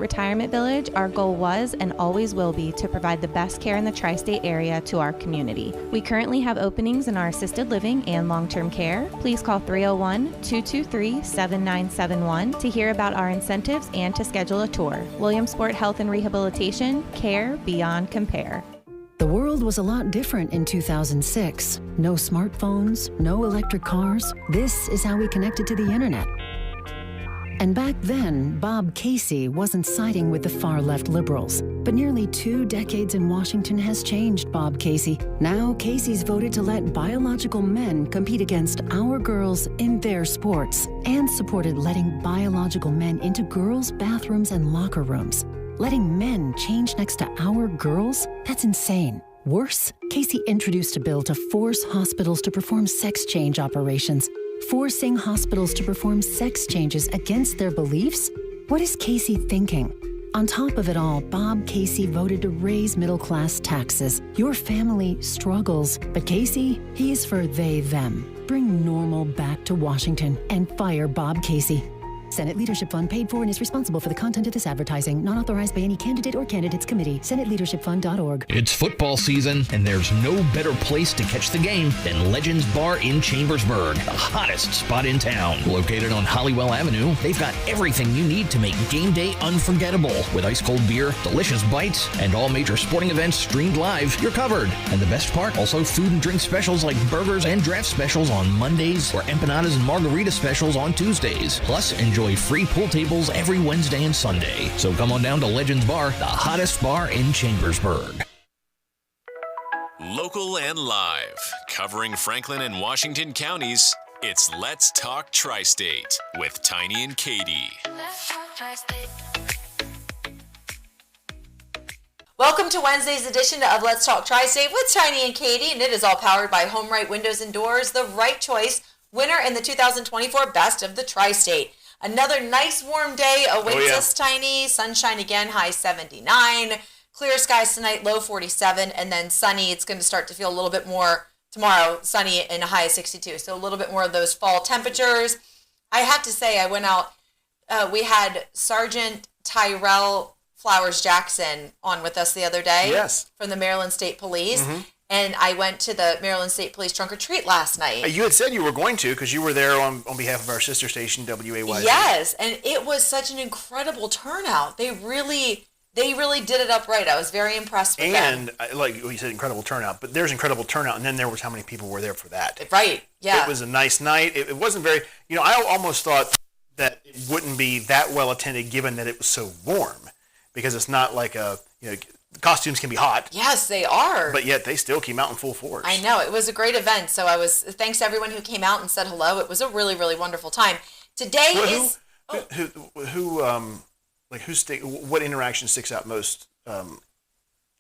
Retirement Village, our goal was and always will be to provide the best care in the Tri-State area to our community. We currently have openings in our assisted living and long-term care. Please call 301-223-7971 to hear about our incentives and to schedule a tour. Williamsport Health and Rehabilitation, care beyond compare. The world was a lot different in 2006. No smartphones, no electric cars. This is how we connected to the internet. And back then, Bob Casey wasn't siding with the far-left liberals. But nearly 2 decades in Washington has changed Bob Casey. Now, Casey's voted to let biological men compete against our girls in their sports and supported letting biological men into girls' bathrooms and locker rooms. Letting men change next to our girls? That's insane. Worse, Casey introduced a bill to force hospitals to perform sex change operations. Forcing hospitals to perform sex changes against their beliefs? What is Casey thinking? On top of it all, Bob Casey voted to raise middle-class taxes. Your family struggles, but Casey, he's for they, them. Bring normal back to Washington and fire Bob Casey. Senate Leadership Fund paid for and is responsible for the content of this advertising, not authorized by any candidate or candidates committee. SenateLeadershipFund.org. It's football season, and there's no better place to catch the game than Legends Bar in Chambersburg, the hottest spot in town. Located on Hollywell Avenue, they've got everything you need to make game day unforgettable. With ice-cold beer, delicious bites, and all major sporting events streamed live, you're covered. And the best part, also food and drink specials like burgers and draft specials on Mondays or empanadas and margarita specials on Tuesdays. Plus, enjoy free pool tables every Wednesday and Sunday. So come on down to Legends Bar, the hottest bar in Chambersburg. Local and live, covering Franklin and Washington counties, it's Let's Talk Tri-State with Tiny and Katie. Let's talk Tri-State. Welcome to Wednesday's edition of Let's Talk Tri-State with Tiny and Katie, and it is all powered by Home Right Windows and Doors, the right choice, winner in the 2024 Best of the Tri-State. Another nice warm day awaits us, Tiny. Sunshine again, high 79. Clear skies tonight, low 47. And then sunny. It's going to start to feel a little bit more tomorrow, sunny and a high of 62. So a little bit more of those fall temperatures. I have to say, I went out. We had Sergeant Tyrell Flowers Jackson on with us the other day. Yes. From the Maryland State Police. Mm-hmm. And I went to the Maryland State Police trunk or treat last night. You had said you were going to because you were there on behalf of our sister station, WAYZ. Yes, and it was such an incredible turnout. They really did it up right. I was very impressed with them. And like you said, incredible turnout. But there's incredible turnout, and then there was how many people were there for that. Right, yeah. It was a nice night. It wasn't very, I almost thought that it wouldn't be that well attended given that it was so warm. Because it's not like costumes can be hot. Yes, they are. But yet they still came out in full force. I know. It was a great event. So thanks to everyone who came out and said hello. It was a really, really wonderful time. Today what interaction sticks out most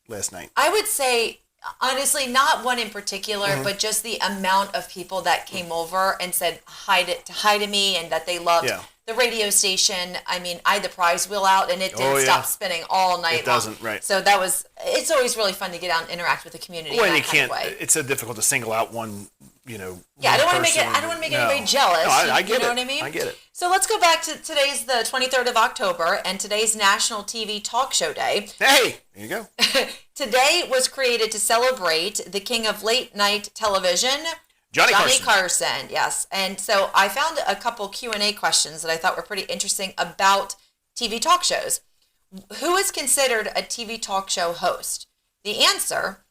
last night? I would say, honestly, not one in particular, but just the amount of people that came over and said hi to me and that they loved the radio station. I mean, I had the prize wheel out and it didn't stop spinning all night long. It doesn't, right. So it's always really fun to get out and interact with the community. Well, and you can't, it's so difficult to single out one, I don't want to make anybody jealous. No, I get it. You know what I mean? I get it. So let's go back to today's the 23rd of October and today's National TV Talk Show Day. Hey, there you go. Today was created to celebrate the king of late night television, Johnny Carson, yes. And so I found a couple Q&A questions that I thought were pretty interesting about TV talk shows. Who is considered a TV talk show host? The answer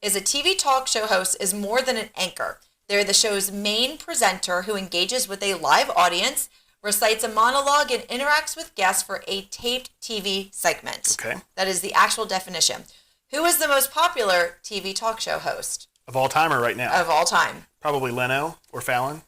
is a TV talk show host is more than an anchor. They're the show's main presenter who engages with a live audience, recites a monologue, and interacts with guests for a taped TV segment. Okay. That is the actual definition. Who is the most popular TV talk show host? Of all time or right now? Of all time. Probably Leno or Fallon.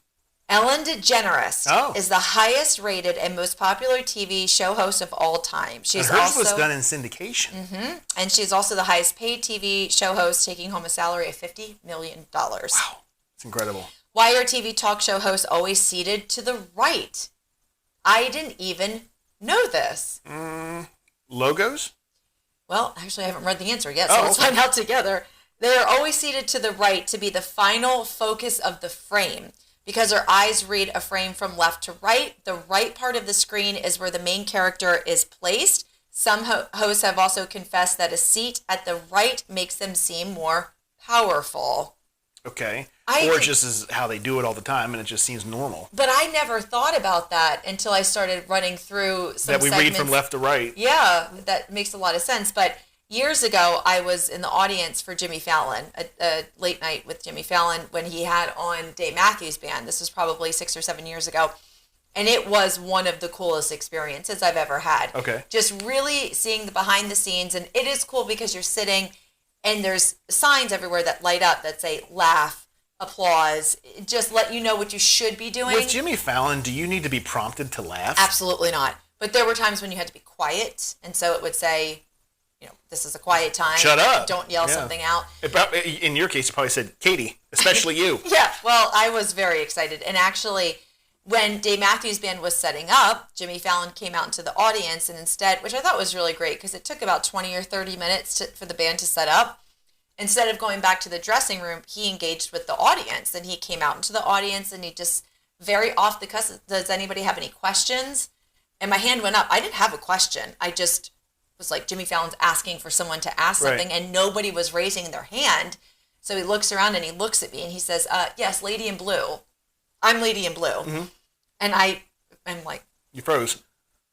Ellen DeGeneres is the highest rated and most popular TV show host of all time. Hers was done in syndication. Mm-hmm. And she's also the highest paid TV show host, taking home a salary of $50 million. Wow. It's incredible. Why are TV talk show hosts always seated to the right? I didn't even know this. Logos? Well, actually, I haven't read the answer yet, so let's find out together. They are always seated to the right to be the final focus of the frame. Because our eyes read a frame from left to right, the right part of the screen is where the main character is placed. Some hosts have also confessed that a seat at the right makes them seem more powerful. Okay. Or just is how they do it all the time, and it just seems normal. But I never thought about that until I started running through some segments. That we read from left to right. Yeah, that makes a lot of sense. But years ago, I was in the audience for Jimmy Fallon, a late night with Jimmy Fallon, when he had on Dave Matthews Band. This was probably 6 or 7 years ago. And it was one of the coolest experiences I've ever had. Okay. Just really seeing the behind the scenes. And it is cool because you're sitting and there's signs everywhere that light up that say laugh, applause, just let you know what you should be doing. With Jimmy Fallon, do you need to be prompted to laugh? Absolutely not. But there were times when you had to be quiet. And so it would say, this is a quiet time. Shut up. Don't yell something out. In your case, you probably said, Katie, especially you. Yeah. Well, I was very excited. And actually, when Dave Matthews Band was setting up, Jimmy Fallon came out into the audience, and instead, which I thought was really great because it took about 20 or 30 minutes for the band to set up. Instead of going back to the dressing room, he engaged with the audience, and he came out into the audience, and he just very off the cuff, does anybody have any questions? And my hand went up. I didn't have a question. I just was like, Jimmy Fallon's asking for someone to ask something, and nobody was raising their hand. So he looks around, and he looks at me, and he says, yes, Lady in Blue. I'm Lady in Blue. Mm-hmm. And I'm like... You froze.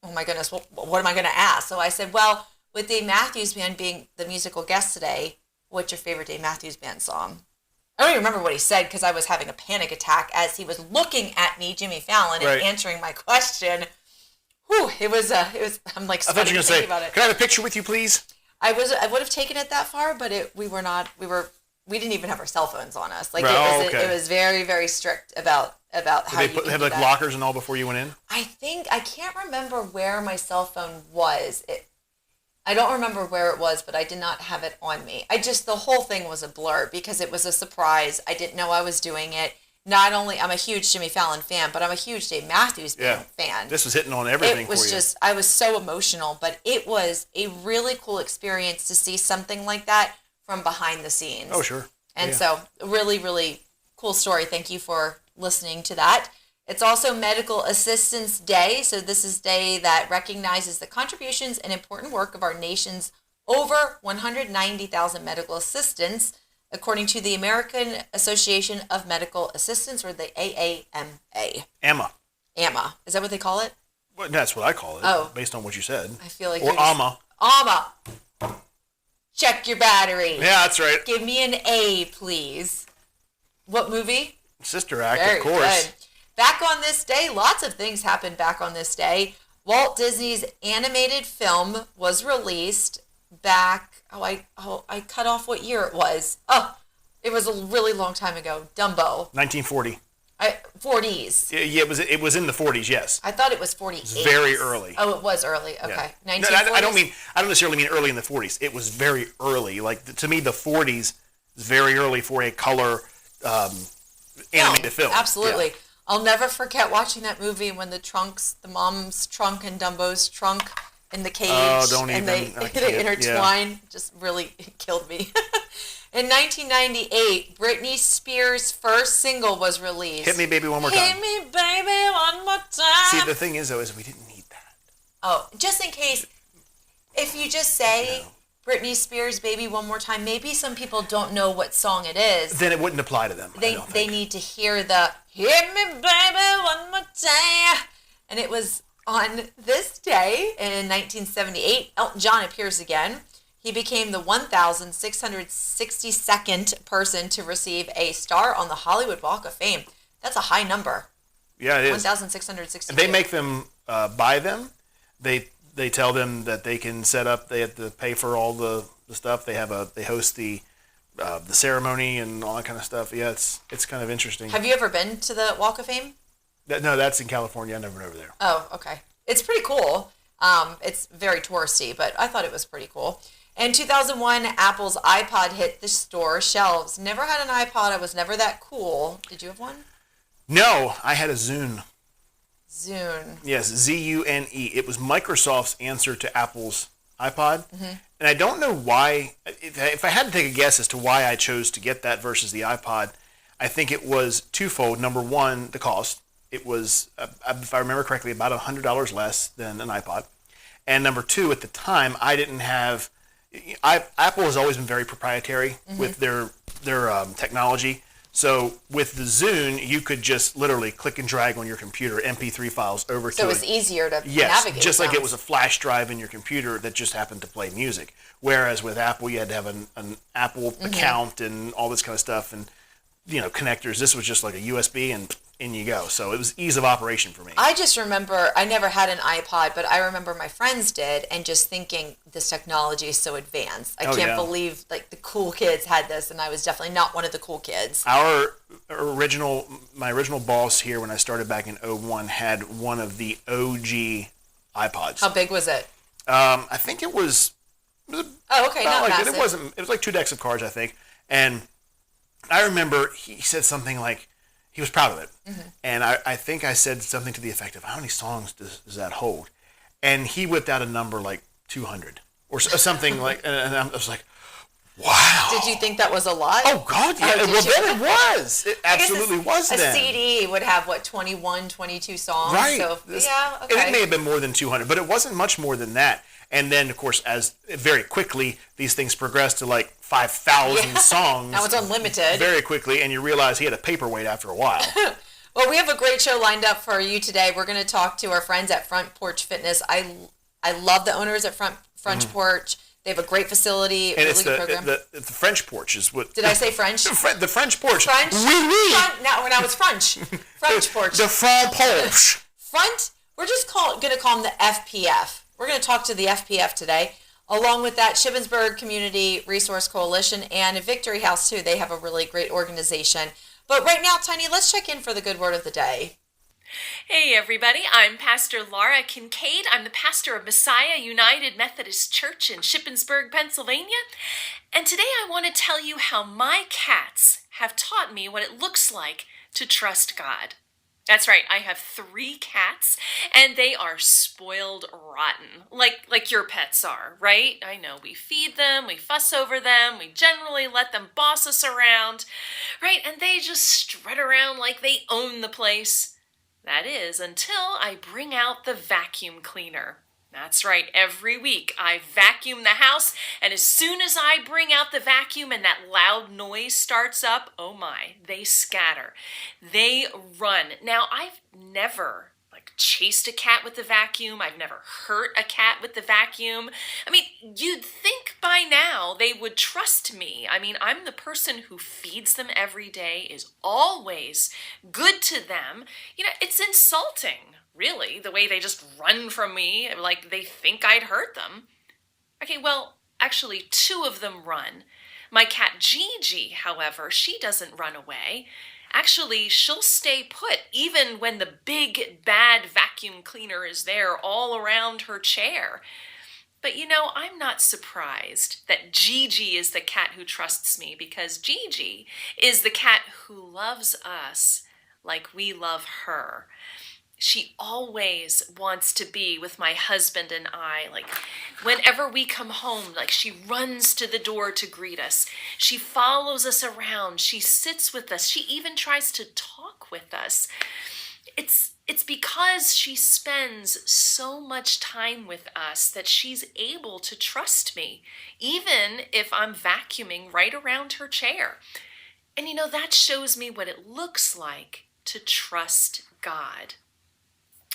Oh, my goodness. Well, what am I going to ask? So I said, well, with Dave Matthews Band being the musical guest today, what's your favorite Dave Matthews Band song? I don't even remember what he said because I was having a panic attack as he was looking at me, Jimmy Fallon, and answering my question. Whew, it was, I'm like, I thought you were going to say, can I have a picture with you, please? I would have taken it that far, but we didn't even have our cell phones on us. Like, it was very, very strict about how you could have like lockers and all before you went in? I can't remember where my cell phone was. I don't remember where it was, but I did not have it on me. The whole thing was a blur because it was a surprise. I didn't know I was doing it. Not only, I'm a huge Jimmy Fallon fan, but I'm a huge Dave Matthews Band fan. This was hitting on everything for you. It was I was so emotional, but it was a really cool experience to see something like that from behind the scenes. Oh, sure. And so, really, really cool story. Thank you for listening to that. It's also Medical Assistance Day. So this is a day that recognizes the contributions and important work of our nation's over 190,000 medical assistants, according to the American Association of Medical Assistants, or the AAMA. AMA. Is that what they call it? Well, that's what I call it, based on what you said. I feel like or AMA. AMA. Check your battery. Yeah, that's right. Give me an A, please. What movie? Sister Act, Very of course. Good. Back on this day, lots of things happened back on this day. Walt Disney's animated film was released back, I cut off what year it was. Oh, it was a really long time ago. Dumbo. 1940. 40s. Yeah, it was in the 40s, yes. I thought it was 48. It's very early. Oh, it was early. Okay. Yeah. 1940s? No, I don't necessarily mean early in the 40s. It was very early. Like, to me, the 40s is very early for a color animated film. Absolutely. Yeah. I'll never forget watching that movie when the mom's trunk and Dumbo's trunk in the cage. Oh, don't even. They intertwine. Yeah. Just really killed me. In 1998, Britney Spears' first single was released. Hit Me Baby One More Time. Hit me baby one more time. See, the thing is, though, is we didn't need that. Oh, just in case, if you just say Britney Spears' Baby One More Time, maybe some people don't know what song it is. Then it wouldn't apply to them. They need to hear the Hit me baby one more time. And it was on this day in 1978, Elton John appears again. He became the 1,662nd person to receive a star on the Hollywood Walk of Fame. That's a high number. Yeah, it is. 1,662. They make them buy them. They tell them that they can set up. They have to pay for all the stuff. They host the ceremony and all that kind of stuff. Yeah, it's kind of interesting. Have you ever been to the Walk of Fame? No, that's in California. I've never been over there. Oh, okay. It's pretty cool. It's very touristy, but I thought it was pretty cool. In 2001, Apple's iPod hit the store shelves. Never had an iPod. I was never that cool. Did you have one? No, I had a Zune. Zune. Yes, Zune. It was Microsoft's answer to Apple's iPod. Mm-hmm. And I don't know why. If I had to take a guess as to why I chose to get that versus the iPod, I think it was twofold. Number one, the cost. It was, if I remember correctly, about $100 less than an iPod. And number two, at the time, I didn't have. Apple has always been very proprietary with their technology. So with the Zune, you could just literally click and drag on your computer MP3 files over to it. So it was easier to navigate. Just like it was a flash drive in your computer that just happened to play music. Whereas with Apple, you had to have an Apple account and all this kind of stuff and connectors. This was just like a USB and in you go. So it was ease of operation for me. I just remember, I never had an iPod, but I remember my friends did, and just thinking this technology is so advanced. I can't believe like the cool kids had this, and I was definitely not one of the cool kids. My original boss here when I started back in 2001 had one of the OG iPods. How big was it? I think it was not massive. It was like 2 decks of cards, I think. And I remember he said something like, he was proud of it. And I think I said something to the effect of, how many songs does that hold? And he whipped out a number like 200 or something like, and I was like, wow. Did you think that was a lot? Oh, God, yeah. Well, then it was. It absolutely was then. A CD would have, 21, 22 songs? Right. So, okay. And it may have been more than 200, but it wasn't much more than that. And then, of course, as very quickly, these things progressed to like 5,000 songs. Now it's unlimited. Very quickly, and you realize he had a paperweight after a while. Well, we have a great show lined up for you today. We're going to talk to our friends at Front Porch Fitness. I love the owners at Front Porch. They have a great facility, and really good program. The French porch is what... Did I say French? The French porch. French? Oui. Now it's French. French porch. The front porch. We're just going to call them the FPF. We're going to talk to the FPF today. Along with that, Shippensburg Community Resource Coalition and Victory House, too. They have a really great organization. But right now, Tiny, let's check in for the good word of the day. Hey everybody, I'm Pastor Laura Kincaid. I'm the pastor of Messiah United Methodist Church in Shippensburg, Pennsylvania. And today I want to tell you how my cats have taught me what it looks like to trust God. That's right, I have 3 cats, and they are spoiled rotten, like your pets are, right? I know, we feed them, we fuss over them, we generally let them boss us around, right? And they just strut around like they own the place. That is, until I bring out the vacuum cleaner. That's right, every week I vacuum the house, and as soon as I bring out the vacuum and that loud noise starts up, oh my, they scatter. They run. Now, I've never chased a cat with the vacuum. I've never hurt a cat with the vacuum. I mean, you'd think by now they would trust me. I mean, I'm the person who feeds them every day, is always good to them. It's insulting, really, the way they just run from me like they think I'd hurt them. Okay, well, actually, 2 of them run. My cat Gigi, however, she doesn't run away. Actually, she'll stay put even when the big, bad vacuum cleaner is there all around her chair. But I'm not surprised that Gigi is the cat who trusts me, because Gigi is the cat who loves us like we love her. She always wants to be with my husband and I. Whenever we come home, she runs to the door to greet us. She follows us around. She sits with us. She even tries to talk with us. It's because she spends so much time with us that she's able to trust me, even if I'm vacuuming right around her chair. And that shows me what it looks like to trust God.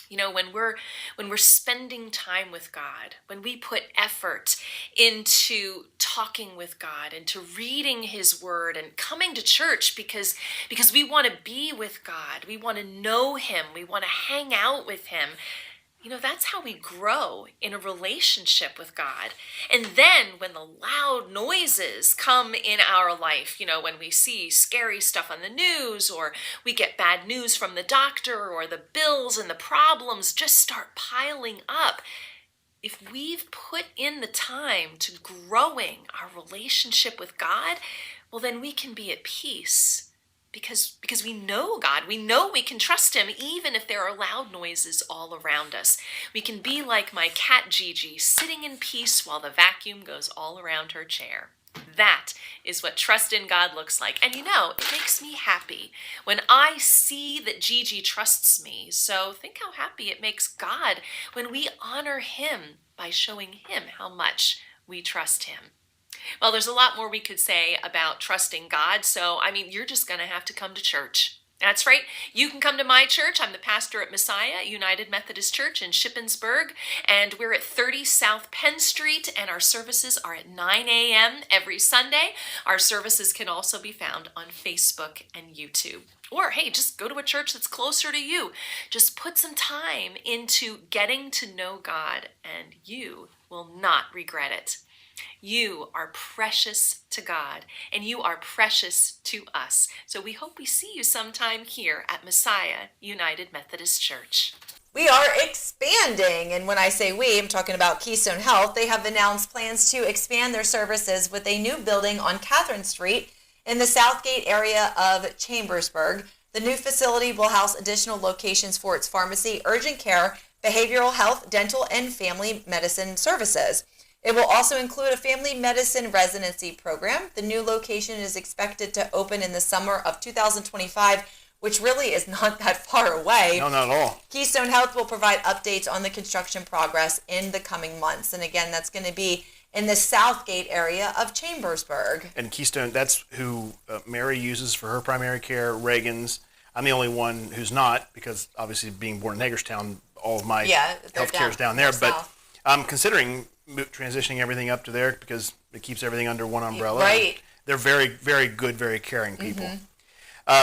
When we're spending time with God, when we put effort into talking with God, into reading His Word and coming to church because we want to be with God, we want to know Him, we want to hang out with Him. That's how we grow in a relationship with God. And then when the loud noises come in our life, when we see scary stuff on the news, or we get bad news from the doctor, or the bills and the problems just start piling up, if we've put in the time to growing our relationship with God, well, then we can be at peace. Because we know God, we know we can trust Him even if there are loud noises all around us. We can be like my cat Gigi, sitting in peace while the vacuum goes all around her chair. That is what trust in God looks like. And it makes me happy when I see that Gigi trusts me. So think how happy it makes God when we honor Him by showing him how much we trust him. Well, there's a lot more we could say about trusting God, so you're just going to have to come to church. That's right. You can come to my church. I'm the pastor at Messiah United Methodist Church in Shippensburg, and we're at 30 South Penn Street, and our services are at 9 a.m. every Sunday. Our services can also be found on Facebook and YouTube. Or, hey, just go to a church that's closer to you. Just put some time into getting to know God, and you will not regret it. You are precious to God, and you are precious to us. So we hope we see you sometime here at Messiah United Methodist Church. We are expanding, and when I say we, I'm talking about Keystone Health. They have announced plans to expand their services with a new building on Catherine Street in the Southgate area of Chambersburg. The new facility will house additional locations for its pharmacy, urgent care, behavioral health, dental, and family medicine services. It will also include a family medicine residency program. The new location is expected to open in the summer of 2025, which really is not that far away. No, not at all. Keystone Health will provide updates on the construction progress in the coming months. And again, that's going to be in the Southgate area of Chambersburg. And Keystone, that's who Mary uses for her primary care, Reagan's. I'm the only one who's not, because obviously being born in Hagerstown, all of my health care is down there. But I'm considering transitioning everything up to there because it keeps everything under one umbrella. Right. They're very, very good, very caring people.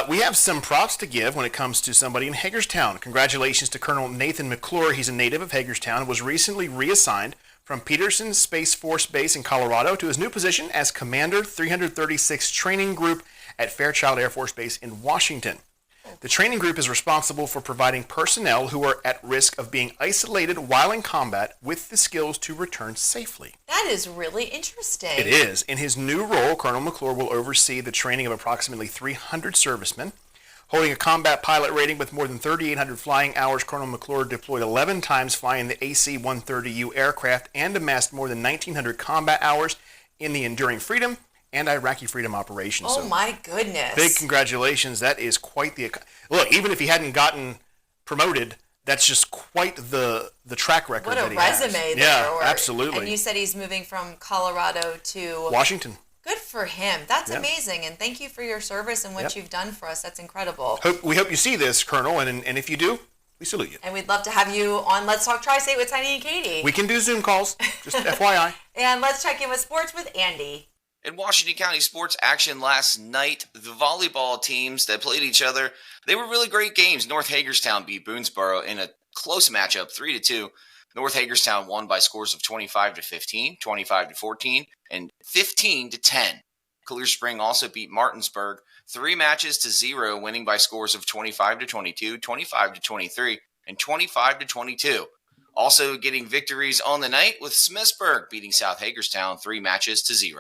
We have some props to give when it comes to somebody in Hagerstown. Congratulations to Colonel Nathan McClure. He's a native of Hagerstown and was recently reassigned from Peterson Space Force Base in Colorado to his new position as Commander 336 Training Group at Fairchild Air Force Base in Washington. The training group is responsible for providing personnel who are at risk of being isolated while in combat with the skills to return safely. That is really interesting. It is. In his new role, Colonel McClure will oversee the training of approximately 300 servicemen. Holding a combat pilot rating with more than 3,800 flying hours, Colonel McClure deployed 11 times flying the AC-130U aircraft and amassed more than 1,900 combat hours in the Enduring Freedom and Iraqi Freedom Operations. Oh, my goodness. Big congratulations. That is quite the... Look, even if he hadn't gotten promoted, that's just quite the track record that he has. What a resume there. Yeah, absolutely. And you said he's moving from Colorado to... Washington. Good for him. That's amazing. And thank you for your service and what you've done for us. That's incredible. We hope you see this, Colonel, and if you do, we salute you. And we'd love to have you on Let's Talk Tri-State with Tiny and Katie. We can do Zoom calls, just FYI. And let's check in with sports with Andy. In Washington County sports action last night, the volleyball teams that played each other, they were really great games. North Hagerstown beat Boonesboro in a close matchup, 3-2. North Hagerstown won by scores of 25-15, 25-14, and 15-10. Clear Spring also beat Martinsburg 3-0, winning by scores of 25-22, 25-23, and 25-22. Also getting victories on the night with Smithsburg beating South Hagerstown 3-0.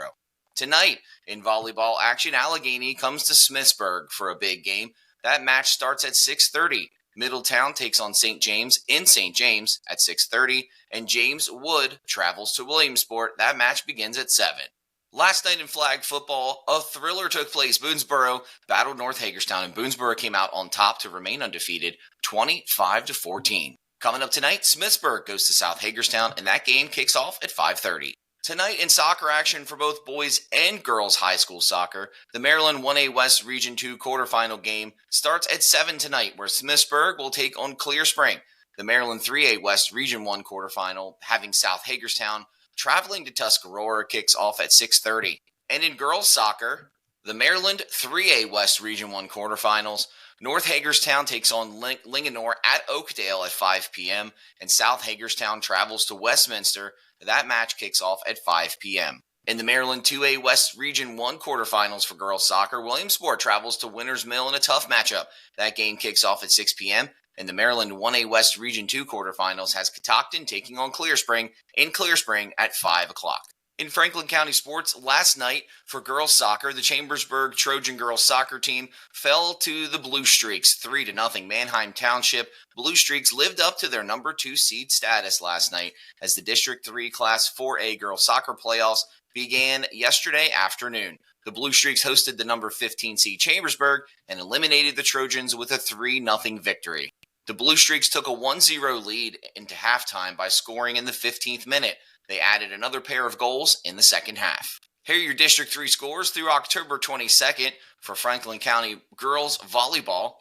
Tonight, in volleyball action, Allegheny comes to Smithsburg for a big game. That match starts at 6:30. Middletown takes on St. James in St. James at 6:30, and James Wood travels to Williamsport. That match begins at 7. Last night in flag football, a thriller took place. Boonesboro battled North Hagerstown, and Boonesboro came out on top to remain undefeated, 25-14. Coming up tonight, Smithsburg goes to South Hagerstown, and that game kicks off at 5:30. Tonight in soccer action for both boys and girls high school soccer, the Maryland 1A West Region 2 quarterfinal game starts at 7 tonight, where Smithsburg will take on Clear Spring. The Maryland 3A West Region 1 quarterfinal, having South Hagerstown traveling to Tuscarora, kicks off at 6:30. And in girls soccer, the Maryland 3A West Region 1 quarterfinals, North Hagerstown takes on Linganore at Oakdale at 5 p.m., and South Hagerstown travels to Westminster. That match kicks off at 5 p.m. In the Maryland 2A West Region 1 quarterfinals for girls soccer, Williamsport travels to Winners Mill in a tough matchup. That game kicks off at 6 p.m. And the Maryland 1A West Region 2 quarterfinals has Catoctin taking on Clear Spring in Clear Spring at 5 o'clock. In Franklin County sports, last night for girls soccer, the Chambersburg Trojan girls soccer team fell to the Blue Streaks 3-0 Manheim Township. Blue Streaks lived up to their number 2 seed status last night as the District 3 Class 4A girls soccer playoffs began yesterday afternoon. The Blue Streaks hosted the number 15 seed Chambersburg and eliminated the Trojans with a 3-0 victory. The Blue Streaks took a 1-0 lead into halftime by scoring in the 15th minute. They added another pair of goals in the second half. Here are your District 3 scores through October 22nd for Franklin County girls volleyball.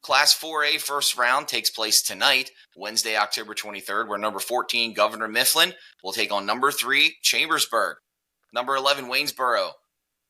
Class 4A first round takes place tonight, Wednesday, October 23rd, where number 14, Governor Mifflin, will take on number 3, Chambersburg. Number 11, Waynesboro,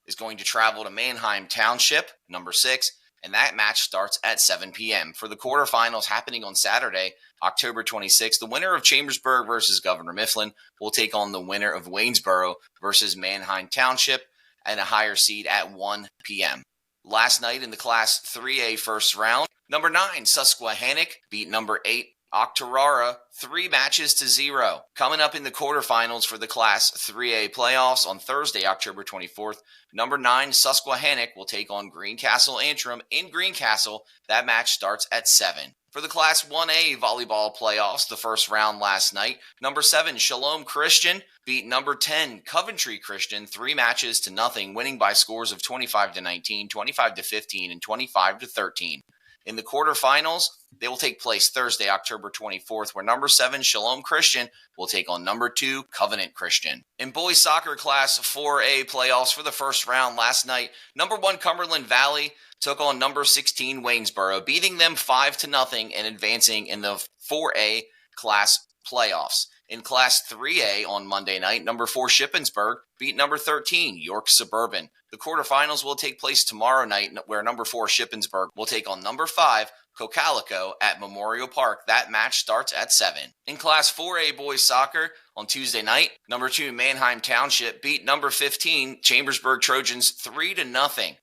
is going to travel to Manheim Township, number 6, and that match starts at 7 p.m. For the quarterfinals happening on Saturday, October 26th, the winner of Chambersburg versus Governor Mifflin will take on the winner of Waynesboro versus Manheim Township and a higher seed at 1 p.m. Last night in the Class 3A first round, number 9, Susquehannock, beat number 8, Octorara 3-0. Coming up in the quarterfinals for the Class 3A playoffs on Thursday, October 24th, number 9, Susquehannock will take on Greencastle Antrim in Greencastle. That match starts at 7. For the Class 1A volleyball playoffs, the first round last night, number 7, Shalom Christian beat number 10, Coventry Christian 3-0, winning by scores of 25-19, 25-15, and 25-13. In the quarterfinals, they will take place Thursday, October 24th, where number 7, Shalom Christian, will take on number 2, Covenant Christian. In boys soccer Class 4A playoffs for the first round last night, number 1, Cumberland Valley took on number 16, Waynesboro, beating them 5-0 and advancing in the 4A class playoffs. In Class 3A on Monday night, number 4, Shippensburg beat number 13, York Suburban. The quarterfinals will take place tomorrow night, where number 4, Shippensburg will take on number 5, Cocalico at Memorial Park. That match starts at 7. In Class 4A boys soccer on Tuesday night, number 2, Manheim Township beat number 15, Chambersburg Trojans 3-0.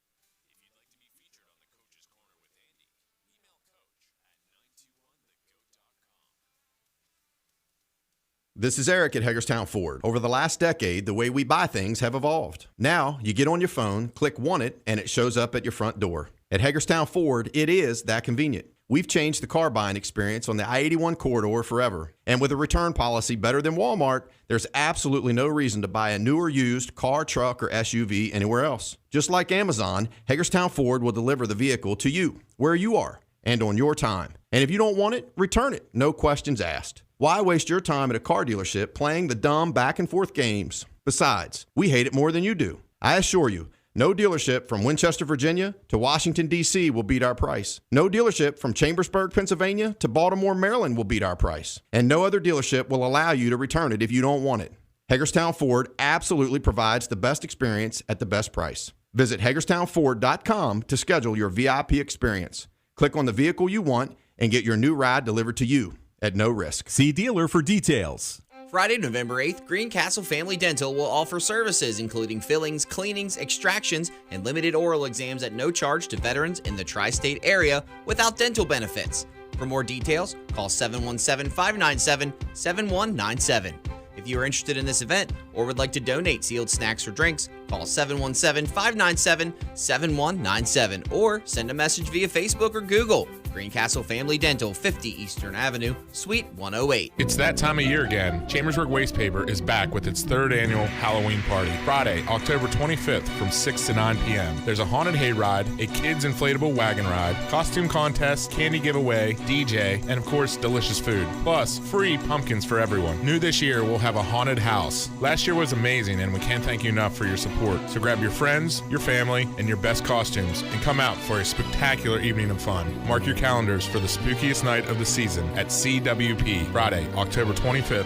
This is Eric at Hagerstown Ford. Over the last decade, the way we buy things have evolved. Now, you get on your phone, click Want It, and it shows up at your front door. At Hagerstown Ford, it is that convenient. We've changed the car buying experience on the I-81 corridor forever. And with a return policy better than Walmart, there's absolutely no reason to buy a new or used car, truck, or SUV anywhere else. Just like Amazon, Hagerstown Ford will deliver the vehicle to you, where you are, and on your time. And if you don't want it, return it. No questions asked. Why waste your time at a car dealership playing the dumb back-and-forth games? Besides, we hate it more than you do. I assure you, no dealership from Winchester, Virginia to Washington, D.C. will beat our price. No dealership from Chambersburg, Pennsylvania to Baltimore, Maryland will beat our price. And no other dealership will allow you to return it if you don't want it. Hagerstown Ford absolutely provides the best experience at the best price. Visit HagerstownFord.com to schedule your VIP experience. Click on the vehicle you want and get your new ride delivered to you at no risk. See dealer for details. Friday, November 8th, Greencastle Family Dental will offer services including fillings, cleanings, extractions, and limited oral exams at no charge to veterans in the tri-state area without dental benefits. For more details, call 717-597-7197. If you are interested in this event or would like to donate sealed snacks or drinks, call 717-597-7197 or send a message via Facebook or Google. Greencastle Family Dental, 50 Eastern Avenue, Suite 108. It's that time of year again. Chambersburg Waste Paper is back with its 3rd annual Halloween party. Friday, October 25th from 6 to 9 p.m. There's a haunted hayride, a kids inflatable wagon ride, costume contest, candy giveaway, DJ, and of course, delicious food. Plus, free pumpkins for everyone. New this year, we'll have a haunted house. Last year was amazing, and we can't thank you enough for your support. So grab your friends, your family, and your best costumes, and come out for a spectacular evening of fun. Mark your calendars for the spookiest night of the season at CWP, Friday, October 25th.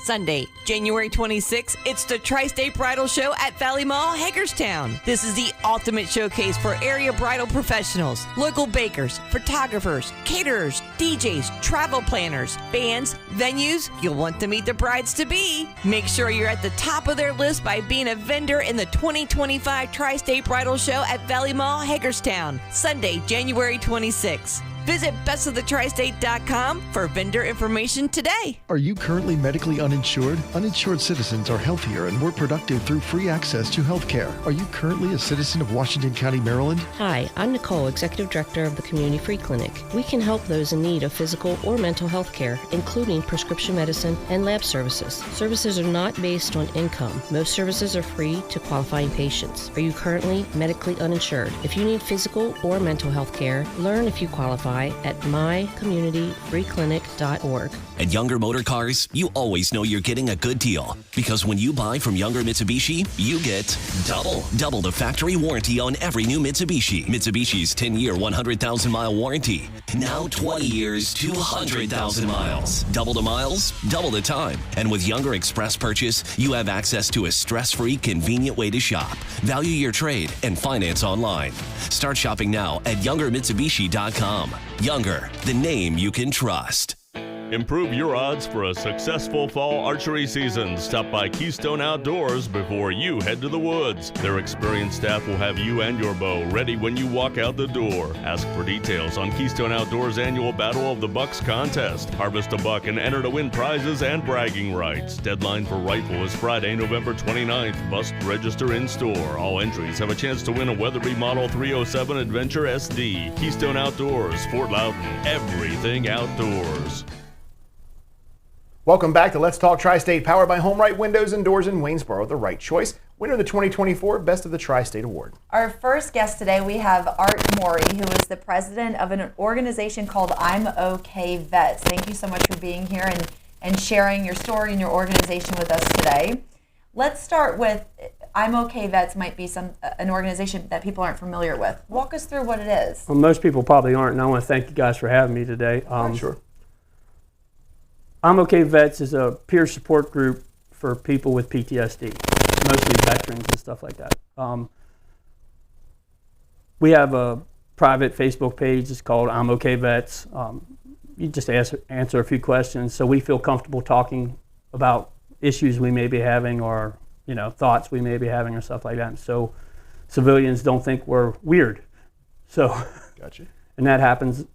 Sunday, January 26th, it's the Tri-State Bridal Show at Valley Mall, Hagerstown. This is the ultimate showcase for area bridal professionals, local bakers, photographers, caterers, DJs, travel planners, bands, venues. You'll want to meet the brides-to-be. Make sure you're at the top of their list by being a vendor in the 2025 Tri-State Bridal Show at Valley Mall, Hagerstown, Sunday, January 26th. Visit bestoftheTristate.com for vendor information today. Are you currently medically uninsured? Uninsured citizens are healthier and more productive through free access to health care. Are you currently a citizen of Washington County, Maryland? Hi, I'm Nicole, Executive Director of the Community Free Clinic. We can help those in need of physical or mental health care, including prescription medicine and lab services. Services are not based on income. Most services are free to qualifying patients. Are you currently medically uninsured? If you need physical or mental health care, learn if you qualify apply at mycommunityfreeclinic.org. At Younger Motor Cars, you always know you're getting a good deal. Because when you buy from Younger Mitsubishi, you get double the factory warranty on every new Mitsubishi. Mitsubishi's 10-year, 100,000-mile warranty. Now 20 years, 200,000 miles. Double the miles, double the time. And with Younger Express Purchase, you have access to a stress-free, convenient way to shop. Value your trade and finance online. Start shopping now at YoungerMitsubishi.com. Younger, the name you can trust. Improve your odds for a successful fall archery season. Stop by Keystone Outdoors before you head to the woods. Their experienced staff will have you and your bow ready when you walk out the door. Ask for details on Keystone Outdoors' annual Battle of the Bucks contest. Harvest a buck and enter to win prizes and bragging rights. Deadline for rifle is Friday, November 29th. Must register in store. All entries have a chance to win a Weatherby Model 307 Adventure SD. Keystone Outdoors, Fort Loudon. Everything outdoors. Welcome back to Let's Talk Tri-State, powered by Home Right Windows and Doors in Waynesboro, the right choice. Winner of the 2024 Best of the Tri-State Award. Our first guest today, we have Art Morey, who is the president of an organization called I'm OK Vets. Thank you so much for being here and sharing your story and your organization with us today. Let's start with I'm OK Vets might be an organization that people aren't familiar with. Walk us through what it is. Well, most people probably aren't, and I want to thank you guys for having me today. Sure. I'm OK Vets is a peer support group for people with PTSD, mostly veterans and stuff like that. We have a private Facebook page. It's called I'm OK Vets. You just answer a few questions, so we feel comfortable talking about issues we may be having, or thoughts we may be having, or stuff like that. So civilians don't think we're weird. So, gotcha. And that happens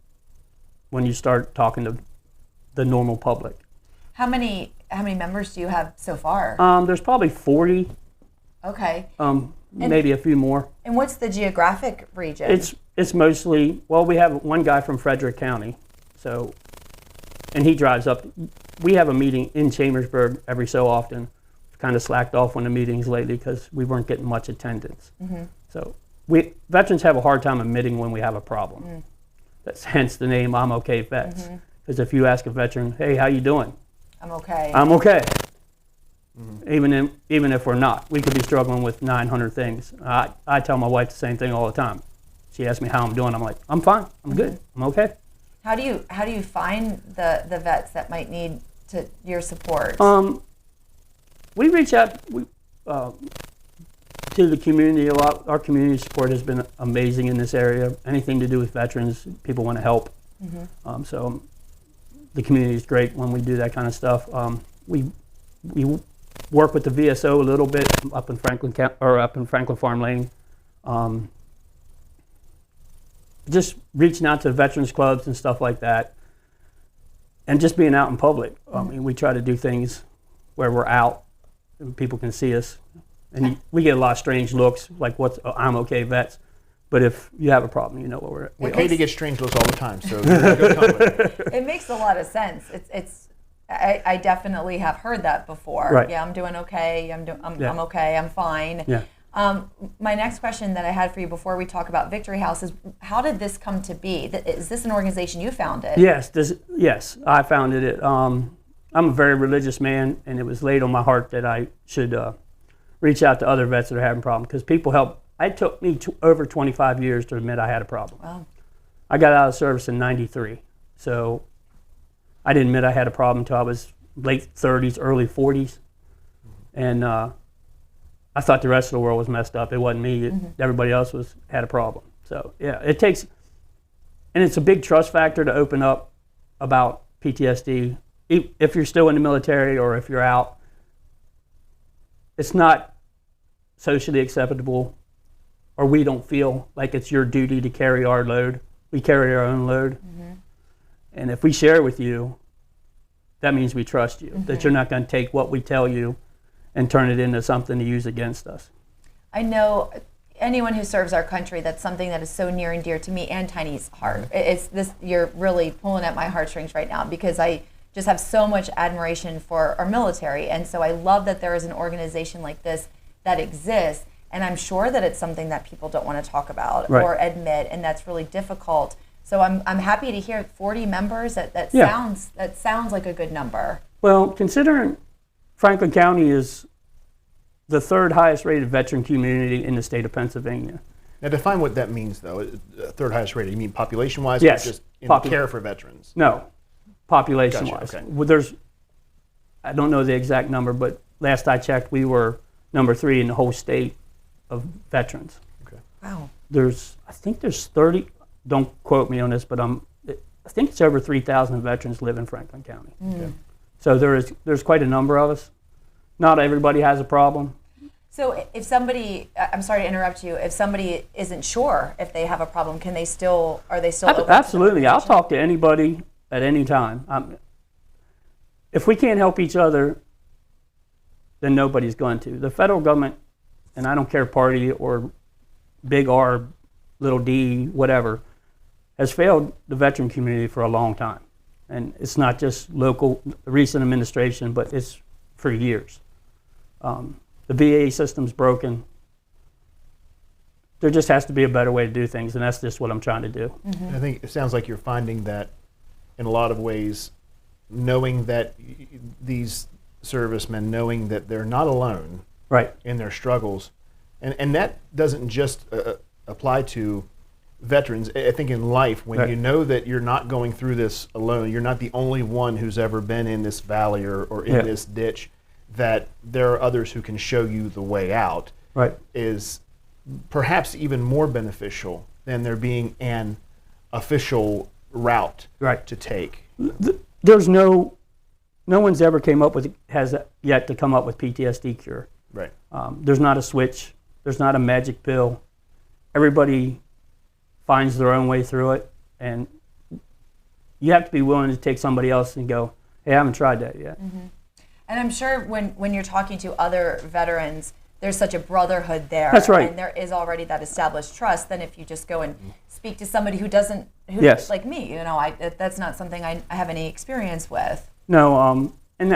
when you start talking to the normal public. How many members do you have so far? There's probably 40. Okay. Maybe a few more. And what's the geographic region? It's mostly, well, we have one guy from Frederick County, and he drives up. We have a meeting in Chambersburg every so often. Kind of slacked off on the meetings lately because we weren't getting much attendance. Mm-hmm. So veterans have a hard time admitting when we have a problem. Mm. That's hence the name I'm OK Vets. Mm-hmm. Because if you ask a veteran, hey, how you doing? I'm okay. I'm okay. Mm-hmm. Even if we're not. We could be struggling with 900 things. I tell my wife the same thing all the time. She asks me how I'm doing. I'm like, I'm fine. I'm good. I'm okay. How do you find the vets that might need your support? We reach out to the community a lot. Our community support has been amazing in this area. Anything to do with veterans, people want to help. Mm-hmm. So the community is great when we do that kind of stuff. We work with the VSO a little bit up in Franklin Farm Lane. Just reaching out to veterans clubs and stuff like that, and just being out in public. I mean, we try to do things where we're out and people can see us, and we get a lot of strange looks, like I'm OK Vets. But if you have a problem, you know what we're. Katie gets strange looks all the time, so good company. It makes a lot of sense. I definitely have heard that before. Right. Yeah, I'm doing okay. I'm okay. I'm fine. Yeah. My next question that I had for you before we talk about Victory House is, how did this come to be? Is this an organization you founded? Yes, I founded it. I'm a very religious man, and it was laid on my heart that I should reach out to other vets that are having problems, because people help. It took me over 25 years to admit I had a problem. Wow. I got out of service in '93, so I didn't admit I had a problem until I was late 30s, early 40s, and I thought the rest of the world was messed up. It wasn't me. Everybody else had a problem. So yeah, it takes, and it's a big trust factor to open up about PTSD. If you're still in the military or if you're out, it's not socially acceptable, or we don't feel like it's your duty to carry our load. We carry our own load. Mm-hmm. And if we share with you, that means we trust you, that you're not going to take what we tell you and turn it into something to use against us. I know anyone who serves our country, that's something that is so near and dear to me and Tiny's heart. It's this, you're really pulling at my heartstrings right now, because I just have so much admiration for our military. And so I love that there is an organization like this that exists. And I'm sure that it's something that people don't want to talk about or admit, and that's really difficult. So I'm happy to hear 40 members. That sounds like a good number. Well, considering Franklin County is the third highest rated veteran community in the state of Pennsylvania. Now define what that means, though. Third highest rated. You mean population-wise, yes, or just in care for veterans? No, population-wise. Gotcha, okay. Well, I don't know the exact number, but last I checked, we were number 3 in the whole state of veterans. Okay. Wow. I think there's 30. Don't quote me on this, but I think it's over 3,000 veterans live in Franklin County. Okay. So there's quite a number of us. Not everybody has a problem. So if somebody, I'm sorry to interrupt you, if somebody isn't sure if they have a problem, are they still open? Absolutely. I'll talk to anybody at any time. If we can't help each other, then nobody's going to. The federal government, and I don't care party or big R, little d, whatever, has failed the veteran community for a long time. And it's not just local, recent administration, but it's for years. The VA system's broken. There just has to be a better way to do things, and that's just what I'm trying to do. I think it sounds like you're finding that in a lot of ways, knowing that these servicemen, knowing that they're not alone in their struggles, and that doesn't just apply to veterans. I think in life, when you know that you're not going through this alone, you're not the only one who's ever been in this valley or in this ditch, that there are others who can show you the way out, is perhaps even more beneficial than there being an official route to take. There's no one's ever has yet to come up with PTSD cure. Right. There's not a switch. There's not a magic pill. Everybody finds their own way through it, and you have to be willing to take somebody else and go, hey, I haven't tried that yet. Mm-hmm. And I'm sure when you're talking to other veterans, there's such a brotherhood there. That's right. And there is already that established trust. Then if you just go and speak to somebody who like me, that's not something I have any experience with. No, and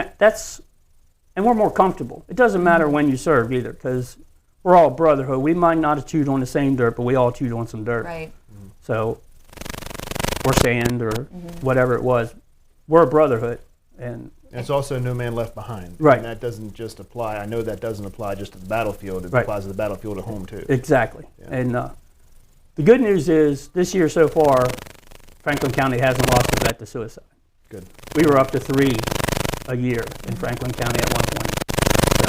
and we're more comfortable. It doesn't matter when you serve either, because we're all a brotherhood. We might not have chewed on the same dirt, but we all chewed on some dirt. Right. So, or sand or whatever it was. We're a brotherhood. And it's also no man left behind. Right. And that doesn't just apply. I know that doesn't apply just to the battlefield. It applies to the battlefield at home too. Exactly. Yeah. And the good news is this year so far, Franklin County hasn't lost a vet to suicide. Good. We were up to 3 a year in Franklin County at one point. So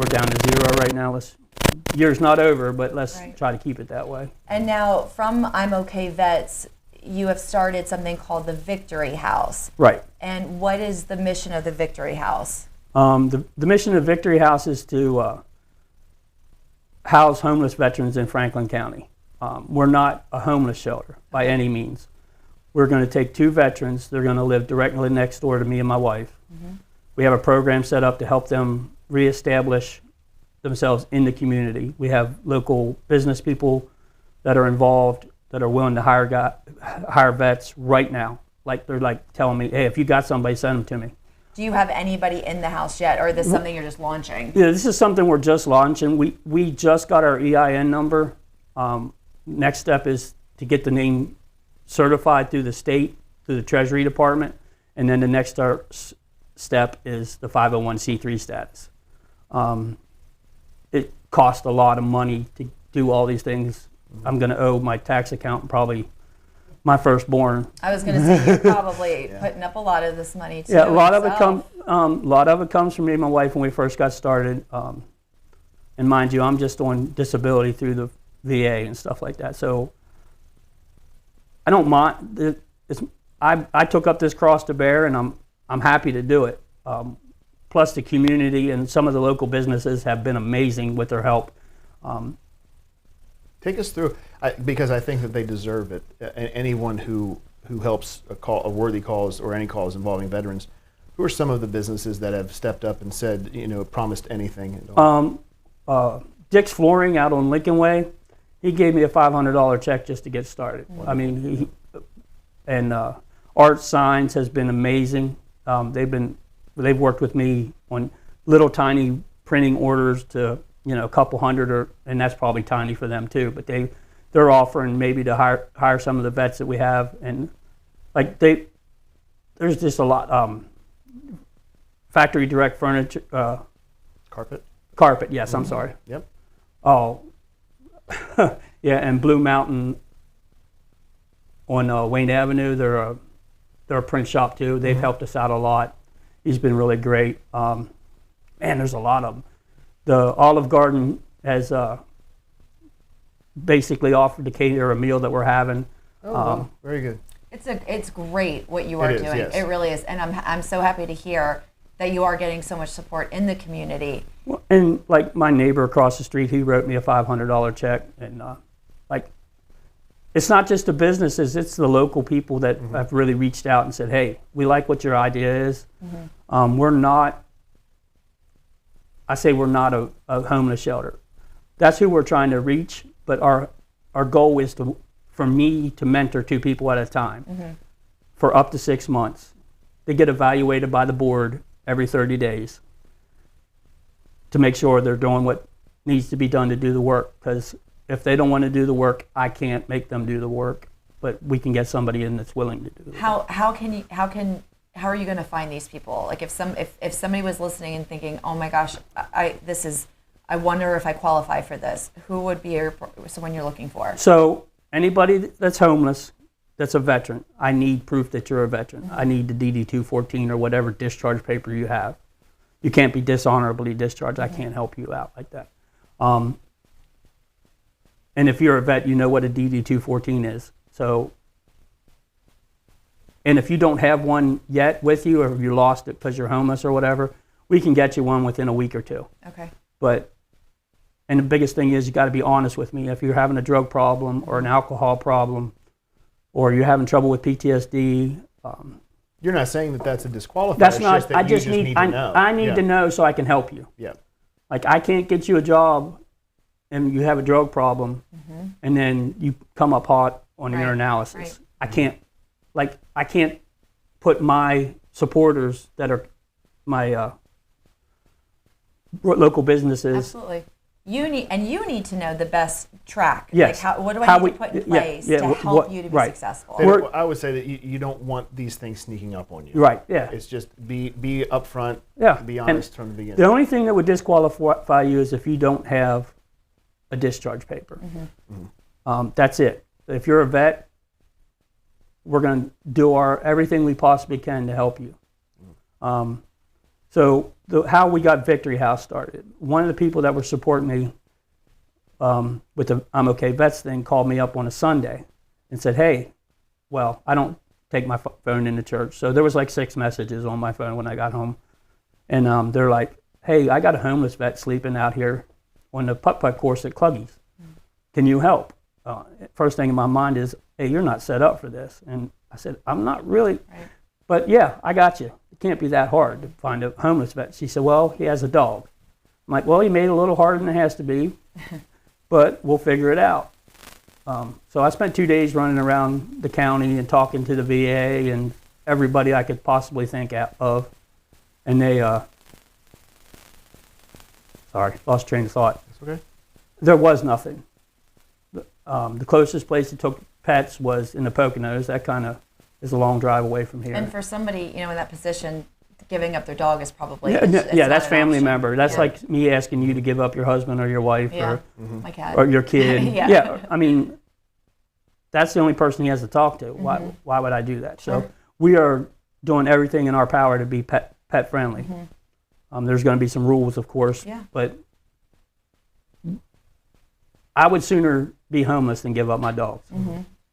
we're down to 0 right now. Year's not over, but let's try to keep it that way. And now from I'm OK Vets, you have started something called the Victory House. Right. And what is the mission of the Victory House? The mission of Victory House is to house homeless veterans in Franklin County. We're not a homeless shelter by any means. We're going to take 2 veterans. They're going to live directly next door to me and my wife. Mm-hmm. We have a program set up to help them reestablish themselves in the community. We have local business people that are involved, that are willing to hire vets right now. Like they're telling me, hey, if you got somebody, send them to me. Do you have anybody in the house yet, or is this something you're just launching? Yeah, this is something we're just launching. We just got our EIN number. Next step is to get the name certified through the state, through the Treasury Department, and then the next step is the 501c3 status. It costs a lot of money to do all these things. I'm going to owe my tax accountant probably my firstborn. I was going to say you're probably putting up a lot of this money too. Yeah, a lot of it comes from me and my wife when we first got started. And mind you, I'm just on disability through the VA and stuff like that. So I don't mind. I took up this cross to bear, and I'm happy to do it. Plus, the community and some of the local businesses have been amazing with their help. Take us through, because I think that they deserve it. Anyone who helps a worthy cause or any cause involving veterans, who are some of the businesses that have stepped up and said, promised anything? Dick's Flooring out on Lincoln Way, he gave me a $500 check just to get started. Wow. I mean, Art Signs has been amazing. They've worked with me on little tiny printing orders to a couple hundred, and that's probably tiny for them too. But they're offering maybe to hire some of the vets that we have, and like there's just a lot. Factory direct furniture. Carpet. Yes, I'm sorry. Yep. Oh, yeah, and Blue Mountain on Wayne Avenue. They're a print shop too. They've helped us out a lot. He's been really great. Man, there's a lot of them. The Olive Garden has basically offered to cater a meal that we're having. Oh, wow. Very good. It's great what you are doing. Yes. It really is, and I'm so happy to hear that you are getting so much support in the community. Well, and like my neighbor across the street, he wrote me a $500 check, and like it's not just the businesses; it's the local people that have really reached out and said, "Hey, we like what your idea is. We're not." I say we're not a homeless shelter. That's who we're trying to reach, but our goal is for me to mentor 2 people at a time for up to 6 months. They get evaluated by the board every 30 days to make sure they're doing what needs to be done to do the work. Because if they don't want to do the work, I can't make them do the work. But we can get somebody in that's willing to do the work. How are you going to find these people? Like if somebody was listening and thinking, oh my gosh, I wonder if I qualify for this. Who would be someone you're looking for? So anybody that's homeless, that's a veteran, I need proof that you're a veteran. I need the DD-214 or whatever discharge paper you have. You can't be dishonorably discharged. I can't help you out like that. And if you're a vet, you know what a DD-214 is. So, and if you don't have one yet with you, or if you lost it because you're homeless or whatever, we can get you one within a week or 2. Okay. And the biggest thing is you got to be honest with me. If you're having a drug problem or an alcohol problem, or you're having trouble with PTSD. You're not saying that that's a disqualifier. That's it's not. Just that I just need to know. I need to know so I can help you. Yeah. Like I can't get you a job, and you have a drug problem, and then you come up hot on your analysis. Right. I can't. Like I can't put my supporters that are my local businesses. Absolutely. You need to know the best track. Yes. Like what do I need to put in place to help you to be successful? And I would say that you don't want these things sneaking up on you. Right. Yeah. It's just be upfront. Yeah. Be honest from the beginning. The only thing that would disqualify you is if you don't have a discharge paper. That's it. If you're a vet, we're going to do everything we possibly can to help you. So how we got Victory House started, one of the people that were supporting me with the I'm OK Vets thing called me up on a Sunday and said, hey, well, I don't take my phone into church. So there was like 6 messages on my phone when I got home. And they're like, hey, I got a homeless vet sleeping out here on the putt-putt course at Cluggy's. Can you help? First thing in my mind is, hey, you're not set up for this. And I said, I'm not really. Right. But yeah, I got you. It can't be that hard to find a homeless vet. She said, well, he has a dog. I'm like, well, he made it a little harder than it has to be, but we'll figure it out. So I spent 2 days running around the county and talking to the VA and everybody I could possibly think of. And they, sorry, lost train of thought. That's okay. There was nothing. The closest place that took pets was in the Poconos. That kind of is a long drive away from here. And for somebody, in that position, giving up their dog is probably that's family member. That's like me asking you to give up your husband or your wife or my cat or your kid. I mean, that's the only person he has to talk to. Why would I do that? So we are doing everything in our power to be pet friendly. There's going to be some rules, of course, but I would sooner be homeless than give up my dogs.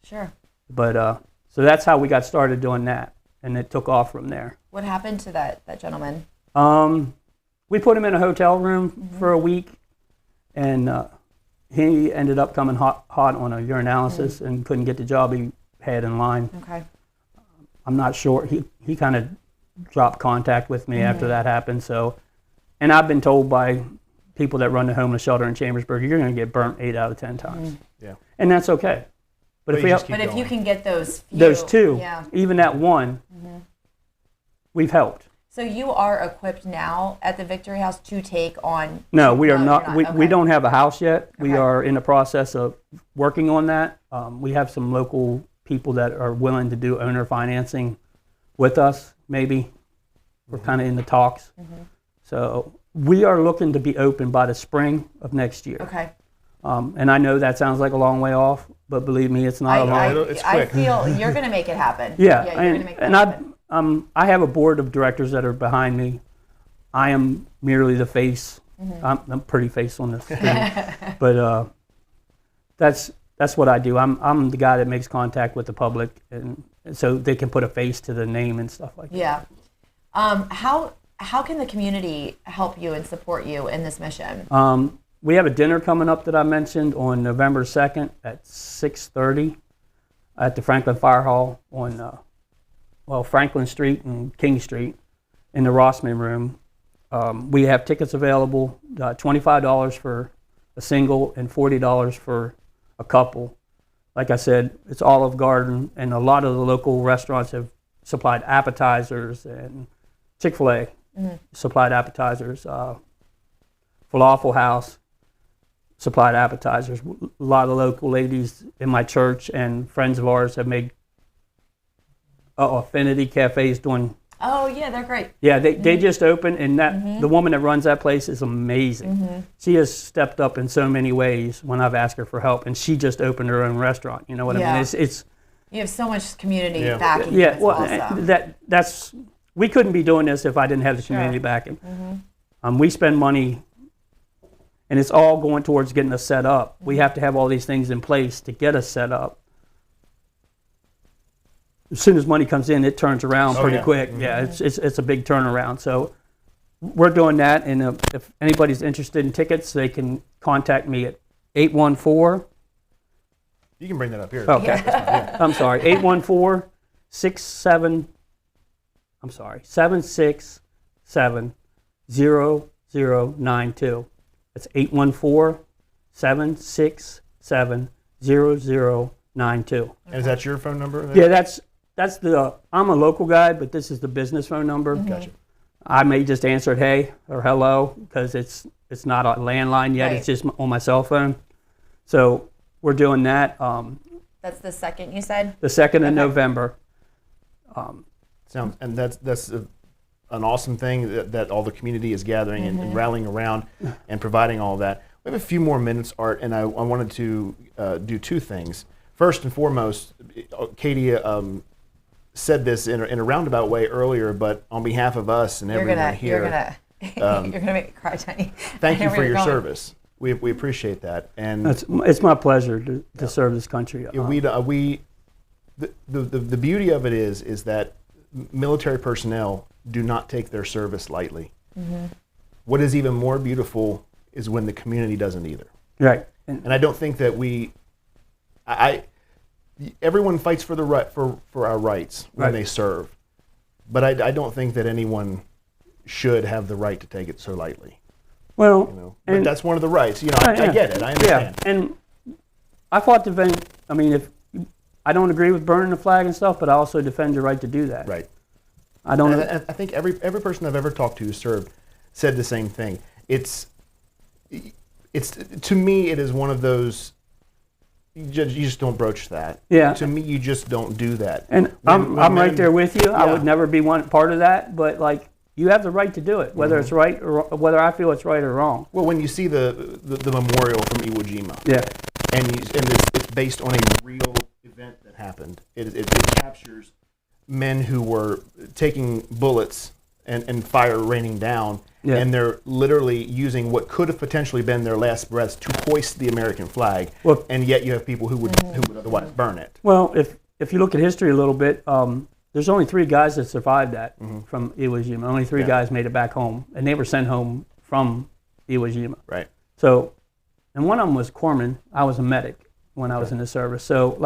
Sure. But so that's how we got started doing that, and it took off from there. What happened to that gentleman? We put him in a hotel room for a week, and he ended up coming hot on a urinalysis and couldn't get the job he had in line. Okay. I'm not sure. He kind of dropped contact with me after that happened. So, and I've been told by people that run the homeless shelter in Chambersburg, you're going to get burnt 8 out of 10 times. Yeah. And that's okay. But if you can get those two, even that one, we've helped. So you are equipped now at the Victory House to take on... No, we are not. Okay. We don't have a house yet. We are in the process of working on that. We have some local people that are willing to do owner financing with us, maybe. We're kind of in the talks. So we are looking to be open by the spring of next year. Okay. And I know that sounds like a long way off, but believe me, it's not a long. It's quick. I feel you're going to make it happen. Yeah, you're going to make it happen. I have a board of directors that are behind me. I am merely the face. I'm pretty face on this thing, but that's what I do. I'm the guy that makes contact with the public, and so they can put a face to the name and stuff like that. Yeah. How can the community help you and support you in this mission? We have a dinner coming up that I mentioned on November 2nd at 6:30 at the Franklin Fire Hall on Franklin Street and King Street in the Rossman Room. We have tickets available, $25 for a single and $40 for a couple. Like I said, it's Olive Garden, and a lot of the local restaurants have supplied appetizers, and Chick-fil-A supplied appetizers. Falafel House supplied appetizers. A lot of the local ladies in my church and friends of ours have made Affinity Cafe's doing. Oh yeah, they're great. Yeah, they just opened, and that the woman that runs that place is amazing. She has stepped up in so many ways when I've asked her for help, and she just opened her own restaurant. You know what I mean? It's you have so much community backing. Yeah, it's well, awesome. that's we couldn't be doing this if I didn't have the community backing. We spend money, and it's all going towards getting us set up. We have to have all these things in place to get us set up. As soon as money comes in, it turns around pretty quick. Yeah, it's a big turnaround. So we're doing that, and if anybody's interested in tickets, they can contact me at 814. You can bring that up here. Okay. I'm sorry. 767-0092. That's 814-767-0092. And is that your phone number? Yeah, that's I'm a local guy, but this is the business phone number. Gotcha. I may just answer it hey or hello because it's not a landline yet. It's just on my cell phone. So we're doing that. That's the 2nd, you said? The 2nd of November. And that's an awesome thing that all the community is gathering and rallying around and providing all that. We have a few more minutes, Art, and I wanted to do two things. First and foremost, Katie said this in a roundabout way earlier, but on behalf of us and everyone here, you're gonna make me cry, Tiny. Thank you for your service. We appreciate that, and it's my pleasure to serve this country. The beauty of it is that military personnel do not take their service lightly. What is even more beautiful is when the community doesn't either. Right, and I don't think that everyone fights for our rights when they serve, but I don't think that anyone should have the right to take it so lightly. Well, but that's one of the rights. I get it. I understand. Yeah, and I fought to defend. I mean, if I don't agree with burning the flag and stuff, but I also defend your right to do that. Right. I don't. I think every person I've ever talked to who served said the same thing. It's to me, it is one of those. You just don't broach that. Yeah. To me, you just don't do that. And I'm right there with you. Yeah. I would never be part of that, but you have the right to do it, whether it's right or whether I feel it's right or wrong. Well, when you see the memorial from Iwo Jima, and it's based on a real event that happened. It captures men who were taking bullets and fire raining down, and they're literally using what could have potentially been their last breaths to hoist the American flag, and yet you have people who would otherwise burn it. Well, if you look at history a little bit, there's only 3 guys that survived that from Iwo Jima. Only 3 guys made it back home, and they were sent home from Iwo Jima. Right. So, and one of them was corpsman. I was a medic when I was in the service. So,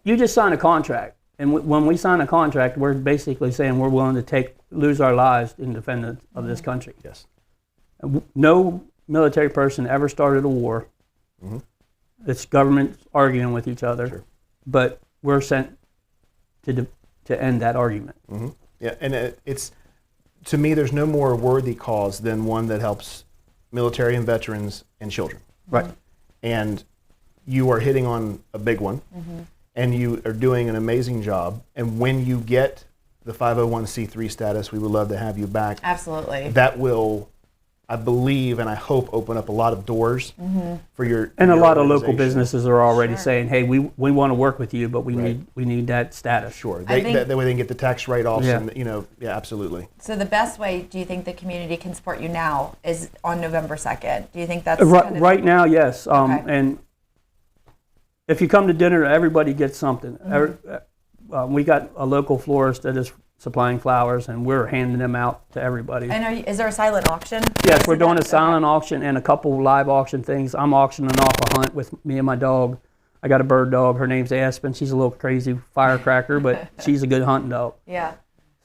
you just sign a contract, and when we sign a contract, we're basically saying we're willing to lose our lives in defense of this country. Yes. No military person ever started a war. It's governments arguing with each other, but we're sent to end that argument. Mm-hmm. Yeah, and it's, to me, there's no more worthy cause than one that helps military and veterans and children. Right. And you are hitting on a big one, and you are doing an amazing job. And when you get the 501c3 status, we would love to have you back. Absolutely. That will, I believe, and I hope, open up a lot of doors for your And your a lot of local organization. businesses are already saying, hey, we want to work with you, but we need that status. Sure. I think- That way they can get the tax write-offs, Yeah. and absolutely. So the best way, do you think the community can support you now is on November 2nd? Do you think that's kind of- Right now, yes. Okay. And if you come to dinner, everybody gets something. We got a local florist that is supplying flowers, and we're handing them out to everybody. And is there a silent auction? Yes, we're doing a silent auction and a couple live auction things. I'm auctioning off a hunt with me and my dog. I got a bird dog. Her name's Aspen. She's a little crazy firecracker, but she's a good hunting dog. Yeah.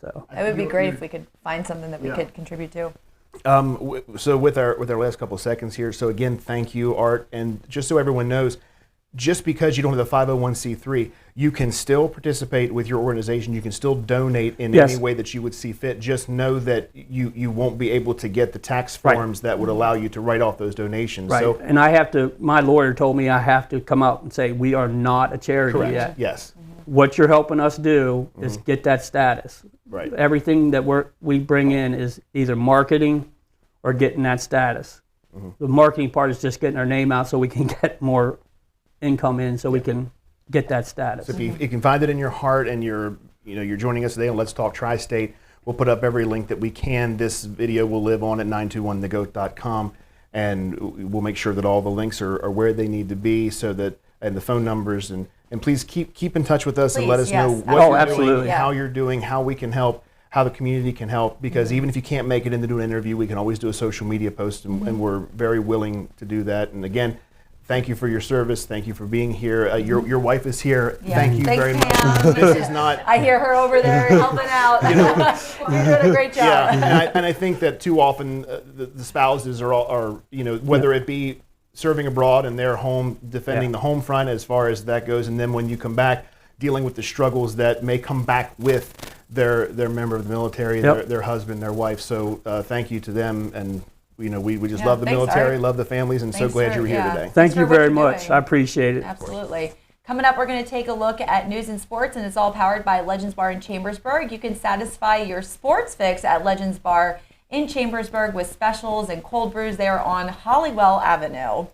So It would be great if we could find something that we could contribute to. So with our last couple of seconds here, so again, thank you, Art, and just so everyone knows, just because you don't have the 501c3, you can still participate with your organization. You can still donate in any way that you would see fit. Just know that you won't be able to get the tax forms that would allow you to write off those donations. Right. So, And I have to, my lawyer told me I have to come out and say, we are not a charity correct. yet. Yes. What you're helping us do is get that status. Right. Everything that we bring in is either marketing or getting that status. The marketing part is just getting our name out so we can get more income in, so we can get that status. So if you can find it in your heart, and you're joining us today on Let's Talk Tri-State, we'll put up every link that we can. This video will live on at 921thegoat.com, and we'll make sure that all the links are where they need to be, so that, and the phone numbers, and please keep in touch with us and let us know what you're doing, how you're doing, how we can help, how the community can help, because even if you can't make it in to do an interview, we can always do a social media post, and we're very willing to do that. And again, thank you for your service. Thank you for being here. Your wife is here. Yeah. Thank you very much. This is not. I hear her over there helping out. You're doing a great job. Yeah, and I think that too often the spouses are whether it be serving abroad and they're home defending the home front as far as that goes, and then when you come back, dealing with the struggles that may come back with their member of the military, their husband, their wife. So thank you to them, and we just love the military, Art. love the families, and so glad you were here today. Thank you very much. I appreciate it. Absolutely. Coming up, we're going to take a look at news and sports, and it's all powered by Legends Bar in Chambersburg. You can satisfy your sports fix at Legends Bar in Chambersburg with specials and cold brews there on Hollywell Avenue.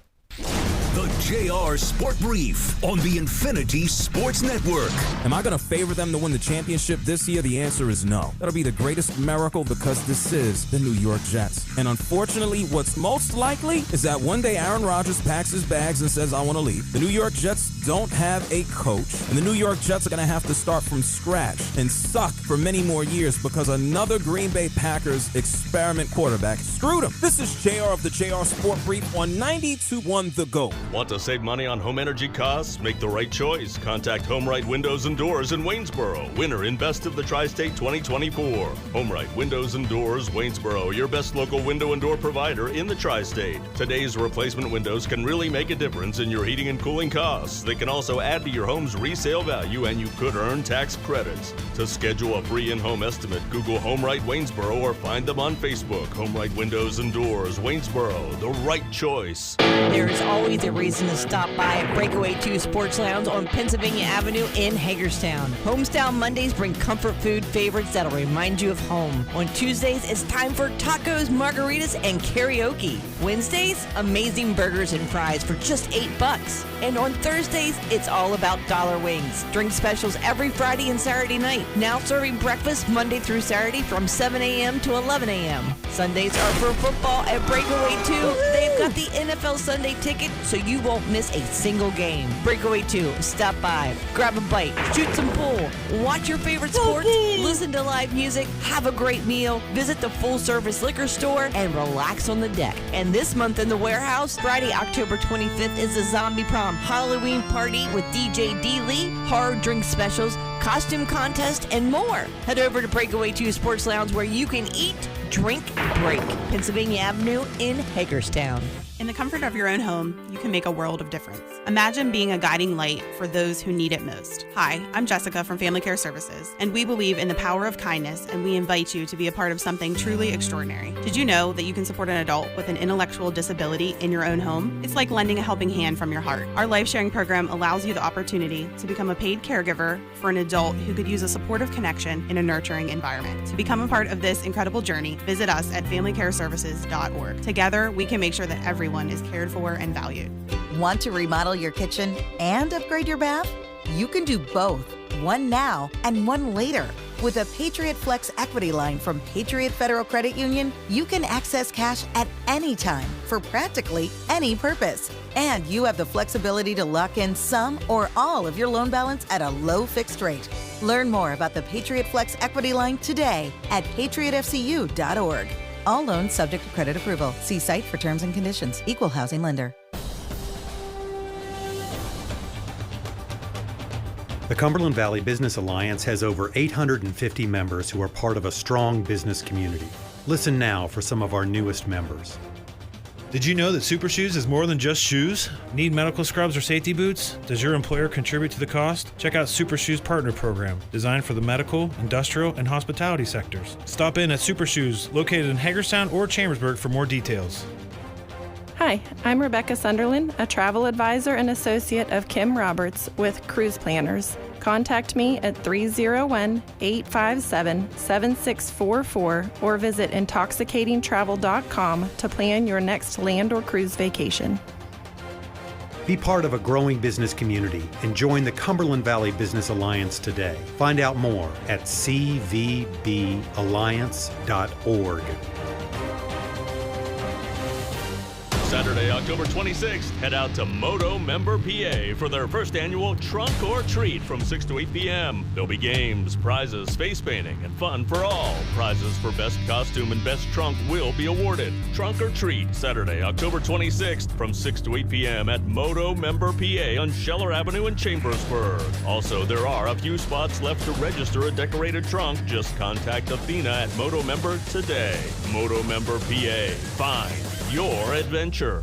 The JR Sport Brief on the Infinity Sports Network. Am I going to favor them to win the championship this year? The answer is no. That'll be the greatest miracle because this is the New York Jets. And unfortunately, what's most likely is that one day Aaron Rodgers packs his bags and says, I want to leave. The New York Jets don't have a coach, and the New York Jets are going to have to start from scratch and suck for many more years because another Green Bay Packers experiment quarterback screwed them. This is JR of the JR Sport Brief on 92.1 The GOAT. Want to save money on home energy costs? Make the right choice. Contact HomeRight Windows and Doors in Waynesboro, winner in Best of the Tri-State 2024. HomeRight Windows and Doors, Waynesboro, your best local window and door provider in the Tri-State. Today's replacement windows can really make a difference in your heating and cooling costs. They can also add to your home's resale value, and you could earn tax credits. To schedule a free in-home estimate, Google HomeRight Waynesboro or find them on Facebook. HomeRight Windows and Doors, Waynesboro, the right choice. There is always a reason to stop by at Breakaway 2 Sports Lounge on Pennsylvania Avenue in Hagerstown. Homestyle Mondays bring comfort food favorites that'll remind you of home. On Tuesdays, it's time for tacos, margaritas, and karaoke. Wednesdays, amazing burgers and fries for just $8. And on Thursdays, it's all about dollar wings. Drink specials every Friday and Saturday night. Now serving breakfast Monday through Saturday from 7 a.m. to 11 a.m. Sundays are for football at Breakaway 2. They've got the NFL Sunday ticket, so you won't miss a single game. Breakaway 2, stop by, grab a bite, shoot some pool, watch your favorite sports, listen to live music, have a great meal, visit the full-service liquor store, and relax on the deck. And this month in the warehouse, Friday, October 25th, is the Zombie Prom Halloween party with DJ D. Lee, horror drink specials, costume contest, and more. Head over to Breakaway 2 Sports Lounge where you can eat, drink, break. Pennsylvania Avenue in Hagerstown. In the comfort of your own home, you can make a world of difference. Imagine being a guiding light for those who need it most. Hi, I'm Jessica from Family Care Services, and we believe in the power of kindness, and we invite you to be a part of something truly extraordinary. Did you know that you can support an adult with an intellectual disability in your own home? It's like lending a helping hand from your heart. Our life sharing program allows you the opportunity to become a paid caregiver for an adult who could use a supportive connection in a nurturing environment. To become a part of this incredible journey, visit us at familycareservices.org. Together, we can make sure that everyone is cared for and valued. Want to remodel your kitchen and upgrade your bath? You can do both, one now and one later. With a Patriot Flex equity line from Patriot Federal Credit Union, you can access cash at any time for practically any purpose. And you have the flexibility to lock in some or all of your loan balance at a low fixed rate. Learn more about the Patriot Flex equity line today at patriotfcu.org. All loans subject to credit approval. See site for terms and conditions. Equal housing lender. The Cumberland Valley Business Alliance has over 850 members who are part of a strong business community. Listen now for some of our newest members. Did you know that Super Shoes is more than just shoes? Need medical scrubs or safety boots? Does your employer contribute to the cost? Check out Super Shoes Partner Program, designed for the medical, industrial, and hospitality sectors. Stop in at Super Shoes, located in Hagerstown or Chambersburg for more details. Hi, I'm Rebecca Sunderland, a travel advisor and associate of Kim Roberts with Cruise Planners. Contact me at 301-857-7644 or visit intoxicatingtravel.com to plan your next land or cruise vacation. Be part of a growing business community and join the Cumberland Valley Business Alliance today. Find out more at cvballiance.org. Saturday, October 26th, head out to Moto Member PA for their first annual Trunk or Treat from 6 to 8 p.m. There'll be games, prizes, face painting, and fun for all. Prizes for best costume and best trunk will be awarded. Trunk or Treat, Saturday, October 26th from 6 to 8 p.m. at Moto Member PA on Scheller Avenue in Chambersburg. Also, there are a few spots left to register a decorated trunk. Just contact Athena at Moto Member today. Moto Member PA. Find your adventure.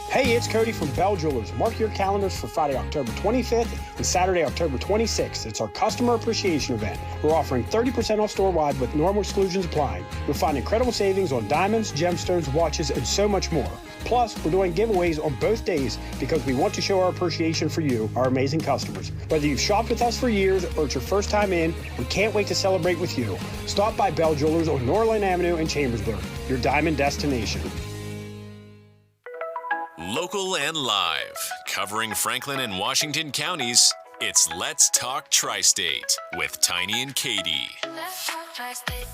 Hey, it's Cody from Bell Jewelers. Mark your calendars for Friday, October 25th and Saturday, October 26th. It's our customer appreciation event. We're offering 30% off store-wide with normal exclusions applying. You'll find incredible savings on diamonds, gemstones, watches, and so much more. Plus, we're doing giveaways on both days because we want to show our appreciation for you, our amazing customers. Whether you've shopped with us for years or it's your first time in, we can't wait to celebrate with you. Stop by Bell Jewelers on Norland Avenue in Chambersburg, your diamond destination. Local and live, covering Franklin and Washington counties, it's Let's Talk Tri-State with Tiny and Katie. Let's talk Tri-State.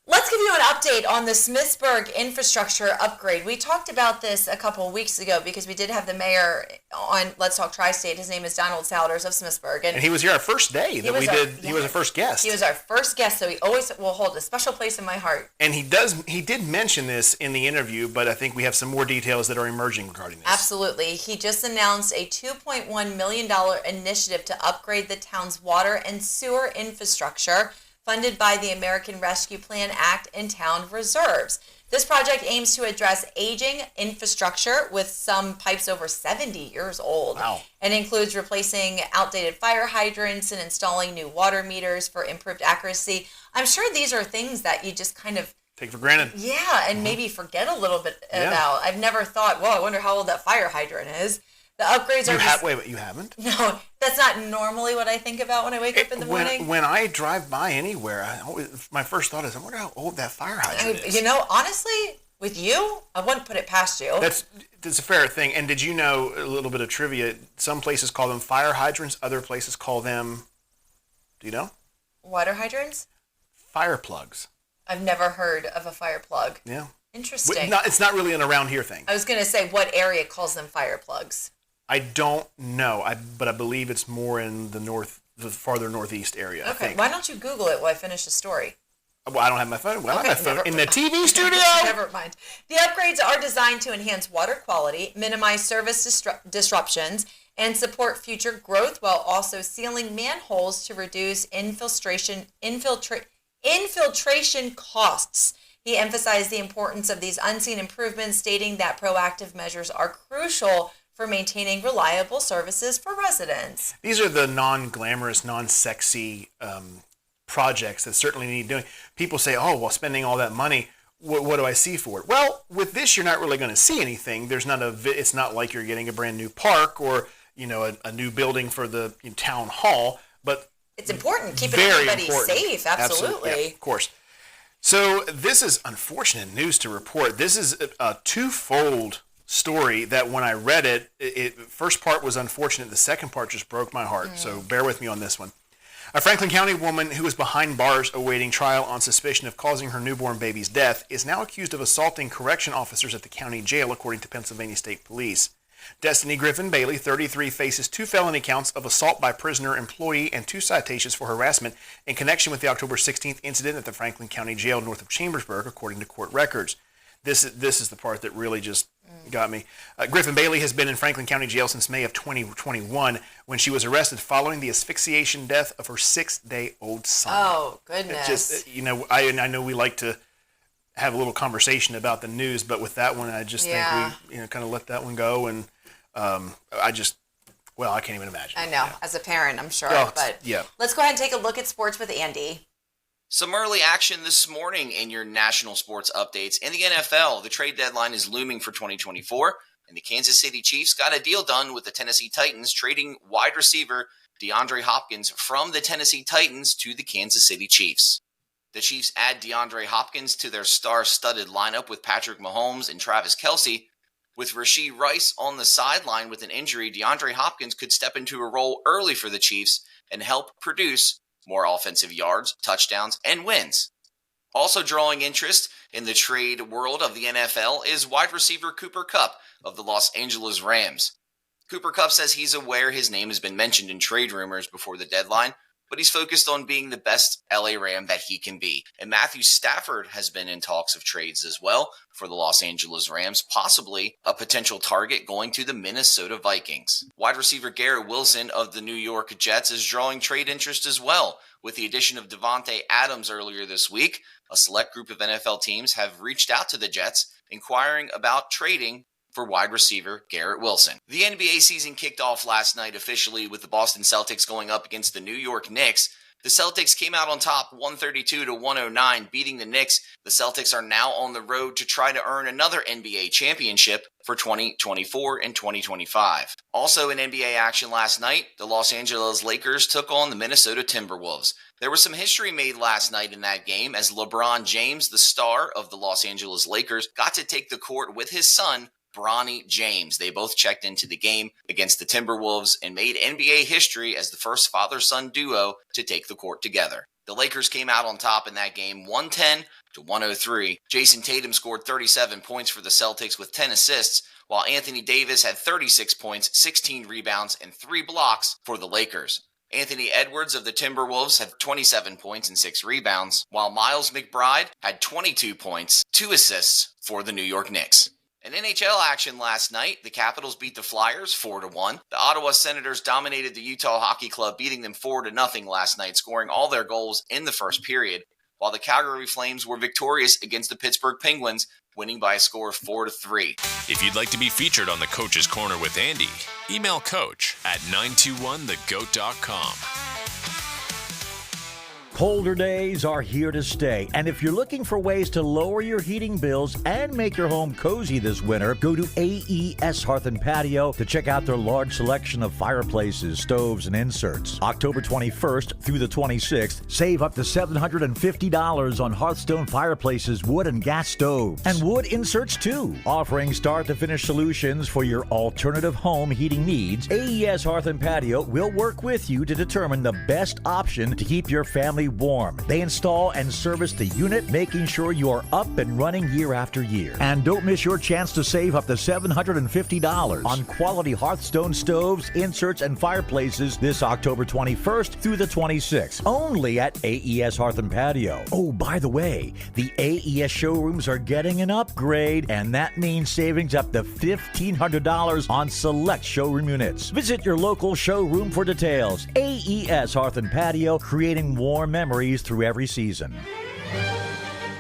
Let's give you an update on the Smithsburg infrastructure upgrade. We talked about this a couple of weeks ago because we did have the mayor on Let's Talk Tri-State. His name is Donald Souders of Smithsburg. And he was here our first day that we did. He was our first guest. He was our first guest, so he always will hold a special place in my heart. And he did mention this in the interview, but I think we have some more details that are emerging regarding this. Absolutely. He just announced a $2.1 million initiative to upgrade the town's water and sewer infrastructure, funded by the American Rescue Plan Act and town reserves. This project aims to address aging infrastructure with some pipes over 70 years old. Wow. And includes replacing outdated fire hydrants and installing new water meters for improved accuracy. I'm sure these are things that you just kind of take for granted. Yeah, and maybe forget a little bit about. I've never thought, well, I wonder how old that fire hydrant is. The upgrades are wait, you haven't? No, that's not normally what I think about when I wake up in the morning. When I drive by anywhere, my first thought is, I wonder how old that fire hydrant is. You know, honestly, with you, I wouldn't put it past you. That's a fair thing. And did you know, a little bit of trivia, some places call them fire hydrants, other places call them, do you know? Water hydrants? Fire plugs. I've never heard of a fire plug. Yeah. Interesting. It's not really an around here thing. I was going to say, what area calls them fire plugs? I don't know, but I believe it's more in the farther northeast area. Okay, I think. Why don't you Google it while I finish the story? Well, I don't have my phone. Well, I have my phone in the TV studio. Never mind. The upgrades are designed to enhance water quality, minimize service disruptions, and support future growth while also sealing manholes to reduce infiltration infiltration costs. He emphasized the importance of these unseen improvements, stating that proactive measures are crucial for maintaining reliable services for residents. These are the non-glamorous, non-sexy projects that certainly need doing. People say, oh, well, spending all that money, what do I see for it? Well, with this, you're not really going to see anything. It's not like you're getting a brand new park or, a new building for the town hall, but it's important, keeping everybody safe. Absolutely. Yeah, of course. So this is unfortunate news to report. This is a twofold story that when I read it, first part was unfortunate. The second part just broke my heart. So bear with me on this one. A Franklin County woman who was behind bars awaiting trial on suspicion of causing her newborn baby's death is now accused of assaulting correction officers at the county jail, according to Pennsylvania State Police. Destiny Griffin Bailey, 33, faces 2 felony counts of assault by prisoner employee and 2 citations for harassment in connection with the October 16th incident at the Franklin County Jail north of Chambersburg, according to court records. This is the part that really just got me. Griffin Bailey has been in Franklin County Jail since May of 2021 when she was arrested following the asphyxiation death of her 6-day-old son. Oh, goodness. Just, I know we like to have a little conversation about the news, but with that one, I just think we kind of let that one go. And I can't even imagine. I know. As a parent, I'm sure. But let's go ahead and take a look at sports with Andy. Some early action this morning in your national sports updates. In the NFL, the trade deadline is looming for 2024, and the Kansas City Chiefs got a deal done with the Tennessee Titans, trading wide receiver DeAndre Hopkins from the Tennessee Titans to the Kansas City Chiefs. The Chiefs add DeAndre Hopkins to their star-studded lineup with Patrick Mahomes and Travis Kelce. With Rashee Rice on the sideline with an injury, DeAndre Hopkins could step into a role early for the Chiefs and help produce more offensive yards, touchdowns, and wins. Also drawing interest in the trade world of the NFL is wide receiver Cooper Kupp of the Los Angeles Rams. Cooper Kupp says he's aware his name has been mentioned in trade rumors before the deadline, but he's focused on being the best LA Ram that he can be. And Matthew Stafford has been in talks of trades as well for the Los Angeles Rams, possibly a potential target going to the Minnesota Vikings. Wide receiver Garrett Wilson of the New York Jets is drawing trade interest as well. With the addition of Devontae Adams earlier this week, a select group of NFL teams have reached out to the Jets, inquiring about trading for wide receiver Garrett Wilson. The NBA season kicked off last night officially with the Boston Celtics going up against the New York Knicks. The Celtics came out on top 132-109, beating the Knicks. The Celtics are now on the road to try to earn another NBA championship for 2024 and 2025. Also in NBA action last night, the Los Angeles Lakers took on the Minnesota Timberwolves. There was some history made last night in that game as LeBron James, the star of the Los Angeles Lakers, got to take the court with his son, Bronny James. They both checked into the game against the Timberwolves and made NBA history as the first father-son duo to take the court together. The Lakers came out on top in that game 110-103. Jason Tatum scored 37 points for the Celtics with 10 assists, while Anthony Davis had 36 points, 16 rebounds, and 3 blocks for the Lakers. Anthony Edwards of the Timberwolves had 27 points and 6 rebounds, while Miles McBride had 22 points, 2 assists for the New York Knicks. In NHL action last night, the Capitals beat the Flyers 4-1. The Ottawa Senators dominated the Utah Hockey Club, beating them 4-0 last night, scoring all their goals in the first period, while the Calgary Flames were victorious against the Pittsburgh Penguins, winning by a score of 4-3. If you'd like to be featured on the Coach's Corner with Andy, email coach at 921thegoat.com. Colder days are here to stay, and if you're looking for ways to lower your heating bills and make your home cozy this winter, go to AES Hearth and Patio to check out their large selection of fireplaces, stoves, and inserts. October 21st through the 26th, save up to $750 on Hearthstone fireplaces, wood and gas stoves, and wood inserts too. Offering start-to-finish solutions for your alternative home heating needs, AES Hearth and Patio will work with you to determine the best option to keep your family warm. They install and service the unit, making sure you are up and running year after year. And don't miss your chance to save up to $750 on quality Hearthstone stoves, inserts, and fireplaces this October 21st through the 26th. Only at AES Hearth and Patio. Oh, by the way, the AES showrooms are getting an upgrade, and that means savings up to $1,500 on select showroom units. Visit your local showroom for details. AES Hearth and Patio, creating warm memories through every season.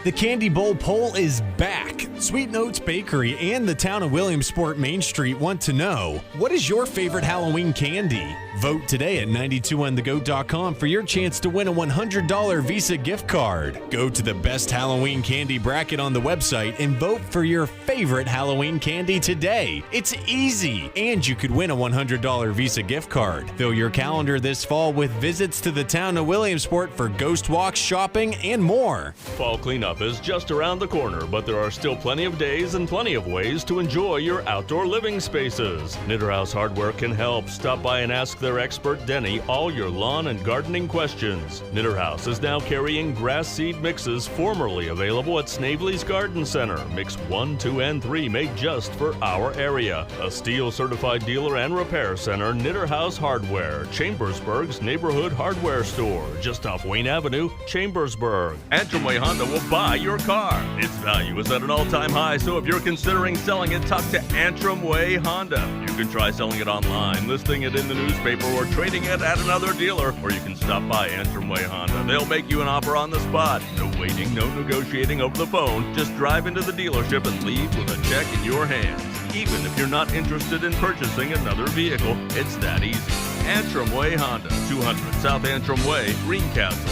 The Candy Bowl poll is back. Sweet Notes Bakery and the town of Williamsport Main Street want to know, what is your favorite Halloween candy? Vote today at 92onthegoat.com for your chance to win a $100 Visa gift card. Go to the best Halloween candy bracket on the website and vote for your favorite Halloween candy today. It's easy, and you could win a $100 Visa gift card. Fill your calendar this fall with visits to the town of Williamsport for ghost walks, shopping, and more. Fall cleanup is just around the corner, but there are still plenty of days and plenty of ways to enjoy your outdoor living spaces. Knitter House Hardware can help. Stop by and ask their expert Denny all your lawn and gardening questions. Knitter House is now carrying grass seed mixes formerly available at Snavely's Garden Center. Mix 1, 2, and 3 made just for our area. A Steel certified dealer and repair center, Knitter House Hardware, Chambersburg's neighborhood hardware store, just off Wayne Avenue, Chambersburg. Antrim Way Honda will buy your car. Its value is at an all-time high, so if you're considering selling it, talk to Antrim Way Honda. You can try selling it online, listing it in the newspaper, or trading it at another dealer, or you can stop by Antrim Way Honda. They'll make you an offer on the spot. No waiting, no negotiating over the phone. Just drive into the dealership and leave with a check in your hands. Even if you're not interested in purchasing another vehicle, it's that easy. Antrim Way Honda, 200 South Antrim Way, Greencastle.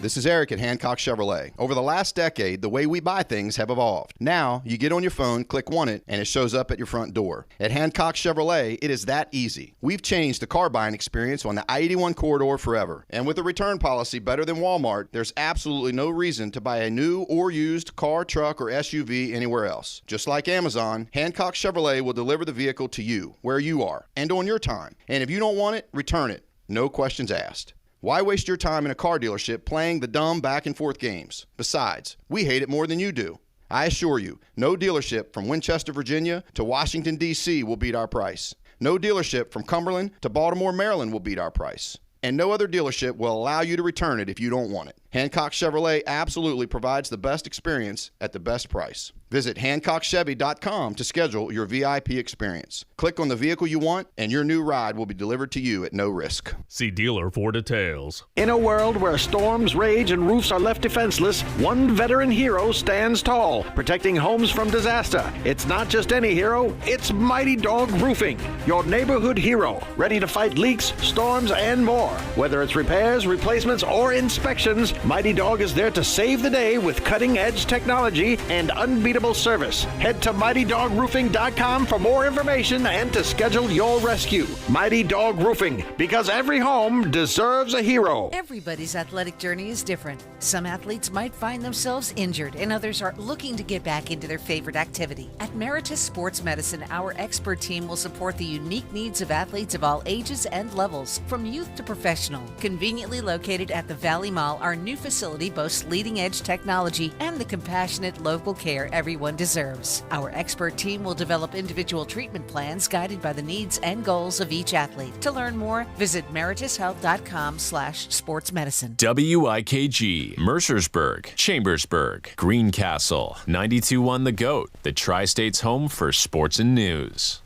This is Eric at Hancock Chevrolet. Over the last decade, the way we buy things have evolved. Now, you get on your phone, click Want It, and it shows up at your front door. At Hancock Chevrolet, it is that easy. We've changed the car buying experience on the I-81 corridor forever. And with a return policy better than Walmart, there's absolutely no reason to buy a new or used car, truck, or SUV anywhere else. Just like Amazon, Hancock Chevrolet will deliver the vehicle to you, where you are, and on your time. And if you don't want it, return it. No questions asked. Why waste your time in a car dealership playing the dumb back and forth games? Besides, we hate it more than you do. I assure you, no dealership from Winchester, Virginia to Washington, D.C. will beat our price. No dealership from Cumberland to Baltimore, Maryland will beat our price. And no other dealership will allow you to return it if you don't want it. Hancock Chevrolet absolutely provides the best experience at the best price. Visit HancockChevy.com to schedule your VIP experience. Click on the vehicle you want, and your new ride will be delivered to you at no risk. See dealer for details. In a world where storms rage and roofs are left defenseless, one veteran hero stands tall, protecting homes from disaster. It's not just any hero, it's Mighty Dog Roofing, your neighborhood hero, ready to fight leaks, storms, and more. Whether it's repairs, replacements, or inspections, Mighty Dog is there to save the day with cutting-edge technology and unbeatable service. Head to MightyDogRoofing.com for more information and to schedule your rescue. Mighty Dog Roofing, because every home deserves a hero. Everybody's athletic journey is different. Some athletes might find themselves injured, and others are looking to get back into their favorite activity. At Meritus Sports Medicine, our expert team will support the unique needs of athletes of all ages and levels, from youth to professional. Conveniently located at the Valley Mall, our new facility boasts leading-edge technology and the compassionate local care everyone deserves. Our expert team will develop individual treatment plans guided by the needs and goals of each athlete. To learn more, visit meritushealth.com/sportsmedicine. WIKG, Mercersburg, Chambersburg, Greencastle, 92.1 The Goat, the Tri-State's home for sports and news.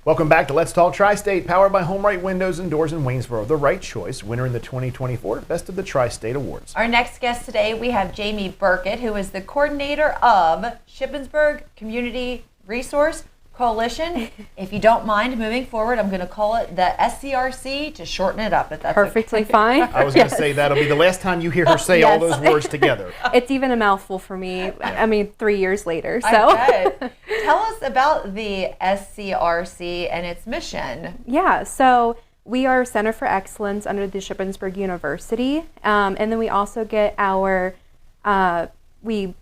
Welcome back to Let's Talk Tri-State, powered by Home Right Windows and Doors in Waynesboro. The right choice, winner in the 2024 Best of the Tri-State Awards. Our next guest today, we have Jamie Burkett, who is the coordinator of Shippensburg Community Resource Coalition. If you don't mind moving forward, I'm going to call it the SCRC to shorten it up. If that's perfectly okay. fine. I was going to say that'll be the last time you hear her say all those words together. It's even a mouthful for me. I mean, 3 years later. So I bet. Tell us about the SCRC and its mission. Yeah, so we are a Center for Excellence under the Shippensburg University, and then we also get our we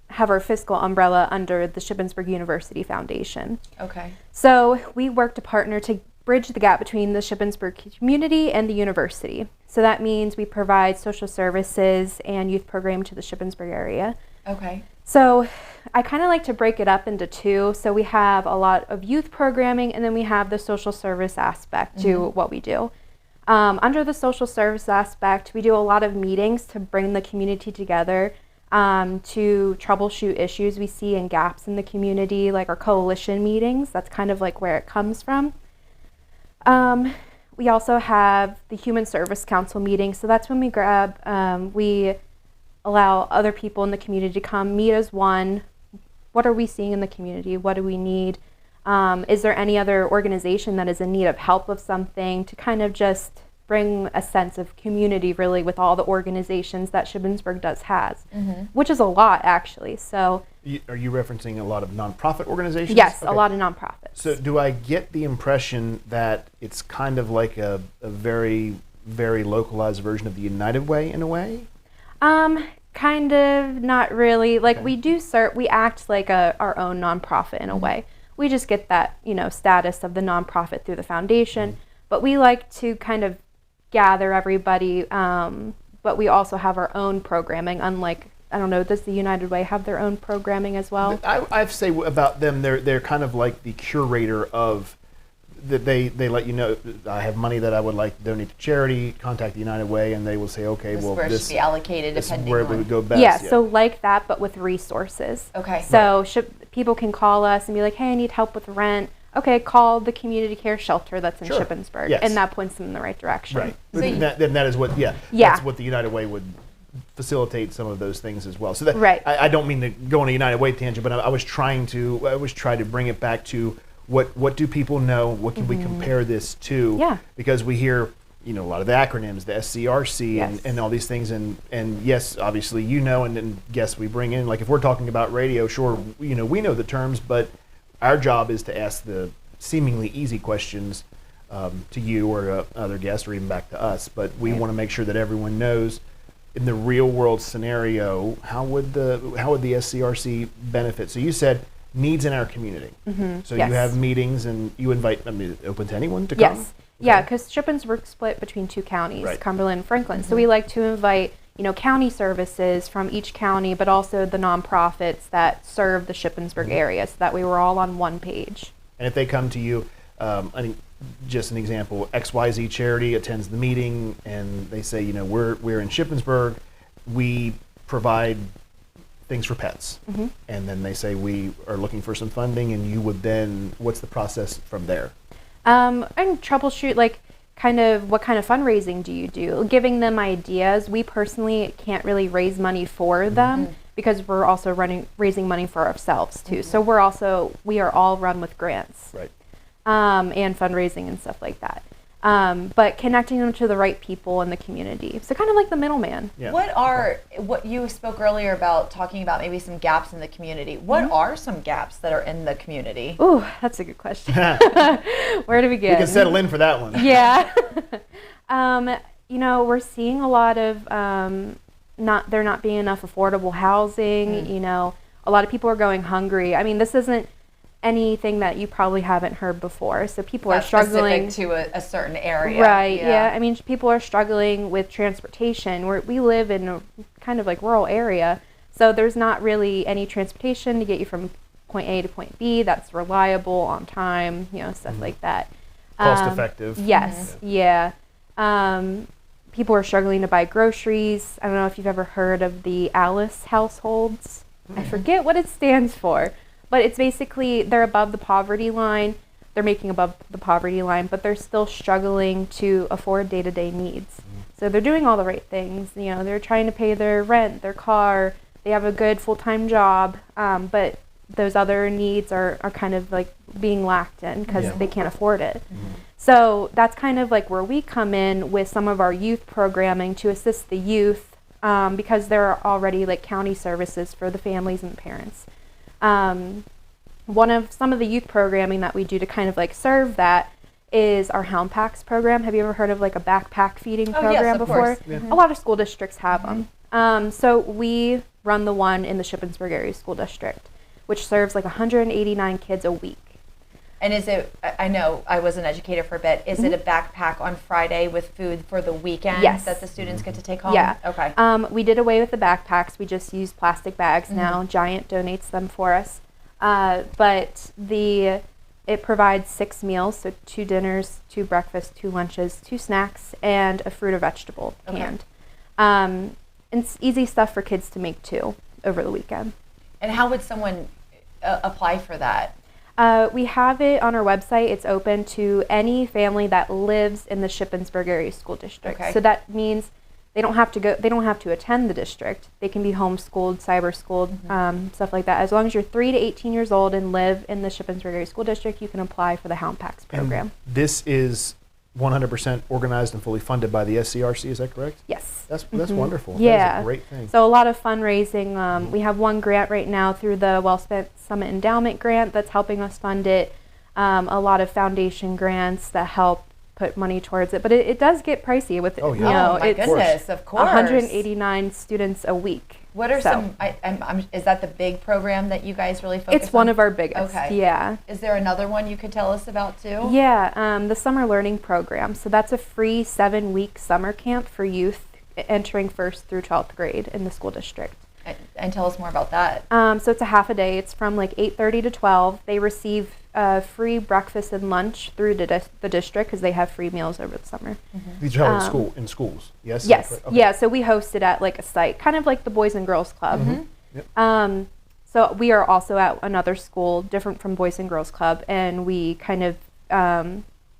have our fiscal umbrella under the Shippensburg University Foundation. Okay. So we work to partner to bridge the gap between the Shippensburg community and the university. So that means we provide social services and youth program to the Shippensburg area. Okay. So I kind of like to break it up into two. So we have a lot of youth programming, and then we have the social service aspect to what we do. Under the social service aspect, we do a lot of meetings to bring the community together, to troubleshoot issues we see and gaps in the community, like our coalition meetings. That's kind of like where it comes from. we also have the Human Service Council meeting. So that's when we allow other people in the community to come meet as one. What are we seeing in the community? What do we need? Is there any other organization that is in need of help with something, to kind of just bring a sense of community really with all the organizations that Shippensburg has, which is a lot actually. So Are you referencing a lot of nonprofit organizations? yes, Okay. a lot of nonprofits. So do I get the impression that it's kind of like a very, very localized version of the United Way in a way? Kind of, not really. Like we act like our own nonprofit in a way. We just get that, status of the nonprofit through the foundation, but we like to kind of gather everybody, but we also have our own programming, unlike, I don't know, does the United Way have their own programming as well? I say about them, they're kind of like the curator of, that they let you know, I have money that I would like to donate to charity, contact the United Way, and they will say, okay, This is well, where it should be allocated this is depending where on. we would go best. Yeah, so like that, but with resources. Okay. So people can call us and be like, hey, I need help with rent. Okay, call the community care shelter that's in Sure. Shippensburg, Yes. and that points them in the right direction. Right. So Then that is what, Yeah. that's what the United Way would facilitate, some of those things as well. So that, Right. I don't mean to go on a United Way tangent, but I was trying to bring it back to what do people know? What can we compare this to? Yeah. Because we hear, a lot of the acronyms, the SCRC Yes. and all these things, and yes, obviously and then guests we bring in, like if we're talking about radio, sure, we know the terms, but our job is to ask the seemingly easy questions to you or other guests, or even back to us. But we want to make sure that everyone knows, in the real world scenario, how would the SCRC benefit? So you said needs in our community. So Yes. you have meetings and you invite, open to anyone to come? Yes. Yeah, because Shippensburg's split between two counties, Right. Cumberland and Franklin. So we like to invite, county services from each county, but also the nonprofits that serve the Shippensburg area, so that we were all on one page. And if they come to you, just an example, XYZ charity attends the meeting and they say, we're in Shippensburg, we provide things for pets. And then they say, we are looking for some funding, and you would then, what's the process from there? And troubleshoot, like, what kind of fundraising do you do? Giving them ideas. We personally can't really raise money for them because we're also raising money for ourselves too. So we are all run with grants. Right. And fundraising and stuff like that. But connecting them to the right people in the community. So kind of like the middleman. Yeah. What you spoke earlier about, talking about maybe some gaps in the community. What are some gaps that are in the community? Ooh, that's a good question. Where to begin? We can settle in for that one. Yeah. We're seeing a lot of there not being enough affordable housing. A lot of people are going hungry. I mean, this isn't anything that you probably haven't heard before. So people are struggling specific to a certain area. Right. Yeah. I mean, people are struggling with transportation. We live in a kind of like rural area, so there's not really any transportation to get you from point A to point B that's reliable, on time, stuff like that. Cost effective. Yes. Yeah. People are struggling to buy groceries. I don't know if you've ever heard of the Alice households. I forget what it stands for. But it's basically, they're above the poverty line. They're making above the poverty line, but they're still struggling to afford day-to-day needs. So they're doing all the right things. They're trying to pay their rent, their car. They have a good full-time job, but those other needs are kind of like being lacked in because they can't afford it. So that's kind of like where we come in with some of our youth programming to assist the youth, because there are already like county services for the families and the parents. Some of the youth programming that we do to kind of like serve that is our Hound Packs program. Have you ever heard of like a backpack feeding program before? A lot of school districts have them. So we run the one in the Shippensburg area school district, which serves like 189 kids a week. And is it, I know I was an educator for a bit, is it a backpack on Friday with food for the weekend that the students get to take home? Yeah. Okay. We did away with the backpacks. We just use plastic bags now. Giant donates them for us. But it provides 6 meals, so 2 dinners, 2 breakfasts, 2 lunches, 2 snacks, and a fruit or vegetable canned. And it's easy stuff for kids to make too over the weekend. And how would someone apply for that? We have it on our website. It's open to any family that lives in the Shippensburg Area School District. Okay. So that means they don't have to attend the district. They can be homeschooled, cyber schooled, stuff like that. As long as you're 3 to 18 years old and live in the Shippensburg Area School District, you can apply for the Hound Packs program. And this is 100% organized and fully funded by the SCRC, is that correct? Yes. That's wonderful. Yeah. That is a great thing. So a lot of fundraising. We have one grant right now through the Well Spent Summit Endowment Grant that's helping us fund it. A lot of foundation grants that help put money towards it. But it does get pricey with, Oh my goodness, of course. 189 students a week. What are some, is that the big program that you guys really focus on? It's one of our biggest, Okay. yeah. Is there another one you could tell us about too? Yeah, the Summer Learning Program. So that's a free 7-week summer camp for youth entering 1st through 12th grade in the school district. And tell us more about that. So it's a half a day. It's from like 8:30 to 12. They receive free breakfast and lunch through the district because they have free meals over the summer. These are held in schools, yes? Yes, Okay. yeah. So we host it at like a site, kind of like the Boys and Girls Club. Yep. So we are also at another school, different from Boys and Girls Club, and we kind of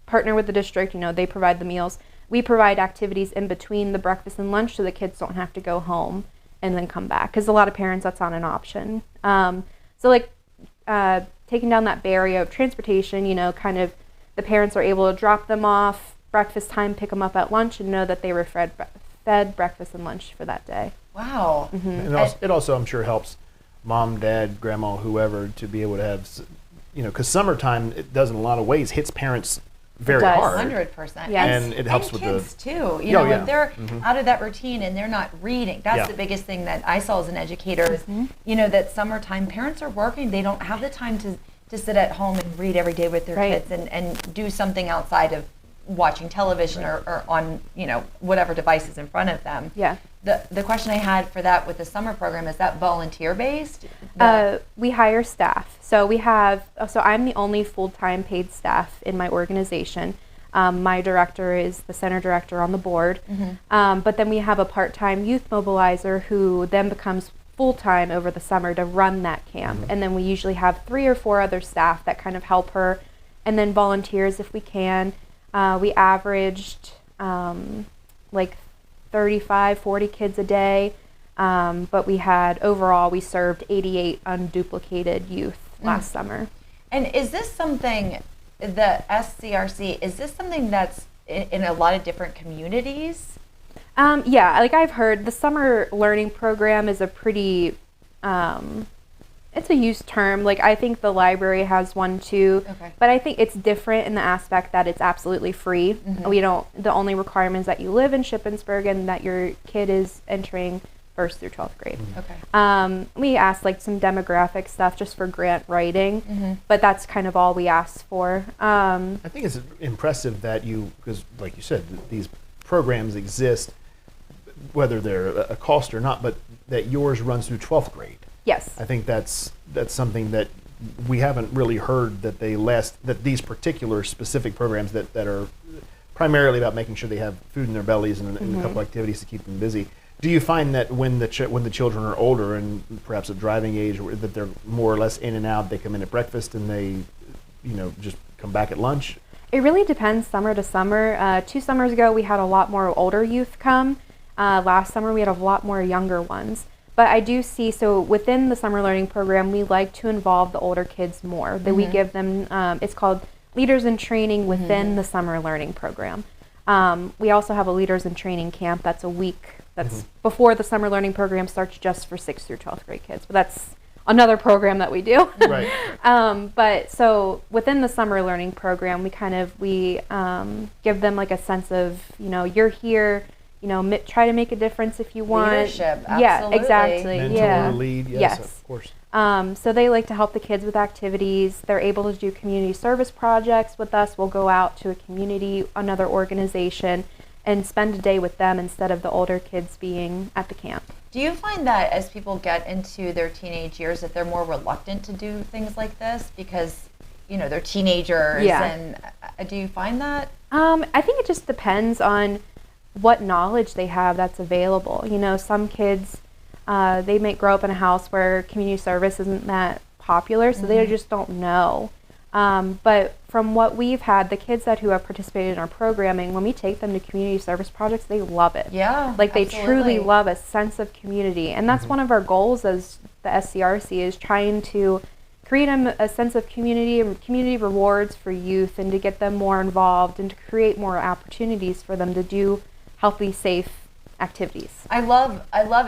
partner with the district. You know, they provide the meals. We provide activities in between the breakfast and lunch so the kids don't have to go home and then come back, because a lot of parents, that's not an option. So like taking down that barrier of transportation, you know, kind of the parents are able to drop them off breakfast time, pick them up at lunch, and know that they were fed breakfast and lunch for that day. Wow. And it also, I'm sure, helps mom, dad, grandma, whoever, to be able to have, you know, because summertime, it does in a lot of ways, hits parents very hard. 100%. Yes. And it helps and with kids the too. You know, yeah. when they're out of that routine and they're not reading, that's the biggest thing that I saw as an educator is, you know, that summertime parents are working. They don't have the time to sit at home and read every day with their kids and do something outside of watching television or on, you know, whatever devices in front of them. Yeah. The question I had for that with the summer program, is that volunteer based? We hire staff. So we have, so I'm the only full-time paid staff in my organization. My director is the center director on the board. But then we have a part-time youth mobilizer who then becomes full-time over the summer to run that camp. And then we usually have 3 or 4 other staff that kind of help her, and then volunteers if we can. We averaged like 35, 40 kids a day. But we served 88 unduplicated youth last summer. And is this something, the SCRC, is this something that's in a lot of different communities? Yeah, like I've heard the summer learning program is a pretty, it's a used term. Like I think the library has one too, but I think it's different in the aspect that it's absolutely free. The only requirement is that you live in Shippensburg and that your kid is entering 1st through 12th grade. We asked like some demographic stuff just for grant writing, but that's kind of all we asked for. I think it's impressive that because like you said, these programs exist, whether they're a cost or not, but that yours runs through 12th grade. Yes. I think that's something that we haven't really heard, that that these particular specific programs that are primarily about making sure they have food in their bellies and a couple activities to keep them busy. Do you find that when the children are older and perhaps at driving age, that they're more or less in and out, they come in at breakfast and they, you know, just come back at lunch? It really depends summer to summer. 2 summers ago, we had a lot more older youth come. Last summer, we had a lot more younger ones. But I do see, so within the summer learning program, we like to involve the older kids more. That we give them, it's called Leaders in Training within the summer learning program. We also have a Leaders in Training camp that's a week. That's before the summer learning program starts, just for 6th through 12th grade kids. But that's another program that we do. Right. But so within the summer learning program, we give them like a sense of, you know, you're here, you know, try to make a difference if you want. Leadership, absolutely. Yeah, exactly. Mentor, lead, yes, of course. So they like to help the kids with activities. They're able to do community service projects with us. We'll go out to a community, another organization, and spend a day with them instead of the older kids being at the camp. Do you find that as people get into their teenage years that they're more reluctant to do things like this because, you know, they're teenagers? Yeah. And do you find that? I think it just depends on what knowledge they have that's available. You know, some kids, they might grow up in a house where community service isn't that popular, so they just don't know. But from what we've had, the kids who have participated in our programming, when we take them to community service projects, they love it. Yeah, like they absolutely. truly love a sense of community, and that's one of our goals as the SCRC is trying to create a sense of community and community rewards for youth, and to get them more involved and to create more opportunities for them to do healthy, safe activities. I love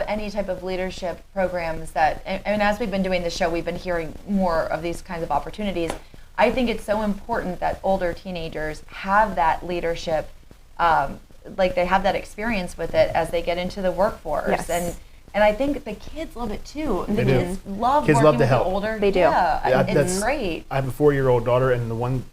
any type of leadership programs that, and as we've been doing the show, we've been hearing more of these kinds of opportunities. I think it's so important that older teenagers have that leadership, like they have that experience with it as they get into the workforce. Yes. And I think the kids love it too. They The do. kids love Kids working love to with help. the older. They do. Yeah, it's that's great. I have a 4-year-old daughter, and the one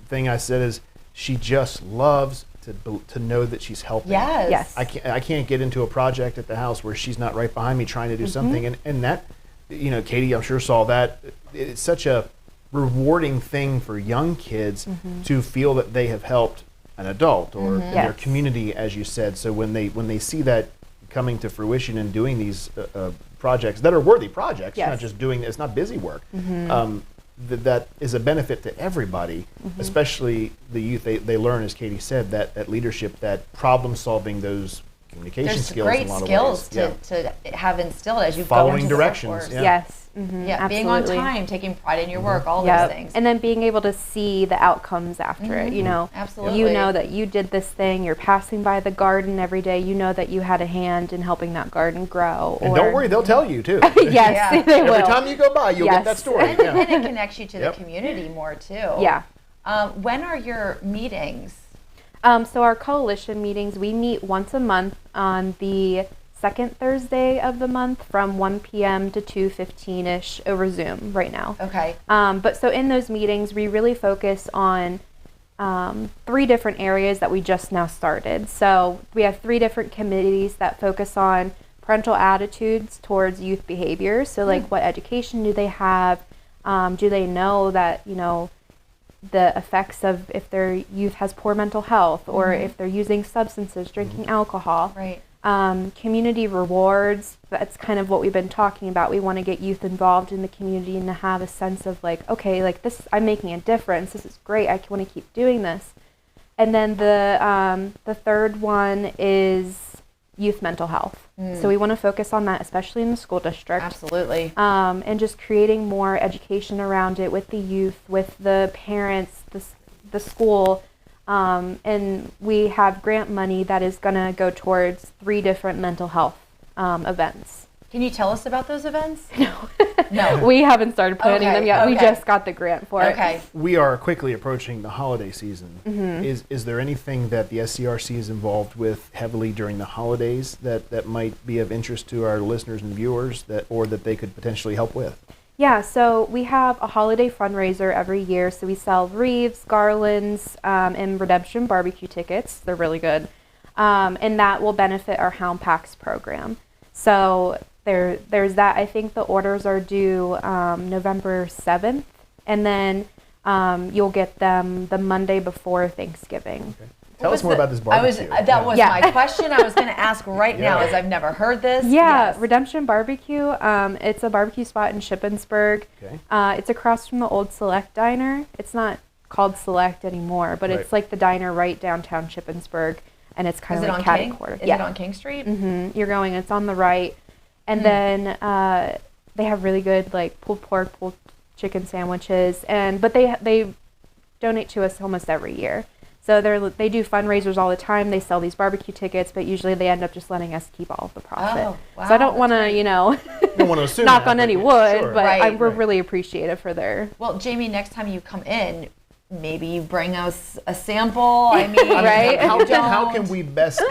thing I said is she just loves to know that she's helping. Yes. Yes. I can't get into a project at the house where she's not right behind me trying to do something, and that, Katie, I'm sure saw that. It's such a rewarding thing for young kids to feel that they have helped an adult or in their community, as you said. So when they see that coming to fruition and doing these projects that are worthy projects, not just doing, it's not busy work. That is a benefit to everybody, especially the youth. They learn, as Katie said, that leadership, that problem solving, those communication There's skills. great in a lot skills of ways. to have instilled as you Following go into directions, the workforce. yeah. Yes. Yeah, being on Absolutely. time, taking pride in your work, all Yep. those things. And then being able to see the outcomes after it, Absolutely. You know that you did this thing, you're passing by the garden every day, you know that you had a hand in helping that garden grow. And don't worry, they'll tell you too. Yes, they will. Every time you go by, you'll get that story. And it connects you to the community more too. Yeah. When are your meetings? So our coalition meetings, we meet once a month on the second Thursday of the month from 1 p.m. to 2:15ish over Zoom right now. Okay. But so in those meetings, we really focus on 3 different areas that we just now started. So we have 3 different committees that focus on parental attitudes towards youth behaviors. So like what education do they have? Do they know that, the effects of if their youth has poor mental health or if they're using substances, drinking alcohol. Right. Community rewards, that's kind of what we've been talking about. We want to get youth involved in the community and to have a sense of this, I'm making a difference. This is great. I want to keep doing this. And then the third one is youth mental health. So we want to focus on that, especially in the school district. Absolutely. And just creating more education around it with the youth, with the parents, the school. And we have grant money that is going to go towards 3 different mental health events. Can you tell us about those events? No. We haven't started planning them yet. We just got the grant for it. We are quickly approaching the holiday season. Mhm. Is there anything that the SCRC is involved with heavily during the holidays that might be of interest to our listeners and viewers or that they could potentially help with? Yeah, so we have a holiday fundraiser every year. So we sell wreaths, garlands, and redemption barbecue tickets. They're really good. And that will benefit our Hound Packs program. So there's that. I think the orders are due November 7th. And then you'll get them the Monday before Thanksgiving. Okay. Tell us more about this barbecue. That was my question I was going to ask right now, as I've never heard this. Yeah, Redemption Barbecue. It's a barbecue spot in Shippensburg. Okay. It's across from the old Select Diner. It's not called Select anymore, but it's like the diner right downtown Shippensburg, and it's kind of like catty corner. Is it on King Street? Mm-hmm. You're going. It's on the right, and then they have really good like pulled pork, pulled chicken sandwiches, but they donate to us almost every year. So they do fundraisers all the time. They sell these barbecue tickets, but usually they end up just letting us keep all of the profit. Oh, wow, so I don't want to, don't want to assume knock that, on any but wood, sure. but we're really appreciative for their. Well, Jamie, next time you come in, maybe you bring us a sample. I mean, right? How can we best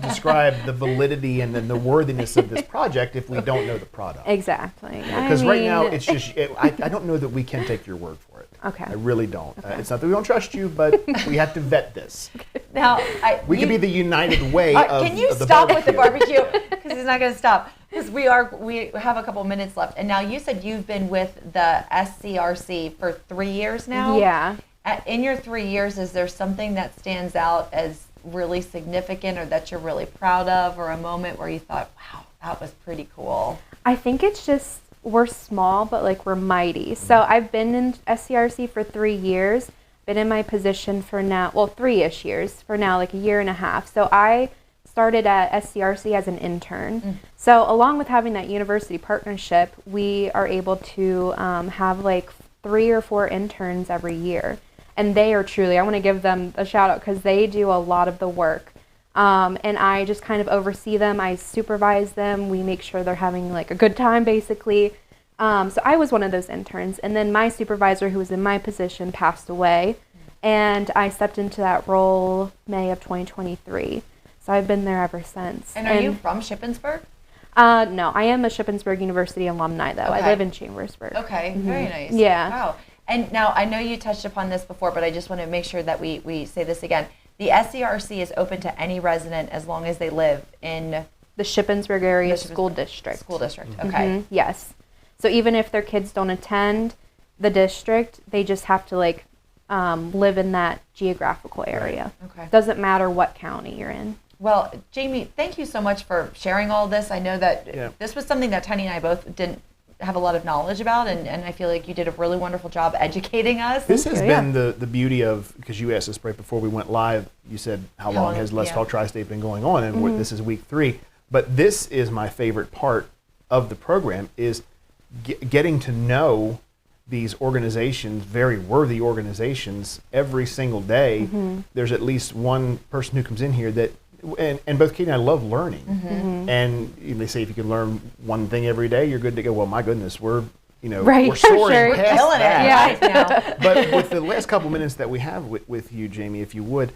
describe the validity and then the worthiness of this project if we don't know the product? Exactly. Because right now it's just I don't know that we can take your word for it. Okay. I really don't. It's not that we don't trust you, but we have to vet this. Now, we could be the united way of can you the stop barbecue. with the barbecue? Because he's not going to stop. Because we have a couple minutes left. And now you said you've been with the SCRC for 3 years now? Yeah. In your 3 years, is there something that stands out as really significant or that you're really proud of, or a moment where you thought, wow, that was pretty cool? I think it's just we're small, but like we're mighty. So I've been in SCRC for 3 years, been in my position for now, well, 3-ish years, for now, like a year and a half. So I started at SCRC as an intern. So along with having that university partnership, we are able to have like 3 or 4 interns every year. And they are truly, I want to give them a shout out because they do a lot of the work. And I just kind of oversee them. I supervise them. We make sure they're having like a good time, basically. So I was one of those interns. And then my supervisor, who was in my position, passed away. And I stepped into that role May of 2023. So I've been there ever since. And are you from Shippensburg? No, I am a Shippensburg University alumni, though. Okay. I live in Chambersburg. Okay, very nice. Yeah. Wow. And now I know you touched upon this before, but I just want to make sure that we say this again. The SCRC is open to any resident as long as they live in the Shippensburg area school district. School district, okay. Yes. So even if their kids don't attend the district, they just have to like live in that geographical area. Okay. Doesn't matter what county you're in. Well, Jamie, thank you so much for sharing all this. I know that this was something that Tiny and I both didn't have a lot of knowledge about, and I feel like you did a really wonderful job educating us. This has been the beauty of, because you asked us right before we went live, you said, how long has Let's Talk Tri-State been going on? And this is week 3. But this is my favorite part of the program, is getting to know these organizations, very worthy organizations, every single day. There's at least one person who comes in here that, and both Katie and I love learning. And they say if you can learn one thing every day, you're good to go. Well, my goodness, we're we're soaring past that. Now. But with the last couple minutes that we have with you, Jamie, if you would,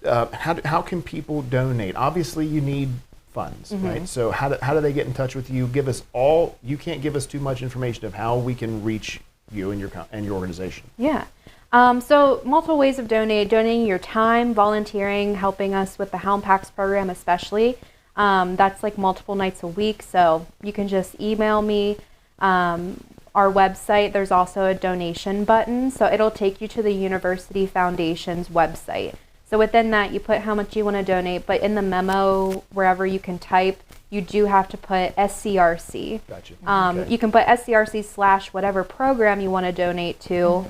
how can people donate? Obviously, you need funds, right? So how do they get in touch with you? Give us all. You can't give us too much information of how we can reach you and your organization. Yeah. So multiple ways of donating your time, volunteering, helping us with the Helm Packs program especially. That's like multiple nights a week, so you can just email me. Our website, there's also a donation button, so it'll take you to the University Foundation's website. So within that, you put how much you want to donate, but in the memo, wherever you can type, you do have to put SCRC. Gotcha. You can put SCRC / whatever program you want to donate to.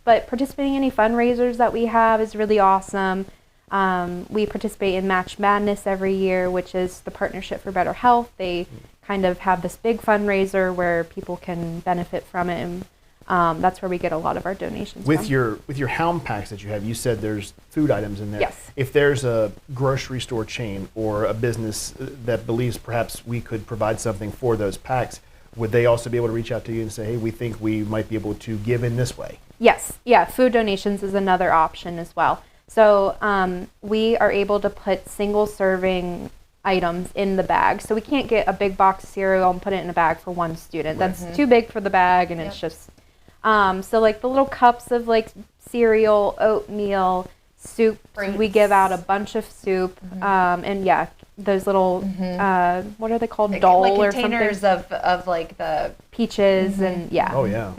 But participating in any fundraisers that we have is really awesome. We participate in Match Madness every year, which is the Partnership for Better Health. They kind of have this big fundraiser where people can benefit from it, and that's where we get a lot of our donations with from. With your Helm Packs that you have, you said there's food items in there. Yes. If there's a grocery store chain or a business that believes perhaps we could provide something for those packs, would they also be able to reach out to you and say, hey, we think we might be able to give in this way? Yes. Yeah, food donations is another option as well. So we are able to put single serving items in the bag. So we can't get a big box of cereal and put it in a bag for one student. That's too big for the bag, and it's just so like the little cups of like cereal, oatmeal, soup. We give out a bunch of soup, and those little what are they called? Dole like or containers something? of like the peaches and Oh yeah.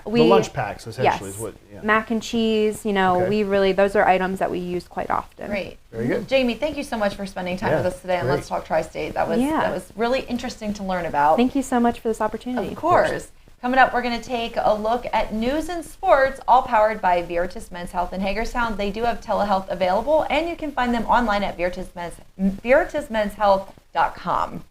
We the lunch packs essentially is what. Yeah. Mac and cheese. We really, those are items that we use quite often. Great. Very good. Jamie, thank you so much for spending time with us today on Let's Talk Tri-State. That was really interesting to learn about. Thank you so much for this opportunity. Of course. Coming up, we're going to take a look at news and sports, all powered by Veritas Men's Health in Hagerstown. They do have telehealth available, and you can find them online at veritasmenshealth.com.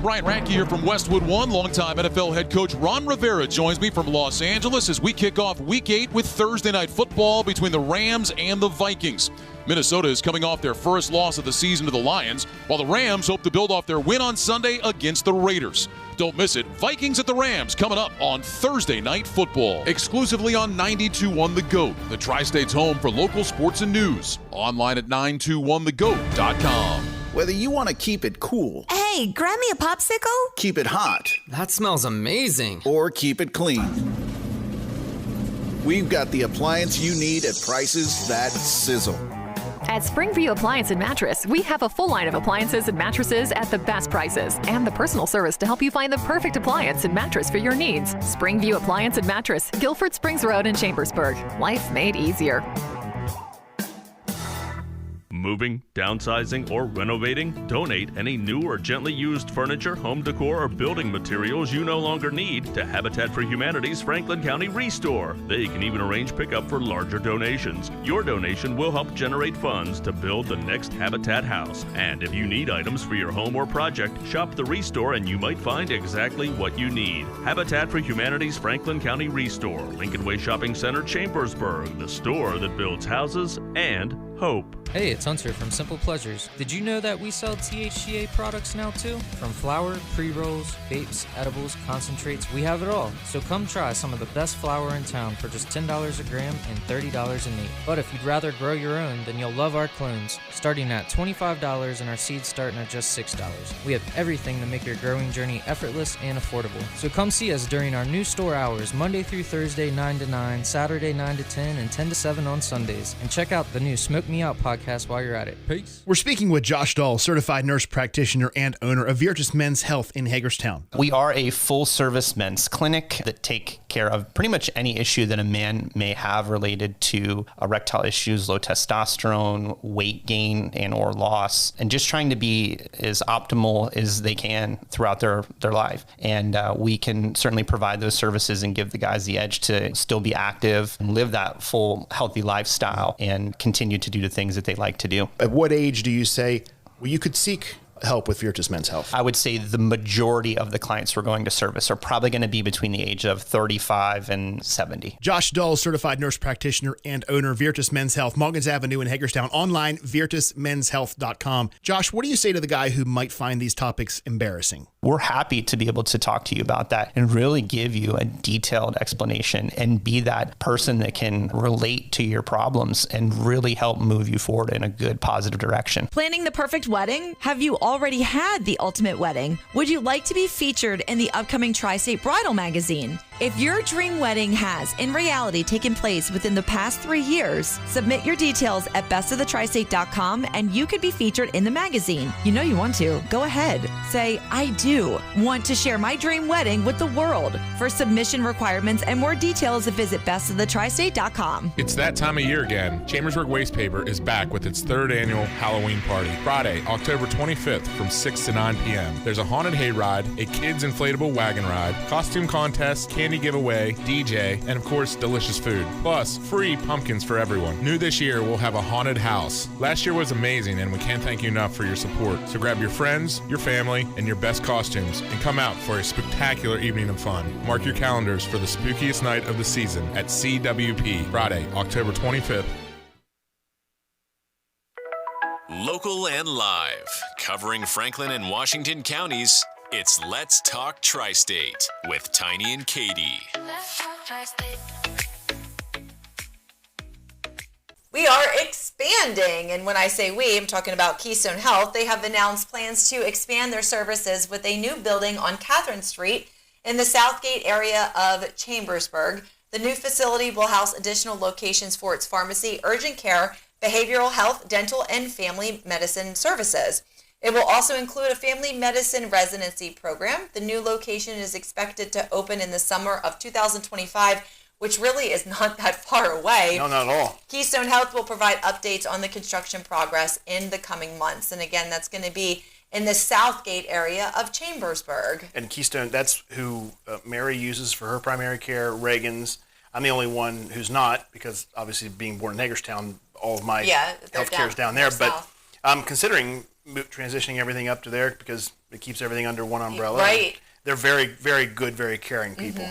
Brian Radke here from Westwood One. Longtime NFL head coach Ron Rivera joins me from Los Angeles as we kick off Week 8 with Thursday Night Football between the Rams and the Vikings. Minnesota is coming off their first loss of the season to the Lions, while the Rams hope to build off their win on Sunday against the Raiders. Don't miss it. Vikings at the Rams coming up on Thursday Night Football. Exclusively on 92.1 The GOAT, the Tri-State's home for local sports and news. Online at 921thegoat.com. Whether you want to keep it cool. Hey, grab me a popsicle? Keep it hot. That smells amazing. Or keep it clean. We've got the appliance you need at prices that sizzle. At Springview Appliance and Mattress, we have a full line of appliances and mattresses at the best prices and the personal service to help you find the perfect appliance and mattress for your needs. Springview Appliance and Mattress, Guilford Springs Road in Chambersburg. Life made easier. Moving, downsizing, or renovating? Donate any new or gently used furniture, home decor, or building materials you no longer need to Habitat for Humanity's Franklin County Restore. They can even arrange pickup for larger donations. Your donation will help generate funds to build the next Habitat house. And if you need items for your home or project, shop the Restore and you might find exactly what you need. Habitat for Humanity's Franklin County Restore, Lincoln Way Shopping Center, Chambersburg, the store that builds houses and hope. Hey, it's Hunter from Simple Pleasures. Did you know that we sell THCA products now too? From flower, pre-rolls, vapes, edibles, concentrates, we have it all. So come try some of the best flower in town for just $10 a gram and $30 a nate. But if you'd rather grow your own, then you'll love our clones, starting at $25 and our seeds starting at just $6. We have everything to make your growing journey effortless and affordable. So come see us during our new store hours, Monday through Thursday 9 to 9, Saturday 9 to 10, and 10 to 7 on Sundays. And check out the new Smoke Me Out podcast while you're at it. Peace. We're speaking with Josh Dahl, certified nurse practitioner and owner of Virtus Men's Health in Hagerstown. We are a full-service men's clinic that take care of pretty much any issue that a man may have related to erectile issues, low testosterone, weight gain and or loss, and just trying to be as optimal as they can throughout their life. And we can certainly provide those services and give the guys the edge to still be active and live that full, healthy lifestyle and continue to do the things that they like to do. At what age do you say, well, you could seek help with Virtus Men's Health? I would say the majority of the clients we're going to service are probably going to be between the age of 35 and 70. Josh Dahl, certified nurse practitioner and owner, Virtus Men's Health, Muggins Avenue in Hagerstown. Online, virtusmenshealth.com. Josh, what do you say to the guy who might find these topics embarrassing? We're happy to be able to talk to you about that and really give you a detailed explanation and be that person that can relate to your problems and really help move you forward in a good, positive direction. Planning the perfect wedding? Have you already had the ultimate wedding? Would you like to be featured in the upcoming Tristate Bridal magazine? If your dream wedding has, in reality, taken place within the past 3 years, submit your details at bestofthetristate.com and you could be featured in the magazine. You know you want to. Go ahead. Say, I do want to share my dream wedding with the world. For submission requirements and more details, visit bestofthetristate.com. It's that time of year again. Chambersburg Waste Paper is back with its 3rd annual Halloween party. Friday, October 25th from 6 to 9 p.m. There's a haunted hayride, a kids inflatable wagon ride, costume contest, candy giveaway, DJ, and of course, delicious food. Plus, free pumpkins for everyone. New this year, we'll have a haunted house. Last year was amazing, and we can't thank you enough for your support. So grab your friends, your family, and your best costumes, and come out for a spectacular evening of fun. Mark your calendars for the spookiest night of the season at CWP, Friday, October 25th. Local and live, covering Franklin and Washington counties, it's Let's Talk Tri-State with Tiny and Katie. Let's talk Tri-State. We are expanding, and when I say we, I'm talking about Keystone Health. They have announced plans to expand their services with a new building on Catherine Street in the Southgate area of Chambersburg. The new facility will house additional locations for its pharmacy, urgent care, behavioral health, dental, and family medicine services. It will also include a family medicine residency program. The new location is expected to open in the summer of 2025, which really is not that far away. No, not at all. Keystone Health will provide updates on the construction progress in the coming months. And again, that's going to be in the Southgate area of Chambersburg. And Keystone, that's who Mary uses for her primary care, Reagan's. I'm the only one who's not, because obviously being born in Hagerstown, all of my health care is down there. But I'm considering transitioning everything up to there because it keeps everything under one umbrella. Right. They're very, very good, very caring people.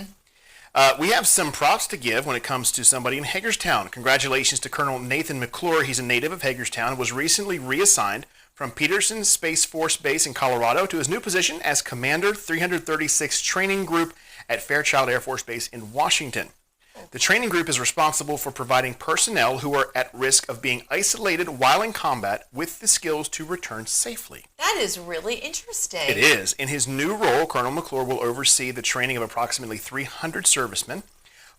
We have some props to give when it comes to somebody in Hagerstown. Congratulations to Colonel Nathan McClure. He's a native of Hagerstown, was recently reassigned from Peterson Space Force Base in Colorado to his new position as Commander 336 Training Group at Fairchild Air Force Base in Washington. The training group is responsible for providing personnel who are at risk of being isolated while in combat with the skills to return safely. That is really interesting. It is. In his new role, Colonel McClure will oversee the training of approximately 300 servicemen.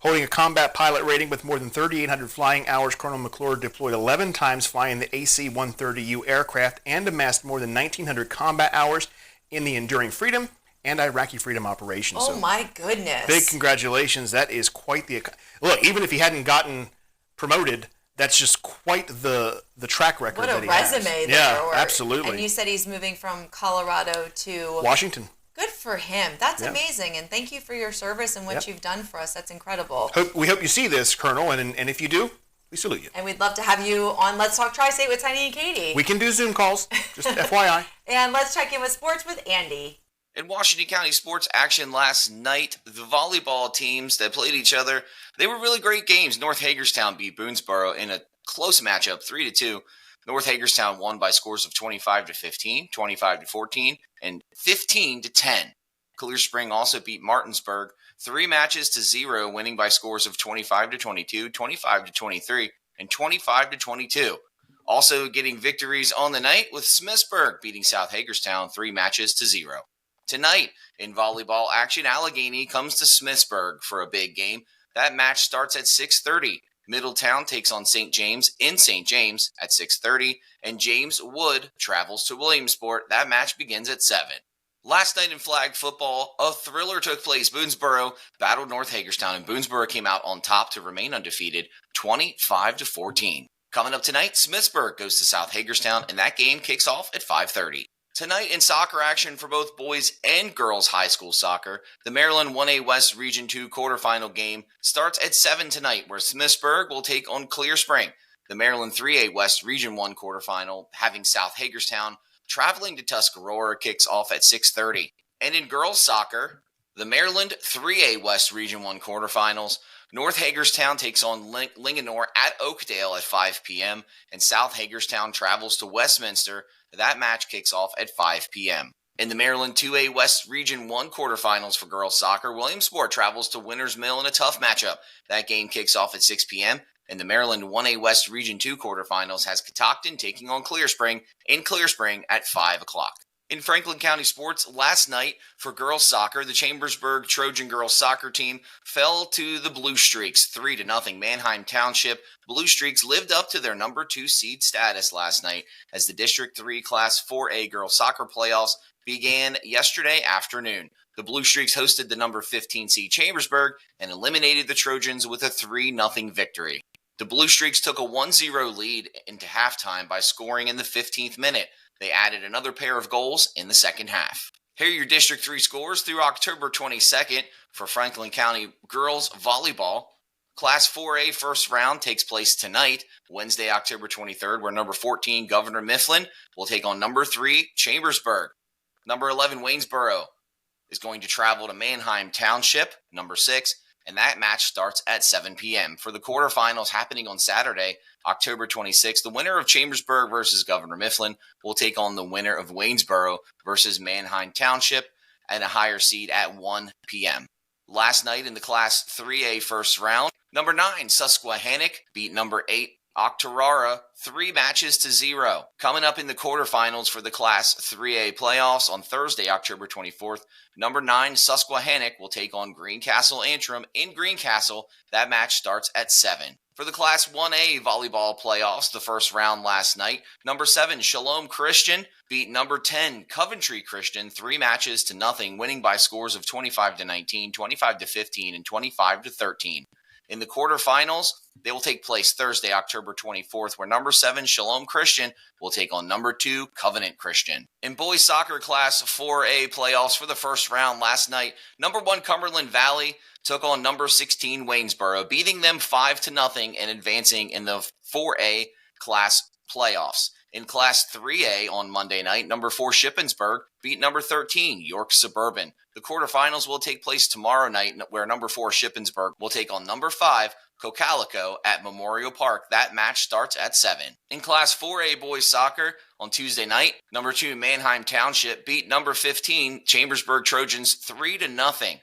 Holding a combat pilot rating with more than 3,800 flying hours, Colonel McClure deployed 11 times flying the AC-130U aircraft and amassed more than 1,900 combat hours in the Enduring Freedom and Iraqi Freedom Operations. Oh, so my goodness. Big congratulations. That is quite the... Look, even if he hadn't gotten promoted that's just quite the track record. What that a he resume has. there. Yeah, absolutely. And you said he's moving from Colorado to Washington. Good for him. That's Yeah. amazing. And thank you for your service and what you've done for us. That's incredible. We hope you see this, Colonel, and if you do, we salute you. And we'd love to have you on Let's Talk Tri-State with Tiny and Katie. We can do Zoom calls, just FYI. And let's check in with sports with Andy. In Washington County sports action last night, the volleyball teams that played each other, they were really great games. North Hagerstown beat Boonesboro in a close matchup, 3-2. North Hagerstown won by scores of 25-15, 25-14, and 15-10. Clear Spring also beat Martinsburg 3 matches to 0, winning by scores of 25-22, 25-23, and 25-22. Also getting victories on the night with Smithsburg beating South Hagerstown 3 matches to 0. Tonight in volleyball action, Allegheny comes to Smithsburg for a big game. That match starts at 6:30. Middletown takes on St. James in St. James at 6:30, and James Wood travels to Williamsport. That match begins at 7. Last night in flag football, a thriller took place. Boonesboro battled North Hagerstown, and Boonesboro came out on top to remain undefeated, 25-14. Coming up tonight, Smithsburg goes to South Hagerstown, and that game kicks off at 5:30. Tonight in soccer action for both boys and girls high school soccer, the Maryland 1A West Region 2 quarterfinal game starts at 7 tonight, where Smithsburg will take on Clear Spring. The Maryland 3A West Region 1 quarterfinal, having South Hagerstown traveling to Tuscarora, kicks off at 6:30. And in girls soccer, the Maryland 3A West Region 1 quarterfinals, North Hagerstown takes on Linganore at Oakdale at 5 p.m., and South Hagerstown travels to Westminster. That match kicks off at 5 p.m. In the Maryland 2A West Region 1 quarterfinals for girls soccer, Williamsport travels to Winners Mill in a tough matchup. That game kicks off at 6 p.m., and the Maryland 1A West Region 2 quarterfinals has Catoctin taking on Clear Spring in Clear Spring at 5 o'clock. In Franklin County sports, last night for girls soccer, the Chambersburg Trojan girls soccer team fell to the Blue Streaks 3-0 Manheim Township. Blue Streaks lived up to their number 2 seed status last night as the District 3 Class 4A girls soccer playoffs began yesterday afternoon. The Blue Streaks hosted the number 15 seed Chambersburg and eliminated the Trojans with a 3-0 victory. The Blue Streaks took a 1-0 lead into halftime by scoring in the 15th minute. They added another pair of goals in the second half. Here are your District 3 scores through October 22nd for Franklin County girls volleyball. Class 4A first round takes place tonight, Wednesday, October 23rd, where number 14 Governor Mifflin will take on number 3 Chambersburg. Number 11 Waynesboro is going to travel to Manheim Township, number 6, and that match starts at 7 p.m. For the quarterfinals happening on Saturday, October 26th, the winner of Chambersburg versus Governor Mifflin will take on the winner of Waynesboro versus Manheim Township and a higher seed at 1 p.m. Last night in the Class 3A first round, number 9 Susquehannock beat number 8 Octorara 3 matches to 0. Coming up in the quarterfinals for the Class 3A playoffs on Thursday, October 24th, number 9 Susquehannock will take on Greencastle Antrim in Greencastle. That match starts at 7. For the Class 1A volleyball playoffs, the first round last night, number 7 Shalom Christian beat number 10 Coventry Christian 3 matches to 0, winning by scores of 25-19, 25-15, and 25-13. In the quarterfinals, they will take place Thursday, October 24th, where number 7 Shalom Christian will take on number 2 Covenant Christian. In boys soccer Class 4A playoffs for the first round last night, number 1 Cumberland Valley took on number 16 Waynesboro, beating them 5-0 and advancing in the 4A class playoffs. In Class 3A on Monday night, number 4 Shippensburg beat number 13 York Suburban. The quarterfinals will take place tomorrow night, where number 4 Shippensburg will take on number 5 Cocalico at Memorial Park. That match starts at 7. In Class 4A boys soccer on Tuesday night, number 2 Manheim Township beat number 15 Chambersburg Trojans 3-0.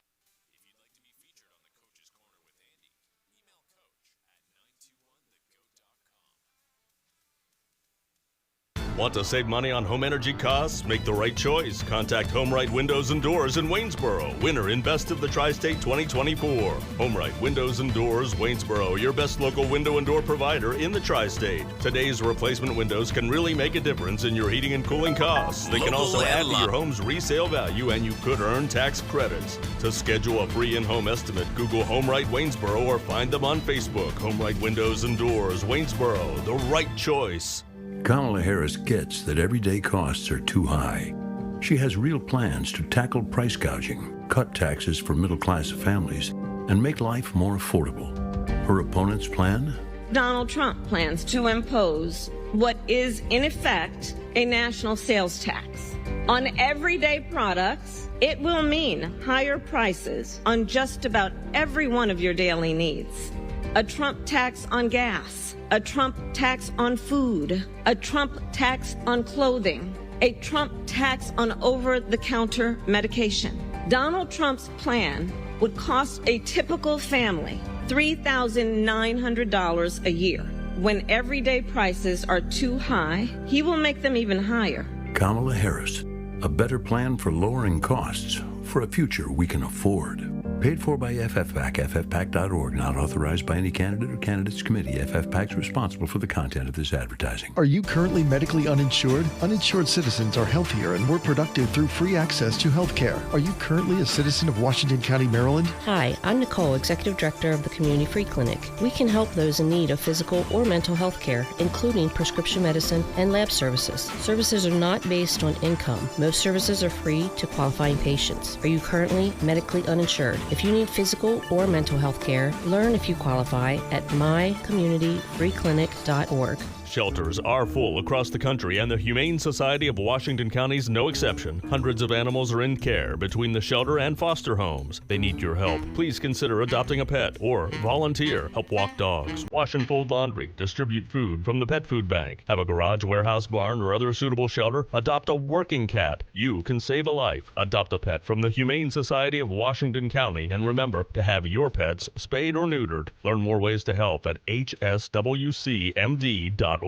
Want to save money on home energy costs? Make the right choice. Contact HomeRight Windows and Doors in Waynesboro, winner in Best of the Tri-State 2024. HomeRight Windows and Doors, Waynesboro, your best local window and door provider in the Tri-State. Today's replacement windows can really make a difference in your heating and cooling costs. They can also add to your home's resale value, and you could earn tax credits. To schedule a free in-home estimate, Google HomeRight Waynesboro or find them on Facebook. HomeRight Windows and Doors, Waynesboro, the right choice. Kamala Harris gets that everyday costs are too high. She has real plans to tackle price gouging, cut taxes for middle-class families, and make life more affordable. Her opponent's plan? Donald Trump plans to impose what is, in effect, a national sales tax. On everyday products, it will mean higher prices on just about every one of your daily needs. A Trump tax on gas, a Trump tax on food, a Trump tax on clothing, a Trump tax on over-the-counter medication. Donald Trump's plan would cost a typical family $3,900 a year. When everyday prices are too high, he will make them even higher. Kamala Harris, a better plan for lowering costs for a future we can afford. Paid for by FFPAC, ffpac.org, not authorized by any candidate or candidates committee. FFPAC is responsible for the content of this advertising. Are you currently medically uninsured? Uninsured citizens are healthier and more productive through free access to health care. Are you currently a citizen of Washington County, Maryland? Hi, I'm Nicole, Executive Director of the Community Free Clinic. We can help those in need of physical or mental health care, including prescription medicine and lab services. Services are not based on income. Most services are free to qualifying patients. Are you currently medically uninsured? If you need physical or mental health care, learn if you qualify at mycommunityfreeclinic.org. Shelters are full across the country, and the Humane Society of Washington County is no exception. Hundreds of animals are in care between the shelter and foster homes. They need your help. Please consider adopting a pet or volunteer. Help walk dogs, wash and fold laundry, distribute food from the pet food bank. Have a garage, warehouse, barn, or other suitable shelter? Adopt a working cat. You can save a life. Adopt a pet from the Humane Society of Washington County, and remember to have your pets spayed or neutered. Learn more ways to help at hswcmd.org.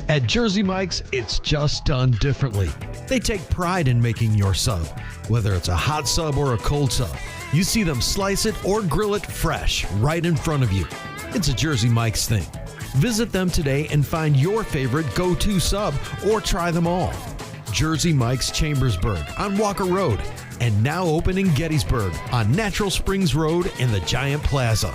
At Jersey Mike's, it's just done differently. They take pride in making your sub, whether it's a hot sub or a cold sub. You see them slice it or grill it fresh right in front of you. It's a Jersey Mike's thing. Visit them today and find your favorite go-to sub or try them all. Jersey Mike's Chambersburg on Walker Road, and now open in Gettysburg on Natural Springs Road in the Giant Plaza.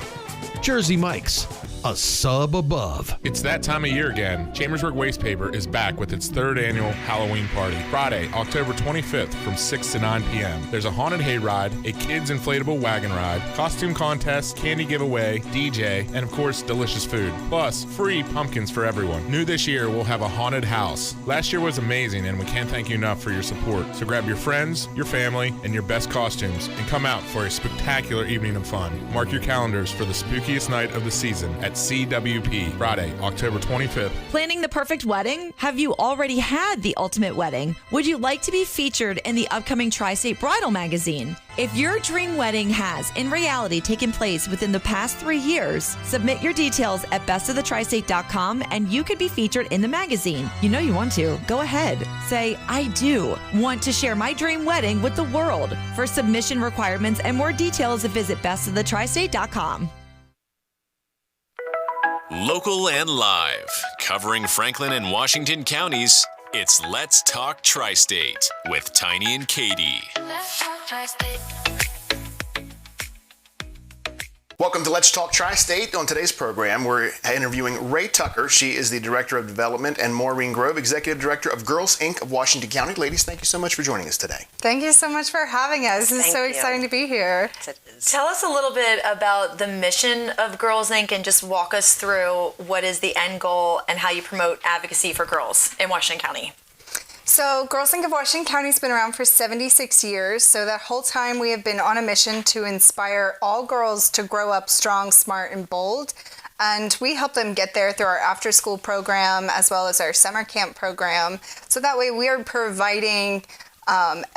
Jersey Mike's, a sub above. It's that time of year again. Chambersburg Waste Paper is back with its third annual Halloween party. Friday, October 25th from 6 to 9 p.m. There's a haunted hayride, a kids inflatable wagon ride, costume contest, candy giveaway, DJ, and of course, delicious food. Plus, free pumpkins for everyone. New this year, we'll have a haunted house. Last year was amazing, and we can't thank you enough for your support. So grab your friends, your family, and your best costumes, and come out for a spectacular evening of fun. Mark your calendars for the spookiest night of the season at CWP, Friday, October 25th. Planning the perfect wedding? Have you already had the ultimate wedding? Would you like to be featured in the upcoming Tristate Bridal magazine? If your dream wedding has, in reality, taken place within the past 3 years, submit your details at bestofthetristate.com and you could be featured in the magazine. You know you want to. Go ahead. Say, I do want to share my dream wedding with the world. For submission requirements and more details, visit bestofthetristate.com. Local and live, covering Franklin and Washington counties, it's Let's Talk Tri-State with Tiny and Katie. Let's talk Tri-State. Welcome to Let's Talk Tri-State. On today's program, we're interviewing Ray Tucker. She is the Director of Development, and Maureen Grove, Executive Director of Girls Inc. of Washington County. Ladies, thank you so much for joining us today. Thank you so much for having us. This is so exciting to be here. Tell us a little bit about the mission of Girls Inc. and just walk us through what is the end goal and how you promote advocacy for girls in Washington County. So Girls Inc. of Washington County has been around for 76 years. So that whole time we have been on a mission to inspire all girls to grow up strong, smart, and bold. And we help them get there through our after-school program as well as our summer camp program. So that way we are providing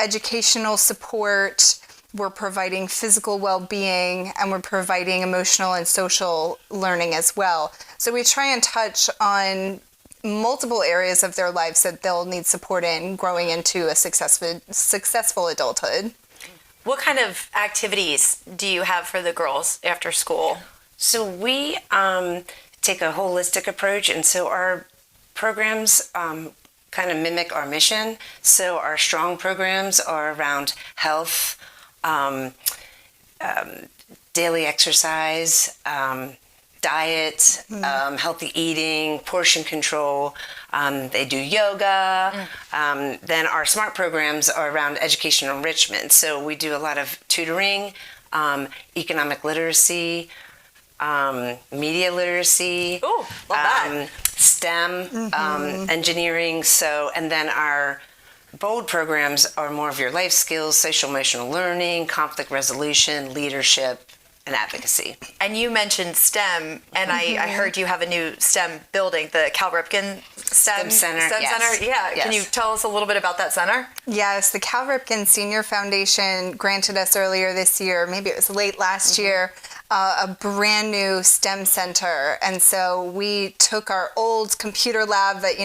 educational support, we're providing physical well-being, and we're providing emotional and social learning as well. So we try and touch on multiple areas of their lives that they'll need support in growing into a successful adulthood. What kind of activities do you have for the girls after school? So we take a holistic approach, and so our programs kind of mimic our mission. So our strong programs are around health, daily exercise, diet, healthy eating, portion control. They do yoga. Then our SMART programs are around educational enrichment. So we do a lot of tutoring, economic literacy, media literacy, STEM, engineering. So, and then our BOLD programs are more of your life skills, social emotional learning, conflict resolution, leadership, and advocacy. And you mentioned STEM, and I heard you have a new STEM building, the Cal Ripken STEM Center. Yes. Yeah. Yes. Can you tell us a little bit about that center? Yes, the Cal Ripken Senior Foundation granted us earlier this year, maybe it was late last year, a brand new STEM center. And so we took our old computer lab that,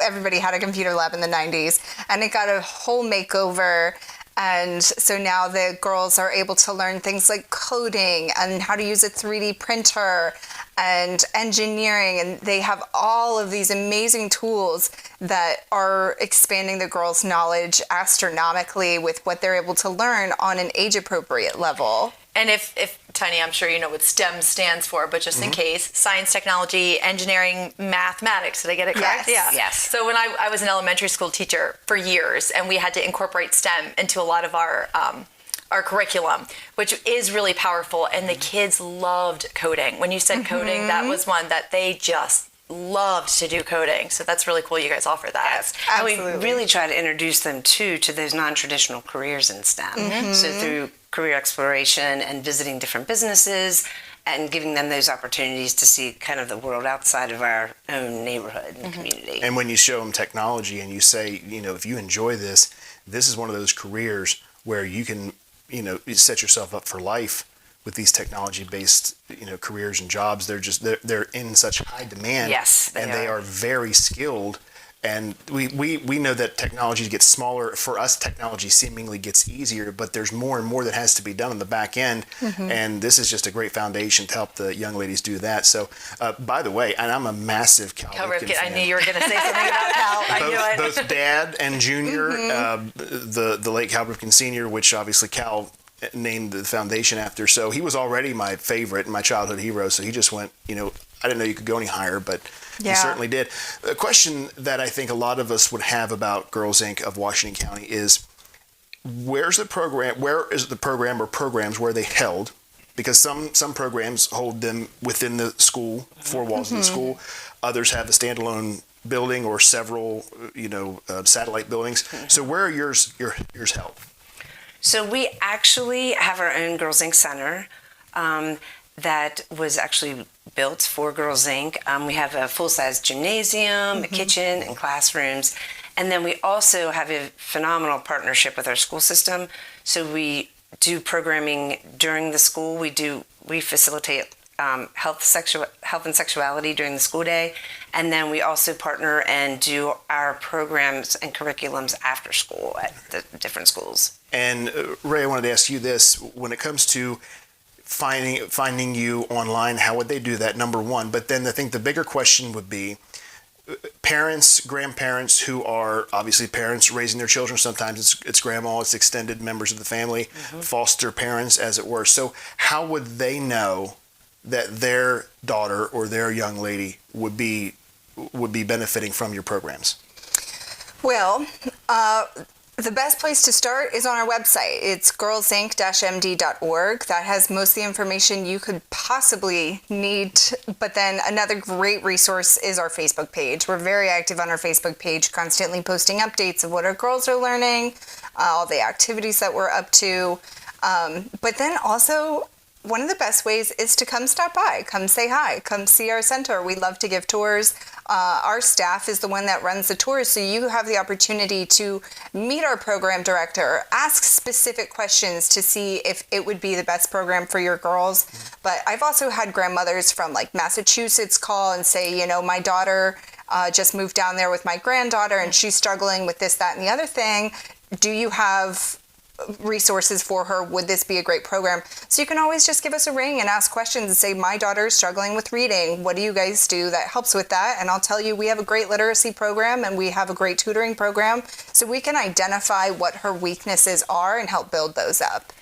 everybody had a computer lab in the 90s, and it got a whole makeover. And so now the girls are able to learn things like coding and how to use a 3D printer and engineering. And they have all of these amazing tools that are expanding the girls' knowledge astronomically with what they're able to learn on an age-appropriate level. And if Tiny, I'm sure you know what STEM stands for, but just in case, science, technology, engineering, mathematics. Did I get it correct? Yes. Yeah. Yes. So when I was an elementary school teacher for years, and we had to incorporate STEM into a lot of our curriculum, which is really powerful, and the kids loved coding. When you said coding, that was one that they just loved to do coding. So that's really cool you guys offer that. Yes. And we really try to introduce them to those non-traditional careers in STEM. So through career exploration and visiting different businesses and giving them those opportunities to see kind of the world outside of our own neighborhood and community. And when you show them technology and you say, if you enjoy this, this is one of those careers where you can, set yourself up for life with these technology-based, careers and jobs. They're in such high demand. Yes, they are very skilled. And we know that technology gets smaller. For us, technology seemingly gets easier, but there's more and more that has to be done on the back end. And this is just a great foundation to help the young ladies do that. So, by the way, and I'm a massive Cal Ripken fan. I knew you were going to say something about Cal. I knew it. Both Dad and Junior, the late Cal Ripken Sr., which obviously Cal named the foundation after. So he was already my favorite and my childhood hero. So he just went, I didn't know you could go any higher, but you certainly did. A question that I think a lot of us would have about Girls Inc. of Washington County is, where is the program or programs where they held? Because some programs hold them within the school, four walls of the school. Others have a standalone building or several, satellite buildings. So where are yours held? So we actually have our own Girls Inc. Center that was actually built for Girls Inc. We have a full-size gymnasium, a kitchen, and classrooms. And then we also have a phenomenal partnership with our school system. So we do programming during the school. We facilitate health and sexuality during the school day. And then we also partner and do our programs and curriculums after school at the different schools. And Ray, I wanted to ask you this. When it comes to finding you online, how would they do that, number one? But then I think the bigger question would be parents, grandparents who are obviously parents raising their children. Sometimes it's grandma, it's extended members of the family, foster parents, as it were. So how would they know that their daughter or their young lady would be benefiting from your programs? Well, the best place to start is on our website. It's girlsinc-md.org. That has most of the information you could possibly need. But then another great resource is our Facebook page. We're very active on our Facebook page, constantly posting updates of what our girls are learning, all the activities that we're up to. But then also, one of the best ways is to come stop by, come say hi, come see our center. We love to give tours. Our staff is the one that runs the tours, so you have the opportunity to meet our program director, ask specific questions to see if it would be the best program for your girls. But I've also had grandmothers from like Massachusetts call and say, my daughter just moved down there with my granddaughter and she's struggling with this, that, and the other thing. Do you have resources for her? Would this be a great program? So you can always just give us a ring and ask questions and say, my daughter is struggling with reading. What do you guys do that helps with that? And I'll tell you, we have a great literacy program and we have a great tutoring program. So we can identify what her weaknesses are and help build those up.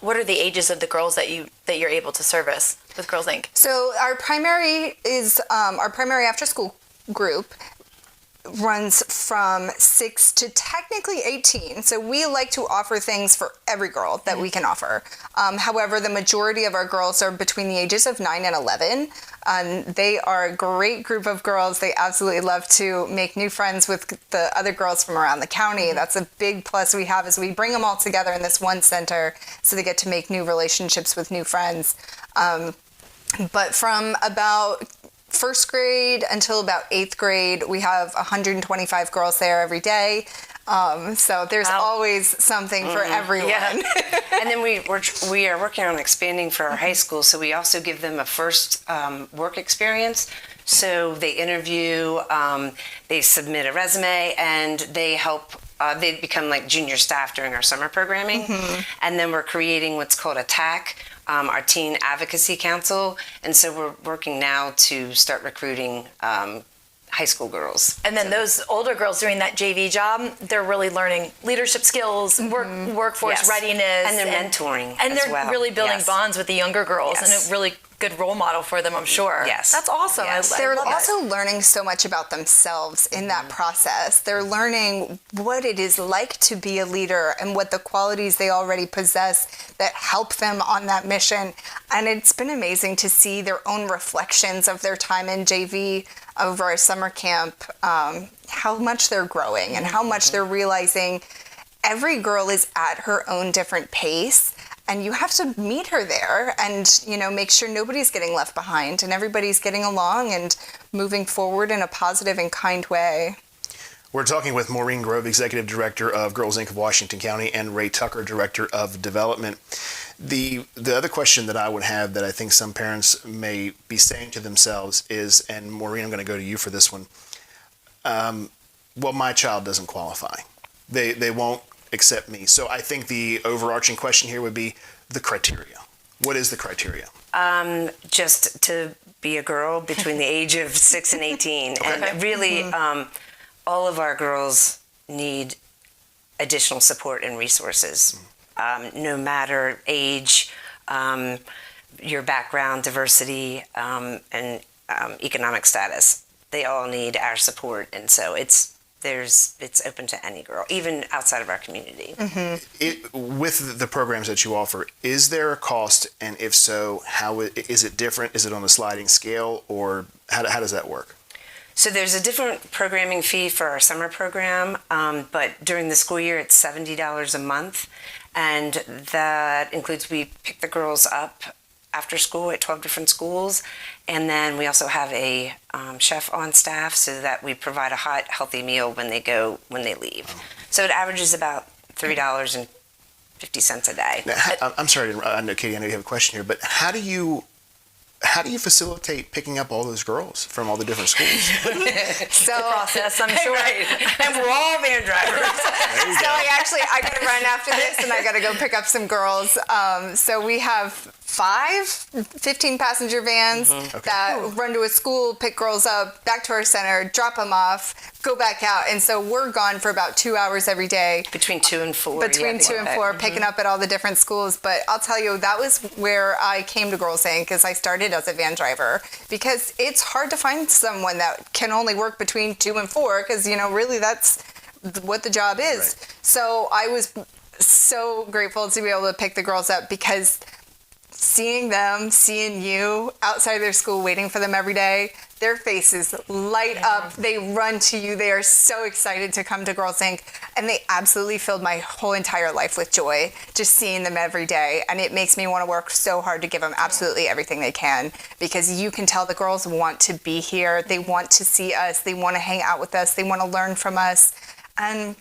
What are the ages of the girls that you're able to service with Girls Inc.? So our primary after school group runs from 6 to technically 18. So we like to offer things for every girl that we can offer. However, the majority of our girls are between the ages of 9 and 11. They are a great group of girls. They absolutely love to make new friends with the other girls from around the county. That's a big plus we have, is we bring them all together in this one center so they get to make new relationships with new friends. But from about first grade until about 8th grade, we have 125 girls there every day. So there's always something for everyone. Yeah. And then we are working on expanding for our high school, so we also give them a first work experience. So they interview, they submit a resume, and they help. They become like junior staff during our summer programming. And then we're creating what's called a TAC, our Teen Advocacy Council. And so we're working now to start recruiting high school girls. And then those older girls doing that JV job, they're really learning leadership skills, workforce readiness. And they're mentoring And as they're well. really building bonds with the younger girls, and a really good role model for them, I'm sure. Yes. That's awesome. Yes. They're also learning so much about themselves in that process. They're learning what it is like to be a leader and what the qualities they already possess that help them on that mission. And it's been amazing to see their own reflections of their time in JV over our summer camp, how much they're growing and how much they're realizing every girl is at her own different pace. And you have to meet her there and, make sure nobody's getting left behind and everybody's getting along and moving forward in a positive and kind way. We're talking with Maureen Grove, Executive Director of Girls Inc. of Washington County, and Ray Tucker, Director of Development. The other question that I would have that I think some parents may be saying to themselves is, and Maureen, I'm going to go to you for this one, well, my child doesn't qualify. They won't accept me. So I think the overarching question here would be the criteria. What is the criteria? Just to be a girl between the age of 6 and 18. And really, all of our girls need additional support and resources, no matter age, your background, diversity, and economic status. They all need our support. And so it's open to any girl, even outside of our community. With the programs that you offer, is there a cost? And if so, how is it different? Is it on a sliding scale, or how does that work? So there's a different programming fee for our summer program, but during the school year, it's $70 a month. And that includes, we pick the girls up after school at 12 different schools. And then we also have a chef on staff so that we provide a hot, healthy meal when they leave. So it averages about $3.50 a day. Now, I'm sorry, I know, Katie, I know you have a question here, but how do you facilitate picking up all those girls from all the different schools? So process, I'm sure. Right. And we're all van drivers. So I got to run after this and I got to go pick up some girls. So we have 15 passenger vans that run to a school, pick girls up, back to our center, drop them off, go back out. And so we're gone for about 2 hours every day. Between 2 and 4. Between 2 and 4, picking up at all the different schools. But I'll tell you, that was where I came to Girls Inc. because I started as a van driver, because it's hard to find someone that can only work between 2 and 4 because, really that's what the job is. Right. So I was so grateful to be able to pick the girls up, because seeing you outside their school, waiting for them every day, their faces light up. They run to you. They are so excited to come to Girls Inc. And they absolutely filled my whole entire life with joy, just seeing them every day. And it makes me want to work so hard to give them absolutely everything they can, because you can tell the girls want to be here. They want to see us. They want to hang out with us. They want to learn from us. And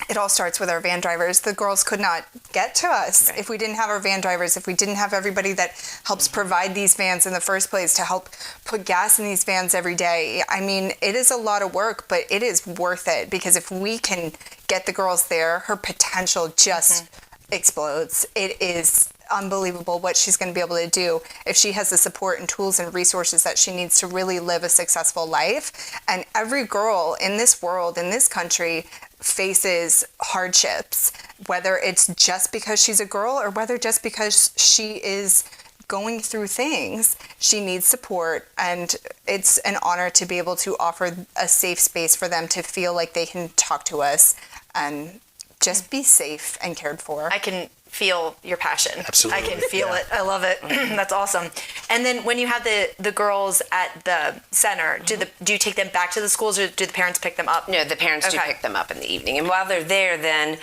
it all starts with our van drivers. The girls could not get to us if we didn't have our van drivers, if we didn't have everybody that helps provide these vans in the first place to help put gas in these vans every day. I mean, it is a lot of work, but it is worth it, because if we can get the girls there, her potential just explodes. It is unbelievable what she's going to be able to do if she has the support and tools and resources that she needs to really live a successful life. And every girl in this world, in this country, faces hardships, whether it's just because she's a girl or whether just because she is going through things. She needs support, and it's an honor to be able to offer a safe space for them to feel like they can talk to us and just be safe and cared for. I can feel your passion. Absolutely. I can feel it. I love it. That's awesome. And then when you have the girls at the center, do you take them back to the schools, or do the parents pick them up? No, the parents do pick them up in the evening. And while they're there, then,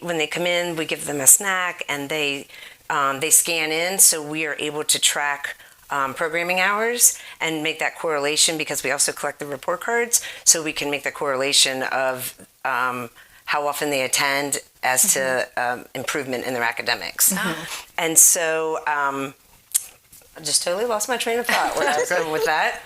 when they come in, we give them a snack, and they scan in, so we are able to track programming hours and make that correlation, because we also collect the report cards, so we can make the correlation of how often they attend as to improvement in their academics. And so I just totally lost my train of thought where I was going with that.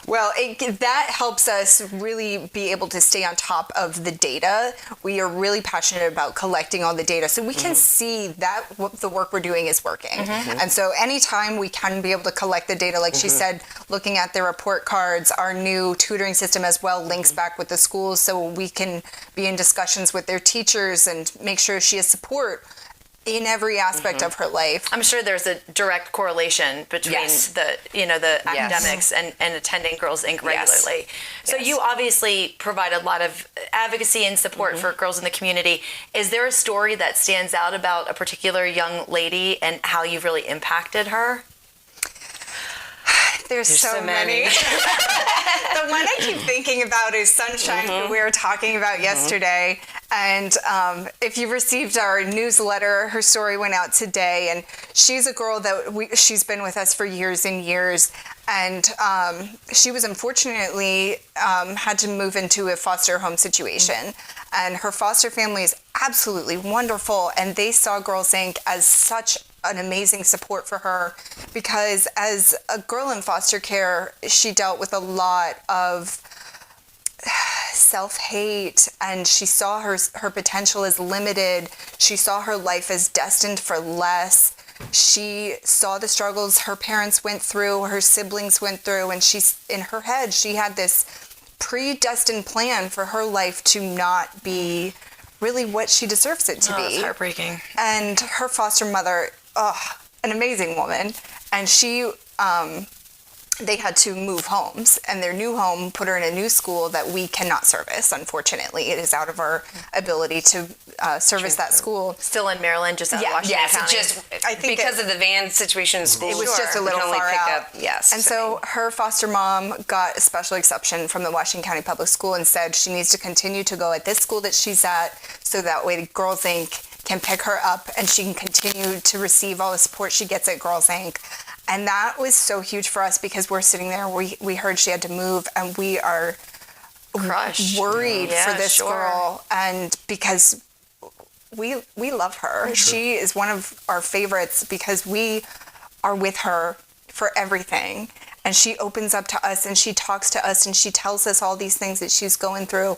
Well, that helps us really be able to stay on top of the data. We are really passionate about collecting all the data so we can see that the work we're doing is working. And so anytime we can be able to collect the data, like she said, looking at their report cards, our new tutoring system as well links back with the schools, so we can be in discussions with their teachers and make sure she has support in every aspect of her life. I'm sure there's a direct correlation between the academics and attending Girls Inc. regularly. So you obviously provide a lot of advocacy and support for girls in the community. Is there a story that stands out about a particular young lady and how you've really impacted her? There's so many. The one I keep thinking about is Sunshine, who we were talking about yesterday. And if you received our newsletter, her story went out today. And she's a girl that she's been with us for years and years. And she was unfortunately had to move into a foster home situation. And her foster family is absolutely wonderful. And they saw Girls Inc. as such an amazing support for her, because as a girl in foster care, she dealt with a lot of self-hate, and she saw her potential as limited. She saw her life as destined for less. She saw the struggles her parents went through, her siblings went through, and in her head, she had this predestined plan for her life to not be really what she deserves it to be. It's heartbreaking. And her foster mother, an amazing woman, and they had to move homes, and their new home put her in a new school that we cannot service. Unfortunately, it is out of our ability to service that school. Still in Maryland, just out of Washington County. I think because of the van situation in school, it was just a little far out. And so her foster mom got a special exception from the Washington County Public School and said she needs to continue to go at this school that she's at, so that way Girls Inc. can pick her up and she can continue to receive all the support she gets at Girls Inc. And that was so huge for us, because we're sitting there, we heard she had to move, and we are crushed, worried for this girl, and because we love her. She is one of our favorites because we are with her for everything, and she opens up to us and she talks to us and she tells us all these things that she's going through,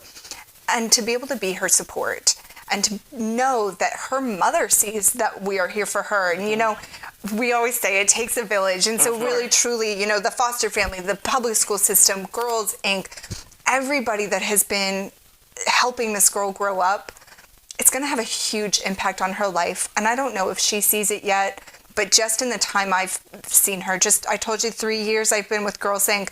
and to be able to be her support and to know that her mother sees that we are here for her. And we always say it takes a village, and so really truly, the foster family, the public school system, Girls Inc., everybody that has been helping this girl grow up, it's going to have a huge impact on her life. And I don't know if she sees it yet, but just in the time I've seen her, I told you 3 years I've been with Girls Inc.,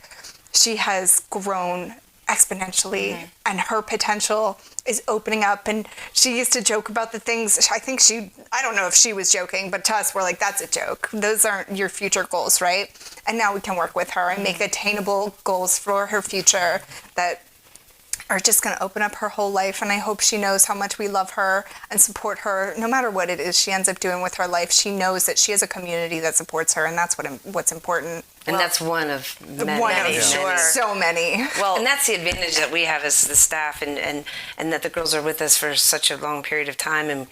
she has grown exponentially, and her potential is opening up. And she used to joke about the things, I don't know if she was joking, but to us, we're like, that's a joke. Those aren't your future goals, right? And now we can work with her and make attainable goals for her future that are just going to open up her whole life. And I hope she knows how much we love her and support her. No matter what it is she ends up doing with her life, she knows that she has a community that supports her, and that's what's important. And that's one of many. Sure. So many. Well, and that's the advantage that we have as the staff, and that the girls are with us for such a long period of time. And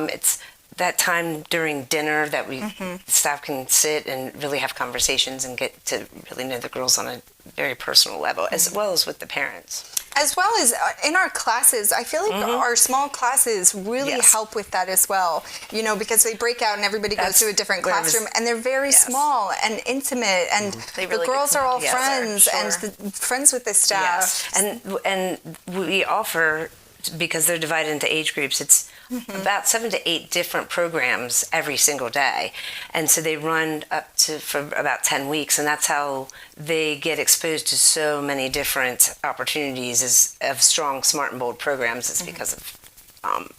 it's that time during dinner that the staff can sit and really have conversations and get to really know the girls on a very personal level, as well as with the parents. As well as in our classes, I feel like our small classes really help with that as well. You know, because they break out and everybody goes to a different classroom, and they're very small and intimate, and the girls are all friends and friends with the staff. Yes. And we offer, because they're divided into age groups, it's about 7 to 8 different programs every single day. And so they run for about 10 weeks, and that's how they get exposed to so many different opportunities of strong, smart, and bold programs. It's because of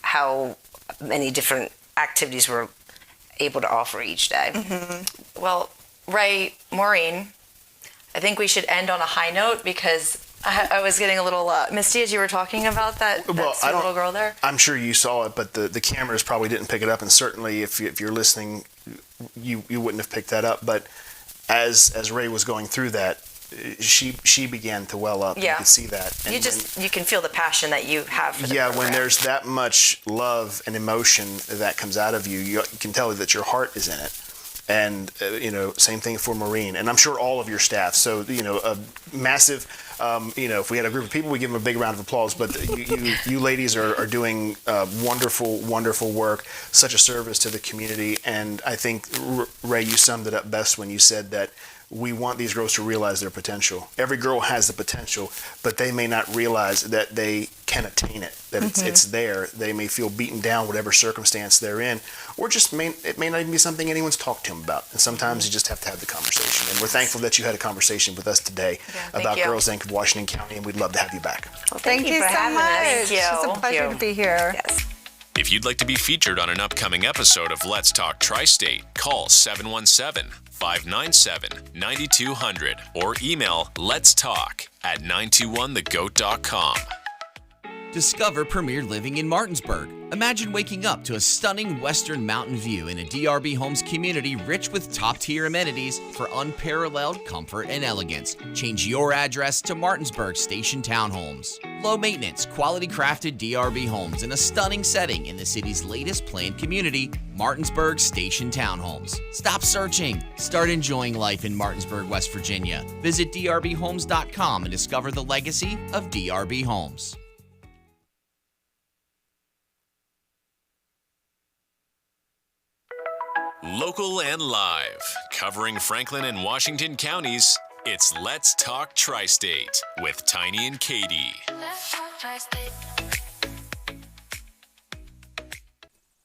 how many different activities we're able to offer each day. Well, Ray, Maureen, I think we should end on a high note, because I was getting a little misty as you were talking about that sweet little girl there. I'm sure you saw it, but the cameras probably didn't pick it up, and certainly if you're listening, you wouldn't have picked that up. But as Ray was going through that, she began to well up. Yeah. You could see that. And you can feel the passion that you have for the program. When there's that much love and emotion that comes out of you, you can tell that your heart is in it. And, same thing for Maureen. And I'm sure all of your staff. So, a massive, if we had a group of people, we give them a big round of applause. But you ladies are doing wonderful, wonderful work, such a service to the community. And I think, Ray, you summed it up best when you said that we want these girls to realize their potential. Every girl has the potential, but they may not realize that they can attain it, that it's there. They may feel beaten down, whatever circumstance they're in, or it may not even be something anyone's talked to them about. And sometimes you just have to have the conversation. And we're thankful that you had a conversation with us today about Girls Inc. of Washington County, and we'd love to have you back. Well, thank you so much. It's a pleasure to be here. Yes. If you'd like to be featured on an upcoming episode of Let's Talk Tri-State, call 717-597-9200 or email letstalk@921thegoat.com. Discover premier living in Martinsburg. Imagine waking up to a stunning western mountain view in a DRB Homes community rich with top-tier amenities for unparalleled comfort and elegance. Change your address to Martinsburg Station Townhomes. Low maintenance, quality crafted DRB homes in a stunning setting in the city's latest planned community, Martinsburg Station Townhomes. Stop searching. Start enjoying life in Martinsburg, West Virginia. Visit drbhomes.com and discover the legacy of DRB Homes. Local and live, covering Franklin and Washington counties, it's Let's Talk Tri-State with Tiny and Katie.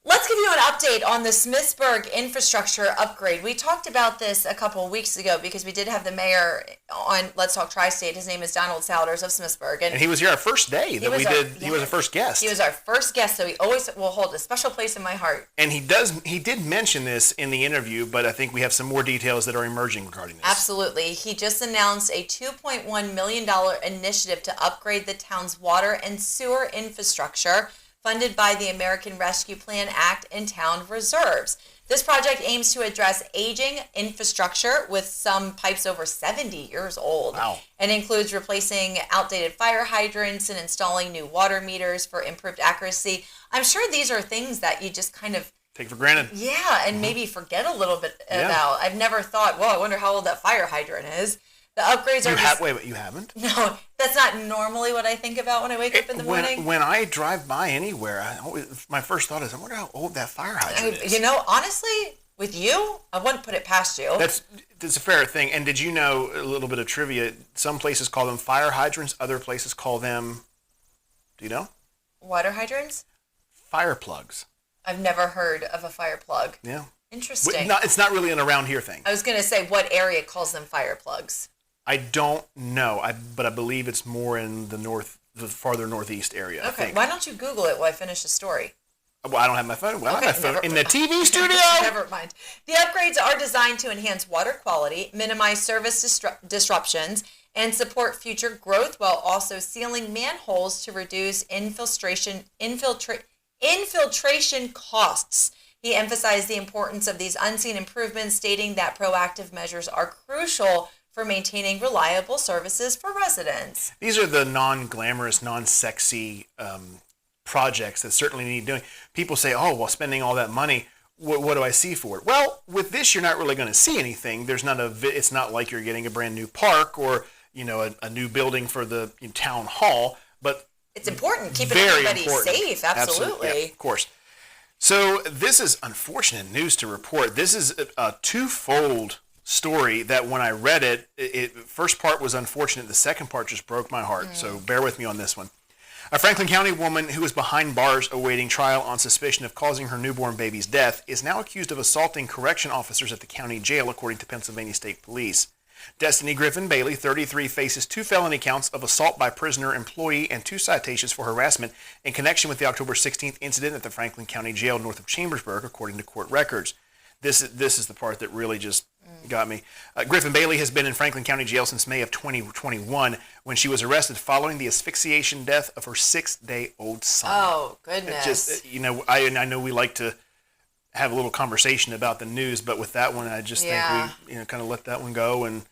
Let's give you an update on the Smithsburg infrastructure upgrade. We talked about this a couple of weeks ago because we did have the mayor on Let's Talk Tri-State. His name is Donald Souders of Smithsburg. And he was here our first day that we did. He was our first guest. He was our first guest, so he always will hold a special place in my heart. And he did mention this in the interview, but I think we have some more details that are emerging regarding this. Absolutely. He just announced a $2.1 million initiative to upgrade the town's water and sewer infrastructure, funded by the American Rescue Plan Act and town reserves. This project aims to address aging infrastructure with some pipes over 70 years old. Wow. And includes replacing outdated fire hydrants and installing new water meters for improved accuracy. I'm sure these are things that you just kind of take for granted. Yeah, and maybe forget a little bit about. I've never thought, well, I wonder how old that fire hydrant is. The upgrades are wait, you haven't? No, that's not normally what I think about when I wake up in the morning. When I drive by anywhere, my first thought is, I wonder how old that fire hydrant is. You know, honestly, with you, I wouldn't put it past you. That's a fair thing. And did you know, a little bit of trivia, some places call them fire hydrants, other places call them, do you know? Water hydrants? Fire plugs. I've never heard of a fire plug. Yeah. Interesting. It's not really an around here thing. I was going to say, what area calls them fire plugs? I don't know, but I believe it's more in the farther northeast area. Okay, I think. Why don't you Google it while I finish the story? Well, I don't have my phone. Well, I have my phone in the TV studio. Never mind. The upgrades are designed to enhance water quality, minimize service disruptions, and support future growth while also sealing manholes to reduce infiltration costs. He emphasized the importance of these unseen improvements, stating that proactive measures are crucial for maintaining reliable services for residents. These are the non-glamorous, non-sexy projects that certainly need doing. People say, oh, well, spending all that money, what do I see for it? Well, with this, you're not really going to see anything. It's not like you're getting a brand new park or, a new building for the town hall, but it's important, keeping everybody safe. Absolutely. Yeah, of course. So this is unfortunate news to report. This is a twofold story that when I read it, first part was unfortunate. The second part just broke my heart. So bear with me on this one. A Franklin County woman who was behind bars awaiting trial on suspicion of causing her newborn baby's death is now accused of assaulting correction officers at the county jail, according to Pennsylvania State Police. Destiny Griffin Bailey, 33, faces 2 felony counts of assault by prisoner employee and 2 citations for harassment in connection with the October 16th incident at the Franklin County Jail north of Chambersburg, according to court records. This is the part that really just got me. Griffin Bailey has been in Franklin County Jail since May of 2021 when she was arrested following the asphyxiation death of her 6-day-old son. Oh, goodness. Just, I know we like to have a little conversation about the news, but with that one, I just think we kind of let that one go. And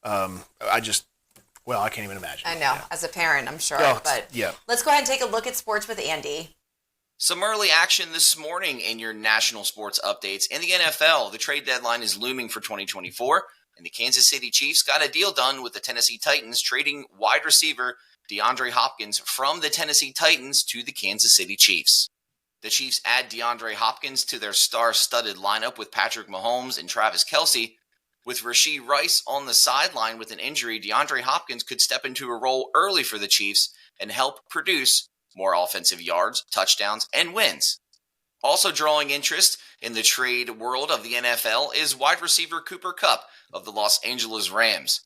I can't even imagine. I know, as a parent, I'm sure. But let's go ahead and take a look at sports with Andy. Some early action this morning in your national sports updates. In the NFL, the trade deadline is looming for 2024, and the Kansas City Chiefs got a deal done with the Tennessee Titans, trading wide receiver DeAndre Hopkins from the Tennessee Titans to the Kansas City Chiefs. The Chiefs add DeAndre Hopkins to their star-studded lineup with Patrick Mahomes and Travis Kelce. With Rashee Rice on the sideline with an injury, DeAndre Hopkins could step into a role early for the Chiefs and help produce more offensive yards, touchdowns, and wins. Also drawing interest in the trade world of the NFL is wide receiver Cooper Kupp of the Los Angeles Rams.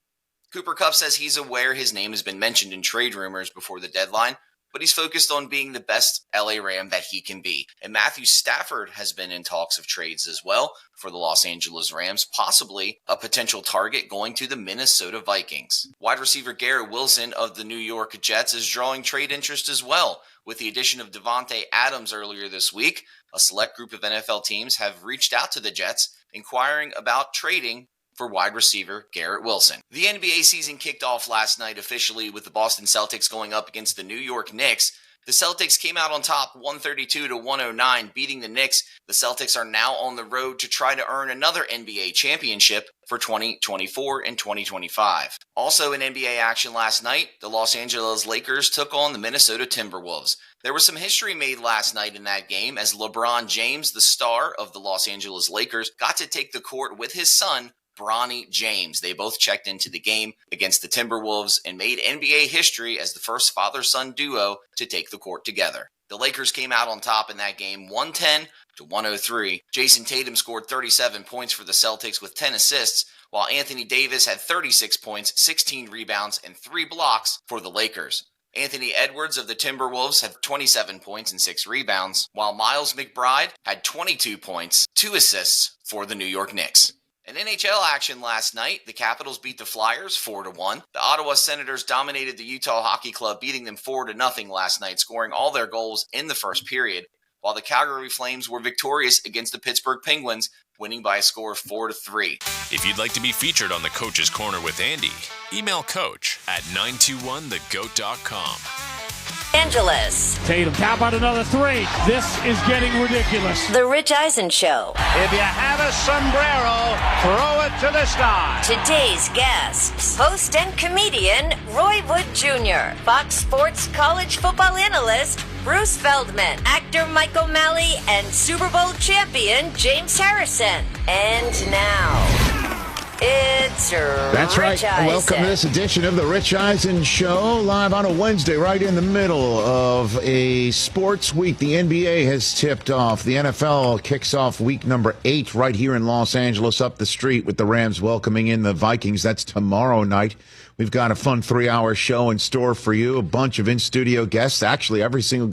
Cooper Kupp says he's aware his name has been mentioned in trade rumors before the deadline, but he's focused on being the best LA Ram that he can be. And Matthew Stafford has been in talks of trades as well for the Los Angeles Rams, possibly a potential target going to the Minnesota Vikings. Wide receiver Garrett Wilson of the New York Jets is drawing trade interest as well. With the addition of Devontae Adams earlier this week, a select group of NFL teams have reached out to the Jets, inquiring about trading for wide receiver Garrett Wilson. The NBA season kicked off last night officially with the Boston Celtics going up against the New York Knicks. The Celtics came out on top 132-109, beating the Knicks. The Celtics are now on the road to try to earn another NBA championship for 2024 and 2025. Also in NBA action last night, the Los Angeles Lakers took on the Minnesota Timberwolves. There was some history made last night in that game as LeBron James, the star of the Los Angeles Lakers, got to take the court with his son, Bronny James. They both checked into the game against the Timberwolves and made NBA history as the first father-son duo to take the court together. The Lakers came out on top in that game 110-103. Jason Tatum scored 37 points for the Celtics with 10 assists, while Anthony Davis had 36 points, 16 rebounds, and 3 blocks for the Lakers. Anthony Edwards of the Timberwolves had 27 points and 6 rebounds, while Miles McBride had 22 points, 2 assists for the New York Knicks. In NHL action last night, the Capitals beat the Flyers 4-1. The Ottawa Senators dominated the Utah Hockey Club, beating them 4-0 last night, scoring all their goals in the first period, while the Calgary Flames were victorious against the Pittsburgh Penguins, winning by a score of 4-3. If you'd like to be featured on the Coach's Corner with Andy, email coach at 921thegoat.com. Angeles. Tatum, how about another 3? This is getting ridiculous. The Rich Eisen Show. If you have a sombrero, throw it to the sky. Today's guests, host and comedian Roy Wood Jr., Fox Sports college football analyst Bruce Feldman, actor Mike O'Malley, and Super Bowl champion James Harrison. And now, it's That's Rich right. Eisen. Welcome to this edition of the Rich Eisen Show, live on a Wednesday, right in the middle of a sports week. The NBA has tipped off. The NFL kicks off week number 8 right here in Los Angeles, up the street, with the Rams welcoming in the Vikings. That's tomorrow night. We've got a fun 3-hour show in store for you, a bunch of in-studio guests. Actually, every single